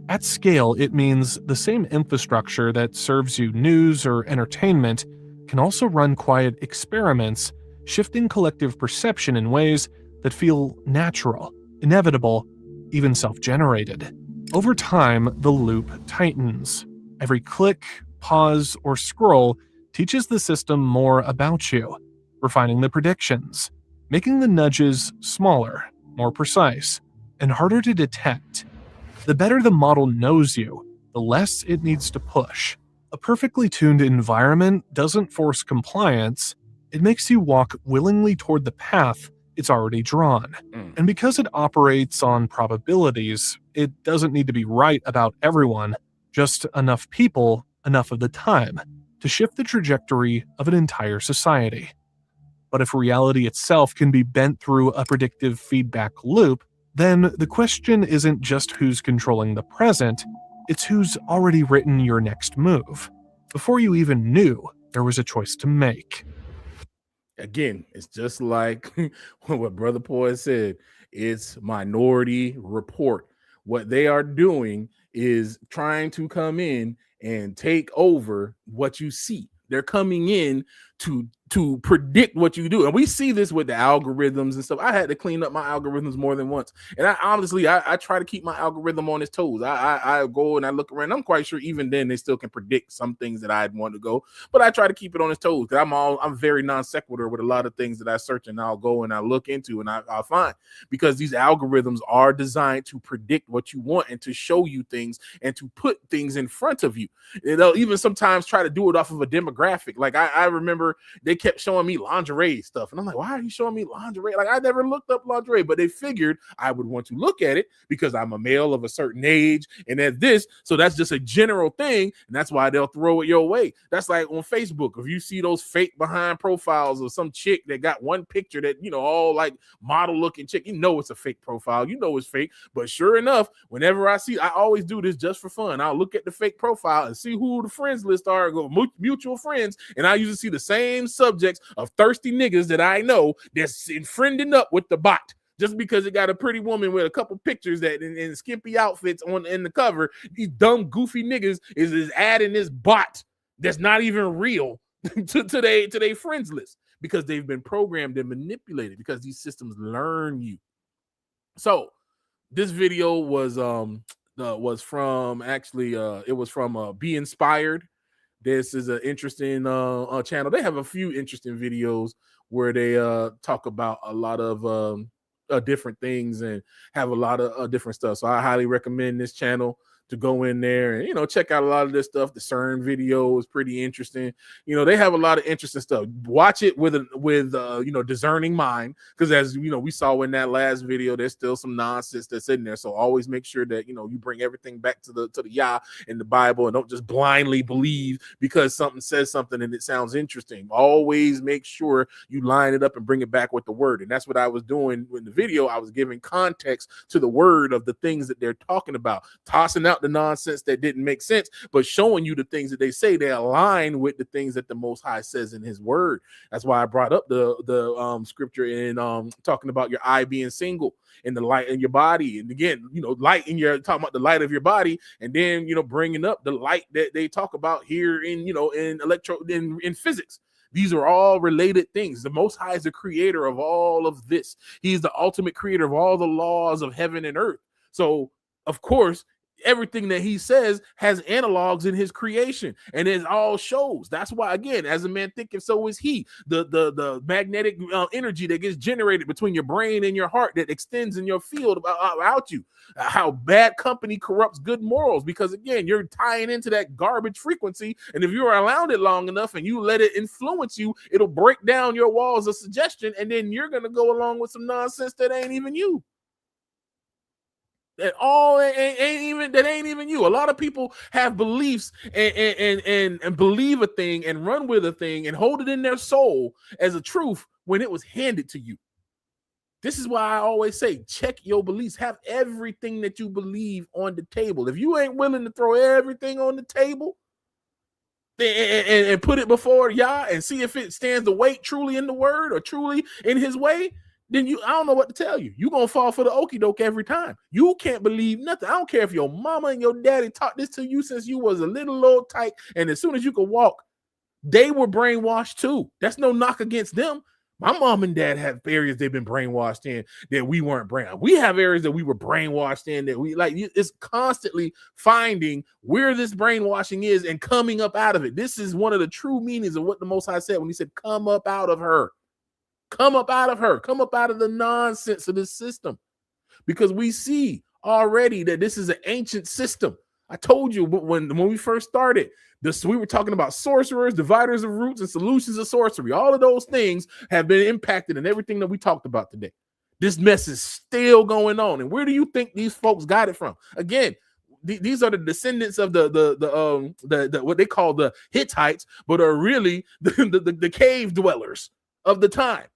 At scale, it means the same infrastructure that serves you news or entertainment can also run quiet experiments, shifting collective perception in ways that feel natural, inevitable, even self-generated. Over time, the loop tightens. Every click, pause, or scroll teaches the system more about you, refining the predictions, making the nudges smaller, more precise, and harder to detect. The better the model knows you, the less it needs to push. A perfectly tuned environment doesn't force compliance, it makes you walk willingly toward the path it's already drawn. And because it operates on probabilities, it doesn't need to be right about everyone, just enough people, enough of the time, to shift the trajectory of an entire society. But if reality itself can be bent through a predictive feedback loop, then the question isn't just who's controlling the present, it's who's already written your next move, before you even knew there was a choice to make. Again, it's just like what Brother Poy said. It's Minority Report. What they are doing is trying to come in and take over what you see. They're coming in to predict what you do. And we see this with the algorithms and stuff. I had to clean up my algorithms more than once. And I honestly try to keep my algorithm on its toes. I go and I look around. I'm quite sure even then they still can predict some things that I'd want to go, but I try to keep it on its toes because I'm very non sequitur with a lot of things that I search and I'll go and I look into and I'll find, because these algorithms are designed to predict what you want and to show you things and to put things in front of you. They'll even sometimes try to do it off of a demographic. Like I remember they kept showing me lingerie stuff. And I'm like, why are you showing me lingerie? Like I never looked up lingerie, but they figured I would want to look at it because I'm a male of a certain age and at this. So that's just a general thing. And that's why they'll throw it your way. That's like on Facebook. If you see those fake behind profiles of some chick that got one picture that, all like model looking chick, it's a fake profile. It's fake. But sure enough, whenever I always do this just for fun. I'll look at the fake profile and see who the friends list are, go mutual friends. And I usually see the same subjects of thirsty niggas that I know that's friending up with the bot. Just because it got a pretty woman with a couple pictures that in skimpy outfits in the cover, these dumb goofy niggas is adding this bot that's not even real to their friends list, because they've been programmed and manipulated, because these systems learn you. So this video was from Be Inspired. This is an interesting channel. They have a few interesting videos where they talk about a lot of different things and have a lot of different stuff. So I highly recommend this channel to go in there and check out a lot of this stuff. The CERN video is pretty interesting. They have a lot of interesting stuff. Watch it with discerning mind, because as we saw in that last video, there's still some nonsense that's in there. So always make sure that you bring everything back to the Yah in the Bible, and don't just blindly believe because something says something and it sounds interesting. Always make sure you line it up and bring it back with the word. And that's what I was doing in the video. I was giving context to the word of the things that they're talking about, tossing out the nonsense that didn't make sense, but showing you the things that they say they align with the things that the Most High says in His Word. That's why I brought up the scripture in talking about your eye being single and the light in your body, and again, light in your talking about the light of your body, and then bringing up the light that they talk about here in in physics. These are all related things. The Most High is the creator of all of this. He's the ultimate creator of all the laws of heaven and earth. So, of course, everything that he says has analogs in his creation, and it all shows. That's why, again, as a man thinketh, so is he. The magnetic energy that gets generated between your brain and your heart that extends in your field about you. How bad company corrupts good morals, because again, you're tying into that garbage frequency, and if you're around it long enough and you let it influence you, it'll break down your walls of suggestion, and then you're gonna go along with some nonsense that ain't even you. That ain't even you. A lot of people have beliefs and believe a thing and run with a thing and hold it in their soul as a truth when it was handed to you. This is why I always say, check your beliefs. Have everything that you believe on the table. If you ain't willing to throw everything on the table and put it before Yah and see if it stands the weight truly in the word or truly in His way, then I don't know what to tell you. You're going to fall for the okie doke every time. You can't believe nothing. I don't care if your mama and your daddy taught this to you since you was a little old tyke, and as soon as you could walk, they were brainwashed too. That's no knock against them. My mom and dad have areas they've been brainwashed in that we weren't brainwashed. We have areas that we were brainwashed in that we like. It's constantly finding where this brainwashing is and coming up out of it. This is one of the true meanings of what the Most High said when he said, come up out of her. Come up out of her. Come up out of the nonsense of this system. Because we see already that this is an ancient system. I told you when we first started, we were talking about sorcerers, dividers of roots, and solutions of sorcery. All of those things have been impacted in everything that we talked about today. This mess is still going on. And where do you think these folks got it from? Again, these are the descendants of the what they call the Hittites, but are really the cave dwellers of the time.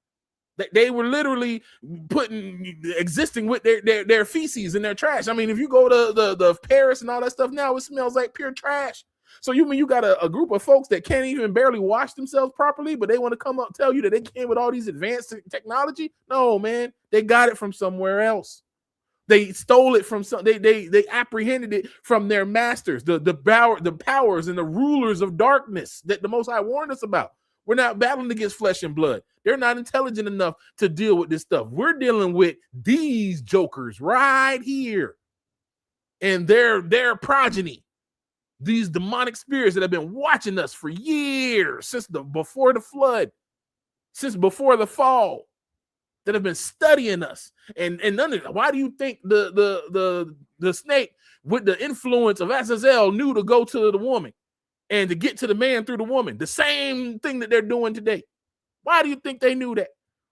They were literally existing with their feces and their trash. I mean, if you go to the Paris and all that stuff now, it smells like pure trash. So you got a group of folks that can't even barely wash themselves properly, but they want to come up and tell you that they came with all these advanced technology? No, man, they got it from somewhere else. They stole it from some. They apprehended it from their masters, the powers and the rulers of darkness that the Most High warned us about. We're not battling against flesh and blood. They're not intelligent enough to deal with this stuff. We're dealing with these jokers right here and their progeny. These demonic spirits that have been watching us for years, since before the flood, since before the fall, that have been studying us. And why do you think the snake with the influence of Azazel knew to go to the woman and to get to the man through the woman? The same thing that they're doing today. Why do you think they knew that?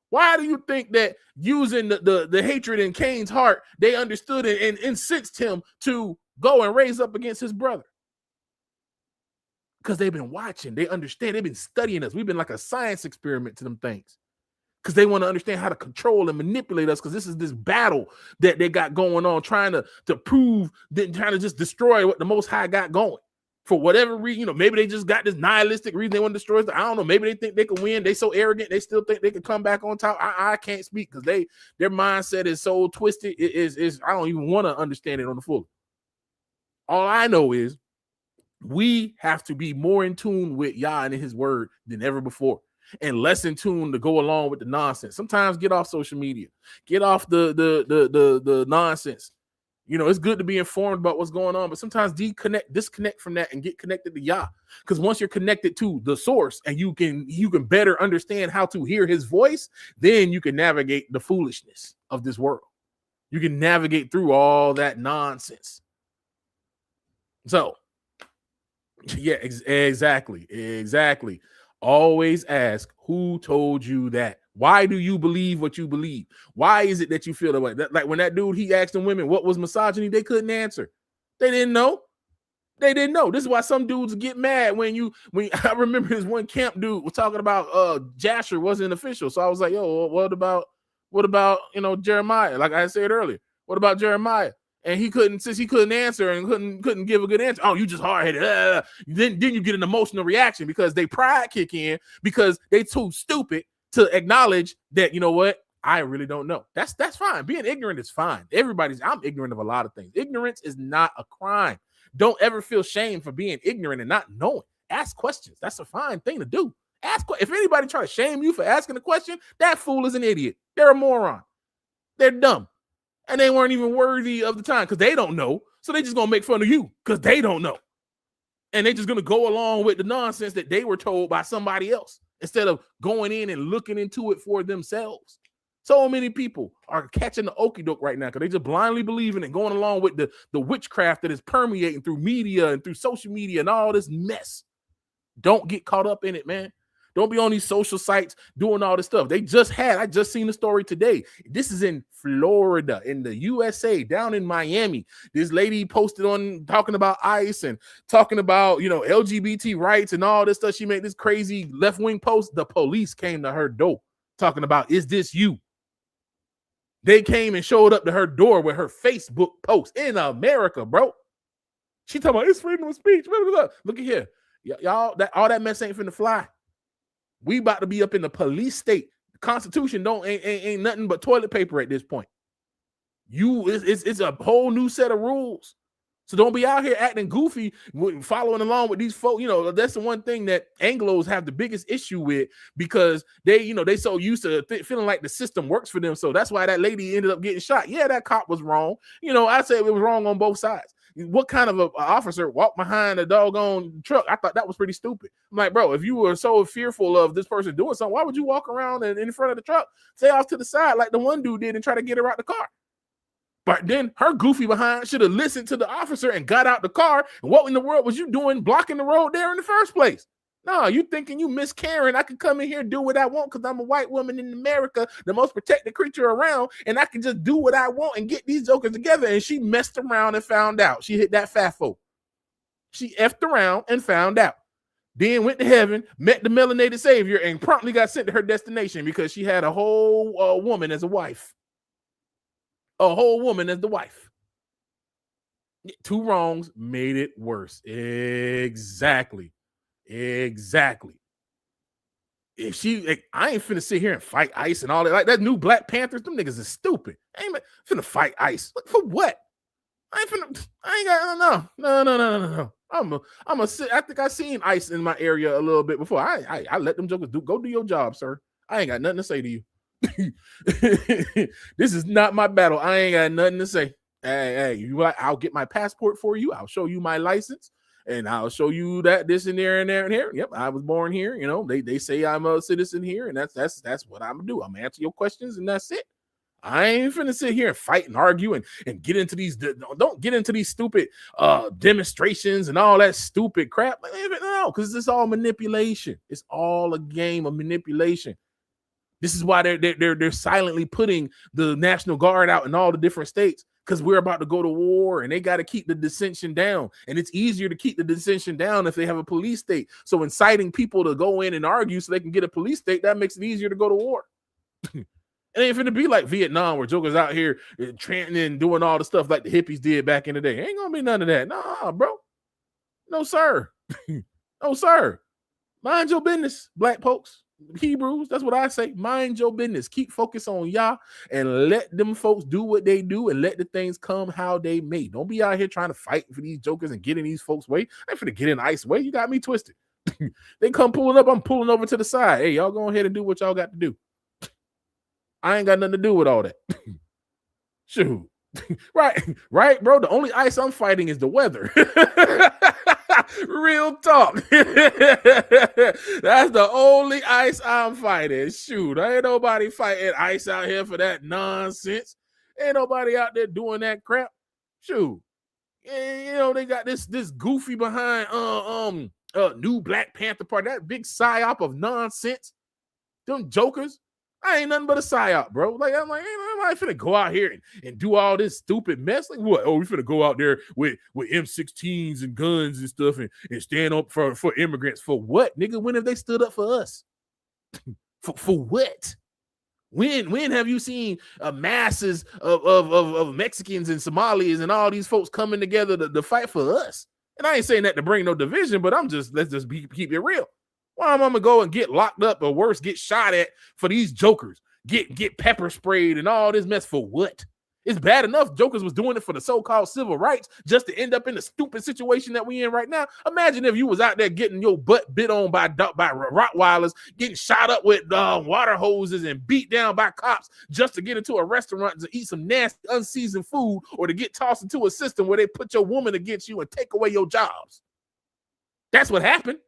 Why do you think that using the hatred in Cain's heart, they understood and incensed him to go and raise up against his brother? Because they've been watching, they understand, they've been studying us. We've been like a science experiment to them things. Because they want to understand how to control and manipulate us, because this is this battle that they got going on, trying to prove, trying to just destroy what the Most High got going. For whatever reason, maybe they just got this nihilistic reason they want to destroy us. I don't know. Maybe they think they can win. They so arrogant, they still think they can come back on top. I can't speak because their mindset is so twisted. It is I don't even want to understand it on the full. All I know is we have to be more in tune with Yah and his word than ever before, and less in tune to go along with the nonsense. Sometimes get off social media, get off the nonsense. It's good to be informed about what's going on, but sometimes disconnect from that and get connected to Yah. Because once you're connected to the source and you can better understand how to hear his voice, then you can navigate the foolishness of this world. You can navigate through all that nonsense. So, yeah, exactly. Always ask, who told you that? Why do you believe what you believe? Why is it that you feel that way? Like when that dude, he asked them women, what was misogyny? They couldn't answer. They didn't know. This is why some dudes get mad when I remember this one camp dude was talking about Jasher wasn't official. So I was like, yo, what about Jeremiah? Like I said earlier, what about Jeremiah? And he couldn't answer and couldn't give a good answer. Oh, you just hard-headed. Then you get an emotional reaction because they pride kick in because they too stupid to acknowledge that, I really don't know. That's fine. Being ignorant is fine. I'm ignorant of a lot of things. Ignorance is not a crime. Don't ever feel shame for being ignorant and not knowing. Ask questions. That's a fine thing to do. If anybody try to shame you for asking a question, that fool is an idiot. They're a moron. They're dumb. And they weren't even worthy of the time because they don't know. So they just going to make fun of you because they don't know. And they just going to go along with the nonsense that they were told by somebody else instead of going in and looking into it for themselves. So many people are catching the okie doke right now because they just blindly believe in it, going along with the witchcraft that is permeating through media and through social media and all this mess. Don't get caught up in it, man. Don't be on these social sites doing all this stuff. I just seen the story today. This is in Florida, in the USA, down in Miami. This lady posted on talking about ICE and talking about, LGBT rights and all this stuff. She made this crazy left-wing post. The police came to her door talking about, is this you? They came and showed up to her door with her Facebook post in America, bro. She talking about it's freedom of speech. Look at here. Y'all, all that mess ain't finna fly. We about to be up in the police state. The Constitution ain't nothing but toilet paper at this point. It's a whole new set of rules. So don't be out here acting goofy, following along with these folks. You know, that's the one thing that Anglos have the biggest issue with, because they so used to feeling like the system works for them. So that's why that lady ended up getting shot. Yeah, that cop was wrong. You know, I say it was wrong on both sides. What kind of a officer walked behind a doggone truck? I thought that was pretty stupid. I'm like, bro, if you were so fearful of this person doing something, why would you walk around and in front of the truck, stay off to the side like the one dude did and try to get her out the car? But then her goofy behind should have listened to the officer and got out the car. And what in the world was you doing blocking the road there in the first place? No, you thinking you Miss Karen, I can come in here and do what I want because I'm a white woman in America, the most protected creature around, and I can just do what I want and get these jokers together. And she messed around and found out. She hit that fafo. She effed around and found out. Then went to heaven, met the melanated savior, and promptly got sent to her destination because she had a whole woman as a wife. A whole woman as the wife. Two wrongs made it worse. Exactly. If she, I ain't finna sit here and fight ICE and all that. Like that new Black Panthers, them niggas is stupid. I ain't finna fight ICE. For what? I ain't got no. I'm a sit. I think I seen ICE in my area a little bit before. I let them jokers go do your job, sir. I ain't got nothing to say to you. This is not my battle. I ain't got nothing to say. Hey, I'll get my passport for you. I'll show you my license, and I'll show you that this and there and there and here. Yep, I was born here. You know, they say I'm a citizen here, and that's what I'm gonna do. I'm gonna answer your questions, and that's it. I ain't finna sit here and fight and argue and get into these. Don't get into these stupid demonstrations and all that stupid crap. No, because it's all manipulation. It's all a game of manipulation. This is why they're silently putting the National Guard out in all the different states, because we're about to go to war and they got to keep the dissension down. And it's easier to keep the dissension down if they have a police state. So inciting people to go in and argue so they can get a police state, that makes it easier to go to war. It ain't finna be like Vietnam where jokers out here chanting and doing all the stuff like the hippies did back in the day. Ain't gonna be none of that. Nah, bro. No, sir. No, sir. Mind your business, black folks. Hebrews, that's what I say. Mind your business. Keep focus on Yah and let them folks do what they do and let the things come how they may. Don't be out here trying to fight for these jokers and get in these folks' way. They finna get in ICE way. You got me twisted. They come pulling up, I'm pulling over to the side. Hey, y'all go ahead and do what y'all got to do. I ain't got nothing to do with all that. Shoot. Right, bro. The only ICE I'm fighting is the weather. Real talk. That's the only ICE I'm fighting. Shoot, ain't nobody fighting ICE out here for that nonsense. Ain't nobody out there doing that crap. Shoot. You know, they got this goofy behind new Black Panther Party, that big psyop of nonsense. Them jokers. I ain't nothing but a psyop, bro. Like, I'm like, I finna go out here and do all this stupid mess. Like, what? Oh, we finna go out there with M16s and guns and stuff and stand up for immigrants. For what, nigga? When have they stood up for us? for what? When have you seen masses of Mexicans and Somalis and all these folks coming together to fight for us? And I ain't saying that to bring no division, but let's just keep it real. Why am I gonna go and get locked up or worse, get shot at for these jokers? Get pepper sprayed and all this mess for what? It's bad enough jokers was doing it for the so-called civil rights just to end up in the stupid situation that we in right now. Imagine if you was out there getting your butt bit on by Rottweilers, getting shot up with water hoses and beat down by cops just to get into a restaurant to eat some nasty, unseasoned food, or to get tossed into a system where they put your woman against you and take away your jobs. That's what happened.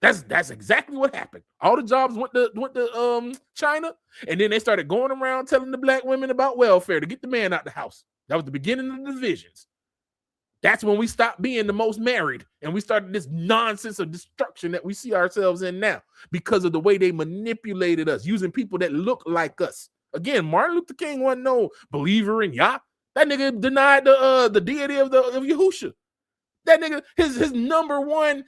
That's exactly what happened. All the jobs went to China, and then they started going around telling the black women about welfare to get the man out the house. That was the beginning of the divisions. That's when we stopped being the most married, and we started this nonsense of destruction that we see ourselves in now because of the way they manipulated us, using people that look like us. Again, Martin Luther King wasn't no believer in Yah. That nigga denied the deity of Yahusha. That nigga, his number one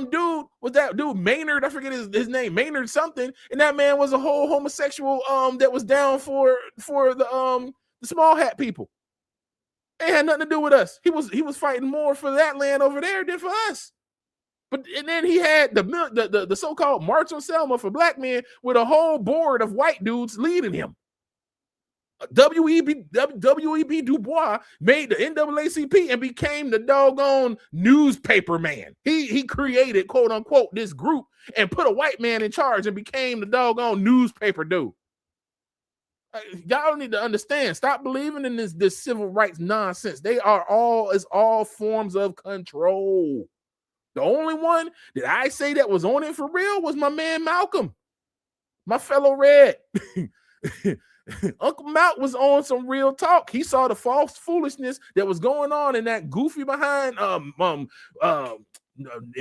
dude was that dude Maynard. I forget his name, Maynard something. And that man was a whole homosexual that was down for the small hat people. It had nothing to do with us. He was fighting more for that land over there than for us. But and then he had the so-called March on Selma for black men with a whole board of white dudes leading him. W.E.B. Du Bois made the NAACP and became the doggone newspaper man. He created, quote unquote, this group and put a white man in charge and became the doggone newspaper dude. Y'all need to understand. Stop believing in this civil rights nonsense. It's all forms of control. The only one that I say that was on it for real was my man Malcolm, my fellow Red. Uncle Malk was on some real talk. He saw the false foolishness that was going on in that goofy behind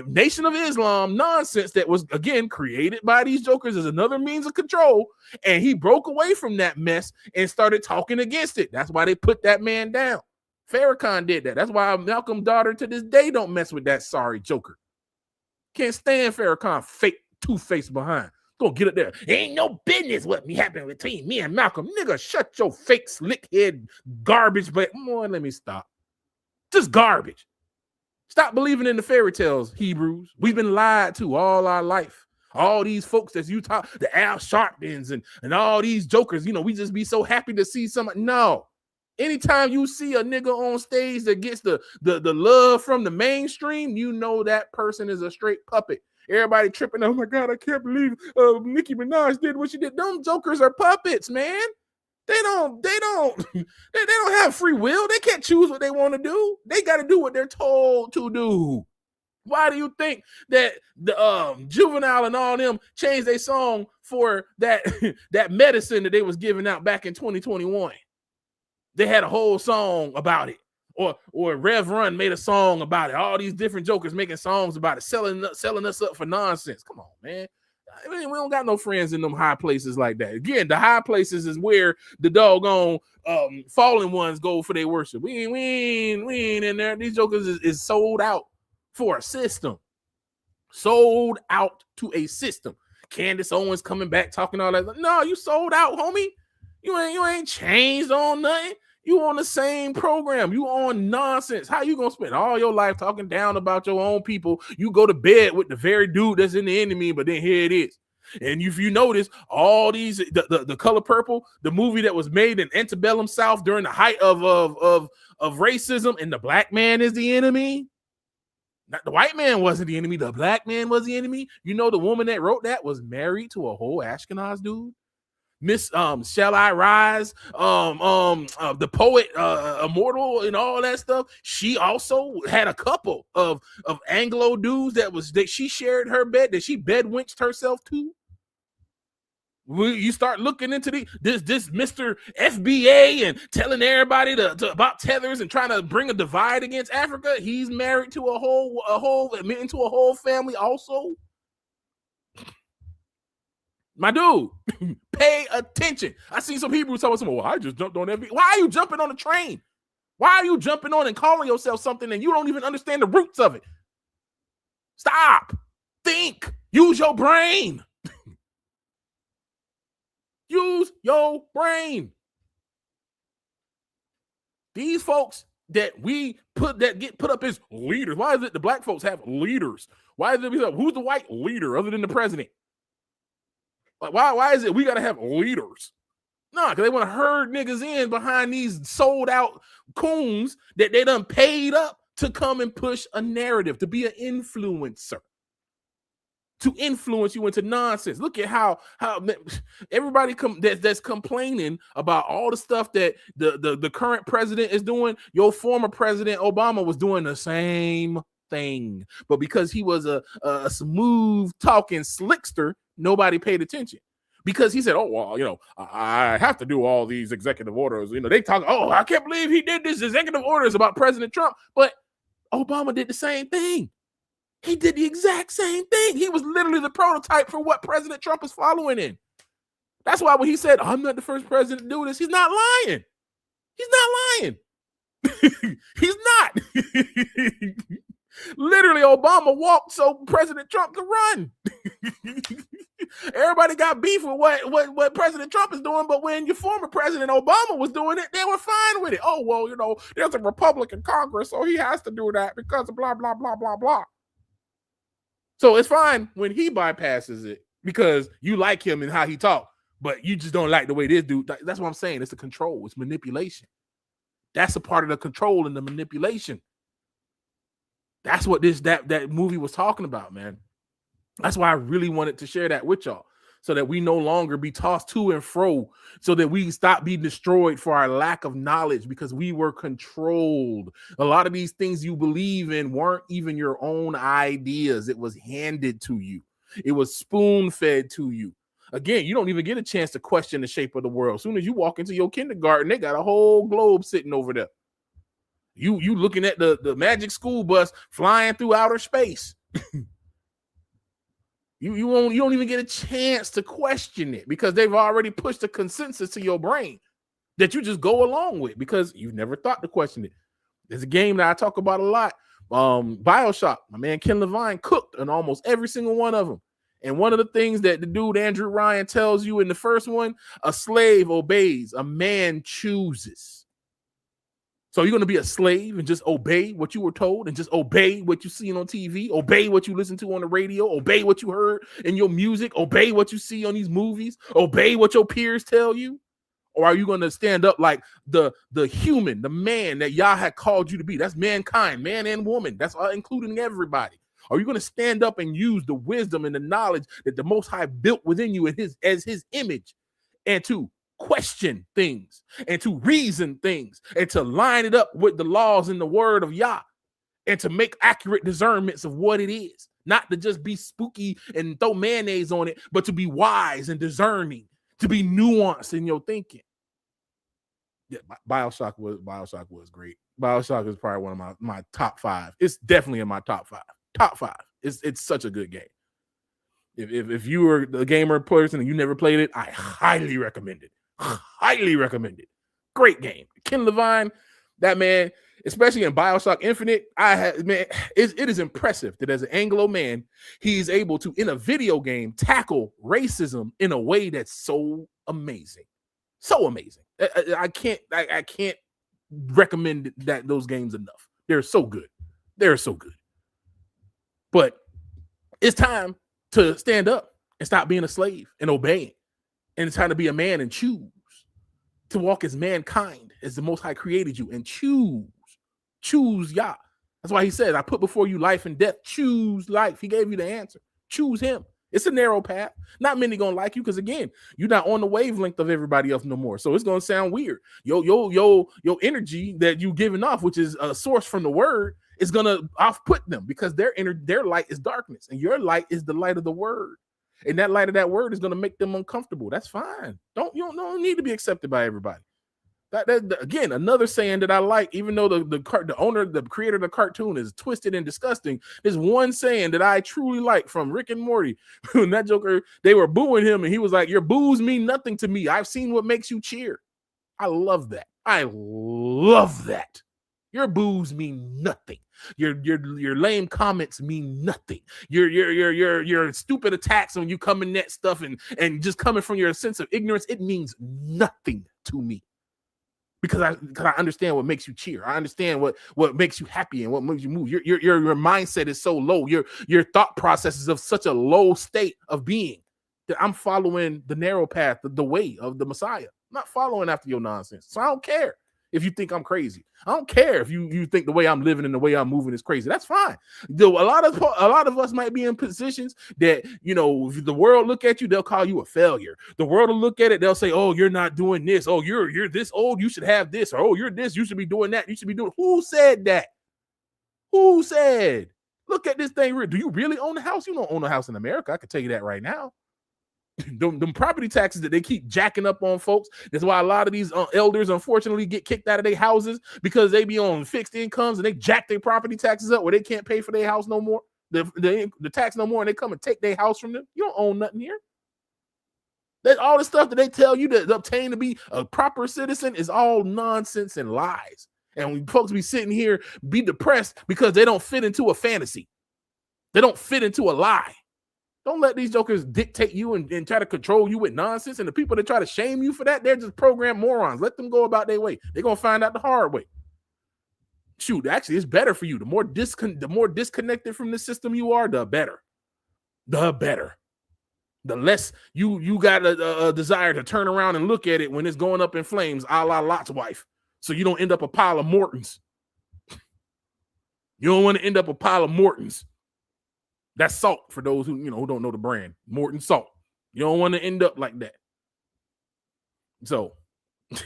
Nation of Islam nonsense that was, again, created by these jokers as another means of control. And he broke away from that mess and started talking against it. That's why they put that man down. Farrakhan did that. That's why Malcolm's daughter to this day don't mess with that sorry joker. Can't stand Farrakhan fake two-faced behind. Go get it there. Ain't no business what me happening between me and Malcolm. Nigga, shut your fake slick head garbage. But come on, let me stop. Just garbage. Stop believing in the fairy tales, Hebrews. We've been lied to all our life. All these folks that you talk, the Al Sharptons and all these jokers, we just be so happy to see somebody. No. Anytime you see a nigga on stage that gets the love from the mainstream, you know that person is a straight puppet. Everybody tripping. Oh my God, I can't believe Nicki Minaj did what she did. Them jokers are puppets, man. They don't have free will. They can't choose what they want to do. They got to do what they're told to do. Why do you think that the Juvenile and all them changed their song for that that medicine that they was giving out back in 2021? They had a whole song about it. Or Rev Run made a song about it. All these different jokers making songs about it, selling us up for nonsense. Come on, man. I mean, we don't got no friends in them high places like that. Again, the high places is where the doggone fallen ones go for their worship. We ain't in there. These jokers is sold out for a system. Sold out to a system. Candace Owens coming back talking all that. No, you sold out, homie. You ain't changed on nothing. You on the same program. You on nonsense. How you gonna spend all your life talking down about your own people? You go to bed with the very dude that's in the enemy, but then here it is. And if you notice, all these the Color Purple, the movie that was made in antebellum South during the height of racism, and the black man is the enemy. Not the white man wasn't the enemy. The black man was the enemy. You know, the woman that wrote that was married to a whole Ashkenaz dude. Miss Shall I Rise, the poet, Immortal, and all that stuff. She also had a couple of Anglo dudes that she shared her bed, that she bedwinched herself to. You start looking into this Mr. FBA and telling everybody about tethers and trying to bring a divide against Africa. He's married to a whole family also. My dude, pay attention. I seen some Hebrews talking about, well, I just jumped on FBA. Why are you jumping on the train? Why are you jumping on and calling yourself something and you don't even understand the roots of it? Stop. Think. Use your brain. Use your brain. These folks that get put up as leaders. Why is it the black folks have leaders? Why is it who's the white leader other than the president? Like, why is it we gotta have leaders? No, because they want to herd niggas in behind these sold out coons that they done paid up to come and push a narrative, to be an influencer, to influence you into nonsense. Look at how everybody that's complaining about all the stuff that the current president is doing. Your former president Obama was doing the same thing, but because he was a smooth talking slickster, nobody paid attention. Because he said, oh, well, I have to do all these executive orders. They talk, oh, I can't believe he did this executive orders about President Trump. But Obama did the same thing. He did the exact same thing. He was literally the prototype for what President Trump is following in. That's why when he said, I'm not the first president to do this, he's not lying. He's not lying. He's not. Literally, Obama walked so President Trump could run. Everybody got beef with what President Trump is doing, but when your former president Obama was doing it, they were fine with it. Oh, well, there's a Republican Congress, so he has to do that because of blah, blah, blah, blah, blah. So it's fine when he bypasses it because you like him and how he talks. but you just don't like the way this dude. That's what I'm saying. It's the control. It's manipulation. That's a part of the control and the manipulation. That's what that movie was talking about, man. That's why I really wanted to share that with y'all, so that we no longer be tossed to and fro, so that we stop being destroyed for our lack of knowledge, because we were controlled. A lot of these things you believe in weren't even your own ideas. It was handed to you. It was spoon-fed to you. Again, you don't even get a chance to question the shape of the world. As soon as you walk into your kindergarten, they got a whole globe sitting over there. You looking at the magic school bus flying through outer space. You don't even get a chance to question it, because they've already pushed a consensus to your brain that you just go along with, because you've never thought to question it. There's a game that I talk about a lot. BioShock. My man Ken Levine cooked on almost every single one of them. And one of the things that the dude Andrew Ryan tells you in the first one, a slave obeys, a man chooses. So you're going to be a slave and just obey what you were told, and just obey what you see on TV, obey what you listen to on the radio, obey what you heard in your music, obey what you see on these movies, obey what your peers tell you? Or are you going to stand up like the human, the man that Yah had called you to be? That's mankind, man and woman. That's including everybody. Are you going to stand up and use the wisdom and the knowledge that the Most High built within you as his image, and to question things, and to reason things, and to line it up with the laws and the word of Yah, and to make accurate discernments of what it is? Not to just be spooky and throw mayonnaise on it, but to be wise and discerning, to be nuanced in your thinking. Yeah, BioShock was great. BioShock is probably one of my top 5. It's definitely in my top 5. Top 5. It's such a good game. If you were a gamer person and you never played it, I highly recommend it. Highly recommend it. Great game. Ken Levine, that man, especially in BioShock Infinite, it is impressive that as an Anglo man, he's able to, in a video game, tackle racism in a way that's so amazing. So amazing. I can't recommend those games enough. They're so good. They're so good. But it's time to stand up and stop being a slave and obeying. And it's time to be a man and choose to walk as mankind, as the Most High created you, and choose Yah. That's why he said, I put before you life and death. Choose life. He gave you the answer. Choose him. It's a narrow path. Not many gonna like you, because again, you're not on the wavelength of everybody else no more. So it's gonna sound weird. Your energy that you giving off, which is a source from the word, is gonna off-put them, because their light is darkness, and your light is the light of the word. And that light of that word is gonna make them uncomfortable. That's fine. You don't need to be accepted by everybody. That again, another saying that I like, even though the creator of the cartoon is twisted and disgusting, there's one saying that I truly like from Rick and Morty. When that Joker, they were booing him, and he was like, your boos mean nothing to me. I've seen what makes you cheer. I love that. I love that. Your boos mean nothing. Your lame comments mean nothing. Your stupid attacks when you come in that stuff and just coming from your sense of ignorance, it means nothing to me. Because I understand what makes you cheer. I understand what makes you happy and what makes you move. Your mindset is so low. Your thought process is of such a low state of being that I'm following the narrow path, the way of the Messiah. I'm not following after your nonsense. So I don't care if you think I'm crazy. I don't care if you think the way I'm living and the way I'm moving is crazy. That's fine. Though a lot of us might be in positions that, if the world look at you, they'll call you a failure. The world will look at it, they'll say, oh, you're not doing this. Oh, you're this old, you should have this. Or, oh, you're this, you should be doing that. You should be doing. Who said that? Who said? Look at this thing. Do you really own a house? You don't own a house in America. I can tell you that right now. them property taxes that they keep jacking up on folks. That's why a lot of these elders unfortunately get kicked out of their houses, because they be on fixed incomes and they jack their property taxes up where they can't pay for their house no more, the tax no more, and they come and take their house from them. You don't own nothing here. That all the stuff that they tell you to obtain to be a proper citizen is all nonsense and lies. And when folks be sitting here be depressed because they don't fit into a fantasy, they don't fit into a lie. Don't let these jokers dictate you and try to control you with nonsense. And the people that try to shame you for that, they're just programmed morons. Let them go about their way. They're going to find out the hard way. Shoot, actually, it's better for you. The more disconnected from the system you are, the better. The better. The less you got a desire to turn around and look at it when it's going up in flames, a la Lot's wife. So you don't end up a pile of Mortons. You don't want to end up a pile of Mortons. That's salt for those who don't know the brand. Morton salt. You don't want to end up like that. So,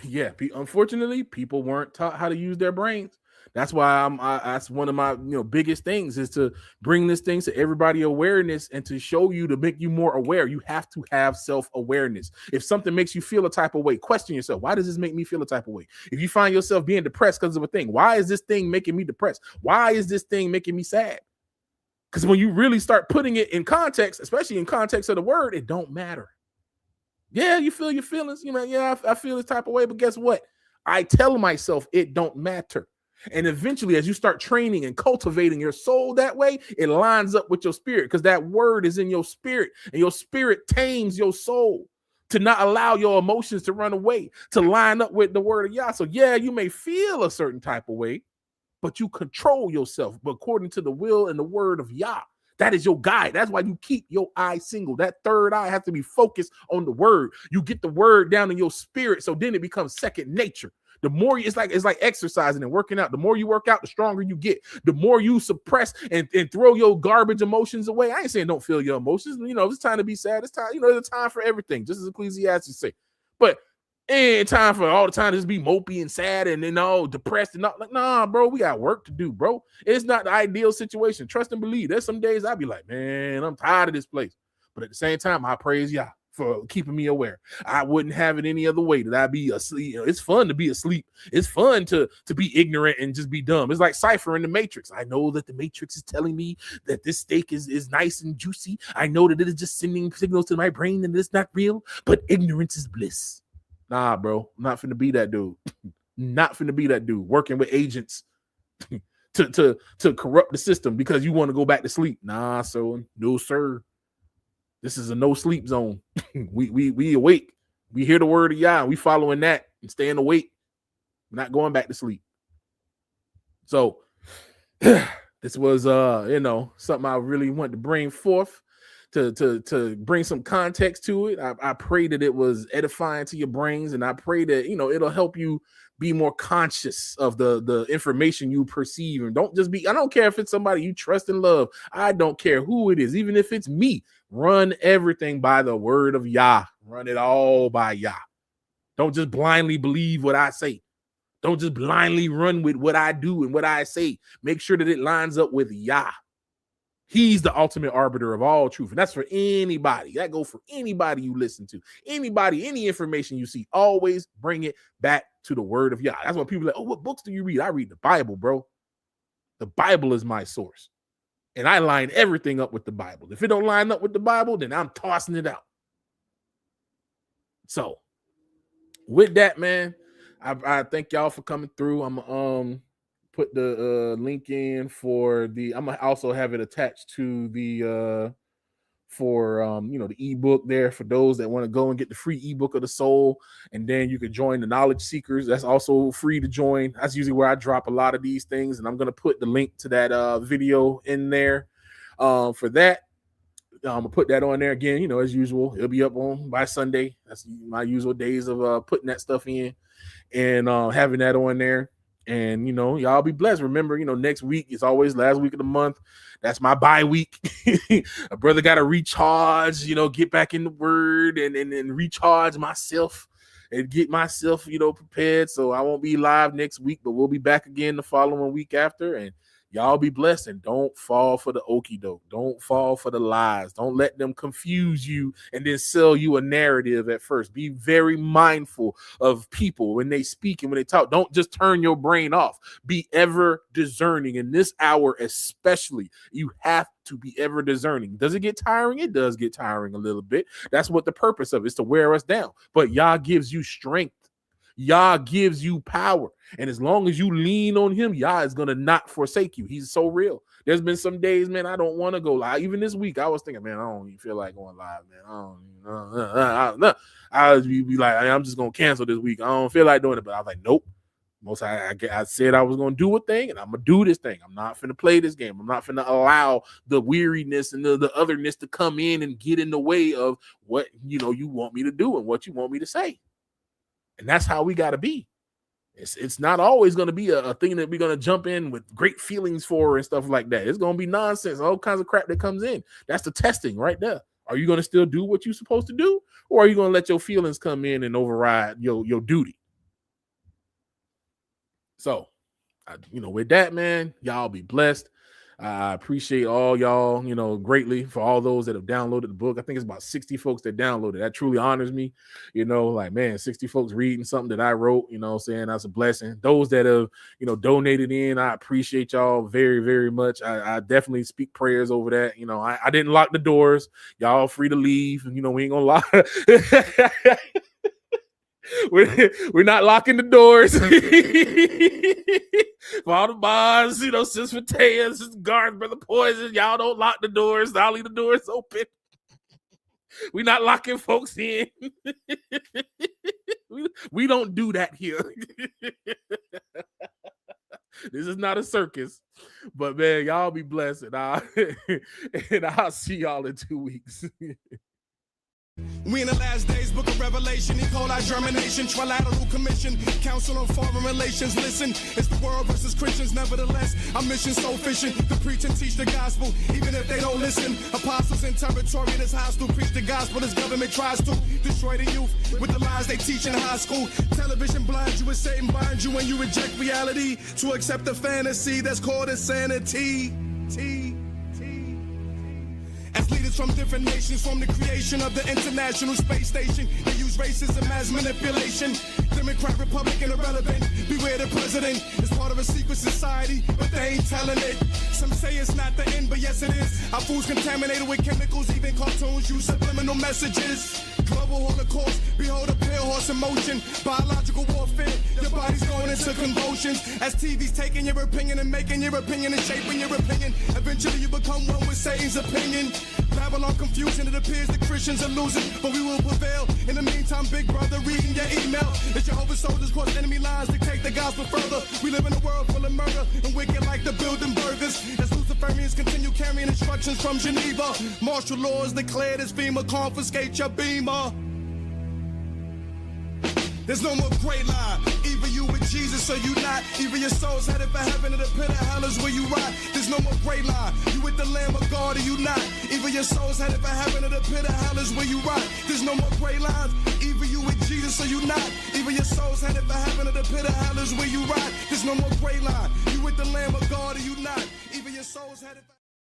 yeah, unfortunately, people weren't taught how to use their brains. That's why that's one of my biggest things is to bring this thing to everybody awareness and to show you, to make you more aware. You have to have self-awareness. If something makes you feel a type of way, question yourself. Why does this make me feel a type of way? If you find yourself being depressed because of a thing, why is this thing making me depressed? Why is this thing making me sad? Because when you really start putting it in context, especially in context of the word, it don't matter. Yeah, you feel your feelings. Yeah, I feel this type of way, but guess what? I tell myself it don't matter. And eventually, as you start training and cultivating your soul that way, it lines up with your spirit, because that word is in your spirit, and your spirit tames your soul to not allow your emotions to run away, to line up with the word of Yah. So yeah, you may feel a certain type of way, but you control yourself, but according to the will and the word of Yah. That is your guide. That's why you keep your eye single. That third eye has to be focused on the word. You get the word down in your spirit, so then it becomes second nature. The more it's like exercising and working out. The more you work out, the stronger you get. The more you suppress and throw your garbage emotions away. I ain't saying don't feel your emotions. It's time to be sad. It's time. There's a time for everything, just as Ecclesiastes say. But ain't time for all the time to just be mopey and sad and depressed and not like, nah, bro, we got work to do, bro. It's not the ideal situation. Trust and believe. There's some days I'd be like, man, I'm tired of this place. But at the same time, I praise Yah for keeping me aware. I wouldn't have it any other way that I'd be asleep. It's fun to be asleep. It's fun to be ignorant and just be dumb. It's like Cypher in the Matrix. I know that the Matrix is telling me that this steak is nice and juicy. I know that it is just sending signals to my brain and it's not real, but ignorance is bliss. Nah, bro, I'm not finna be that dude. Not finna be that dude working with agents to corrupt the system because you want to go back to sleep. Nah, so no, sir. This is a no sleep zone. we awake. We hear the word of Yah. We following that and staying awake. Not going back to sleep. So this was something I really wanted to bring forth to bring some context to it. I pray that it was edifying to your brains, and I pray that it'll help you be more conscious of the information you perceive. And don't just be, I don't care if it's somebody you trust and love. I don't care who it is, even if it's me. Run everything by the word of Yah. Run it all by Yah. Don't just blindly believe what I say. Don't just blindly run with what I do and what I say. Make sure that it lines up with Yah. He's the ultimate arbiter of all truth. And that's for anybody. That goes for anybody you listen to. Anybody, any information you see, always bring it back to the word of Yah. That's why people are like, oh, what books do you read? I read the Bible, bro. The Bible is my source. And I line everything up with the Bible. If it don't line up with the Bible, then I'm tossing it out. So with that, man, I thank y'all for coming through. I'm put the link in for the, I'm gonna also have it attached to the the ebook there for those that want to go and get the free ebook of the soul. And then you can join the knowledge seekers. That's also free to join. That's usually where I drop a lot of these things, and I'm gonna put the link to that video in there for that. I'm gonna put that on there again, as usual. It'll be up on by Sunday. That's my usual days of putting that stuff in and having that on there. And y'all be blessed. Remember, next week is always last week of the month. That's my bye week. A brother got to recharge, get back in the word and recharge myself and get myself, prepared. So I won't be live next week, but we'll be back again the following week after. And y'all be blessed, and don't fall for the okie doke. Don't fall for the lies. Don't let them confuse you and then sell you a narrative at first. Be very mindful of people when they speak and when they talk. Don't just turn your brain off. Be ever discerning. In this hour especially, you have to be ever discerning. Does it get tiring? It does get tiring a little bit. That's what the purpose of it is, to wear us down. But Yah gives you strength. Yah gives you power. And as long as you lean on him, Yah is going to not forsake you. He's so real. There's been some days, man, I don't want to go live. Even this week, I was thinking, man, I don't even feel like going live, man. I was be like, I'm just going to cancel this week. I don't feel like doing it. But I was like, nope. I said I was going to do a thing, and I'm going to do this thing. I'm not finna play this game. I'm not finna allow the weariness and the otherness to come in and get in the way of what, you want me to do and what you want me to say. And that's how we got to be. It's not always going to be a thing that we're going to jump in with great feelings for and stuff like that. It's going to be nonsense, all kinds of crap that comes in. That's the testing right there. Are you going to still do what you're supposed to do, or are you going to let your feelings come in and override your duty? So, with that, man, y'all be blessed. I appreciate all y'all, greatly, for all those that have downloaded the book. I think it's about 60 folks that downloaded. That truly honors me. 60 folks reading something that I wrote, saying that's a blessing. Those that have, donated in, I appreciate y'all very, very much. I definitely speak prayers over that. I didn't lock the doors. Y'all free to leave. We ain't gonna lock. We're not locking the doors. For all the bars, Sis Mateus, Sis Guards, Brother Poison, y'all don't lock the doors. I'll leave the doors open. We're not locking folks in. We don't do that here. This is not a circus. But man, y'all be blessed, and I'll see y'all in 2 weeks. We in the last days, book of Revelation, E. coli germination, trilateral commission, council on foreign relations. Listen, it's the world versus Christians. Nevertheless, our mission so efficient to preach and teach the gospel, even if they don't listen. Apostles in territory that's hostile, preach the gospel. This government tries to destroy the youth with the lies they teach in high school. Television blinds you, and Satan binds you when you reject reality to accept the fantasy that's called insanity. As leaders from different nations form the creation of the International Space Station, they use racism as manipulation. Democrat, Republican, irrelevant. Beware the president is part of a secret society, but they ain't telling it. Some say it's not the end, but yes it is. Our food's contaminated with chemicals, even cartoons use subliminal messages. Global holocaust, behold a pale horse in motion. Biological warfare, your body's going into convulsions. As TV's taking your opinion and making your opinion and shaping your opinion. Eventually you become one with Satan's opinion. Babylon confusion, it appears the Christians are losing, but we will prevail. In the meantime, big brother, reading your email. It's Jehovah's soldiers cross enemy lines to take the gospel further. We live in a world full of murder and wicked like the building burgers. As Luciferians continue carrying instructions from Geneva, martial laws declared as FEMA, confiscate your beamer. There's no more gray line. Either you with Jesus or you not. Either your soul's headed for heaven or the pit of hell is where you rot. There's no more gray line. You with the Lamb of God or you not. Either your soul's headed for heaven or the pit of hell is where you rot. There's no more gray lines. Either you with Jesus or you not. Either your soul's headed for heaven or the pit of hell is where you rot. There's no more gray line. You with the Lamb of God or you not. Either your soul's headed for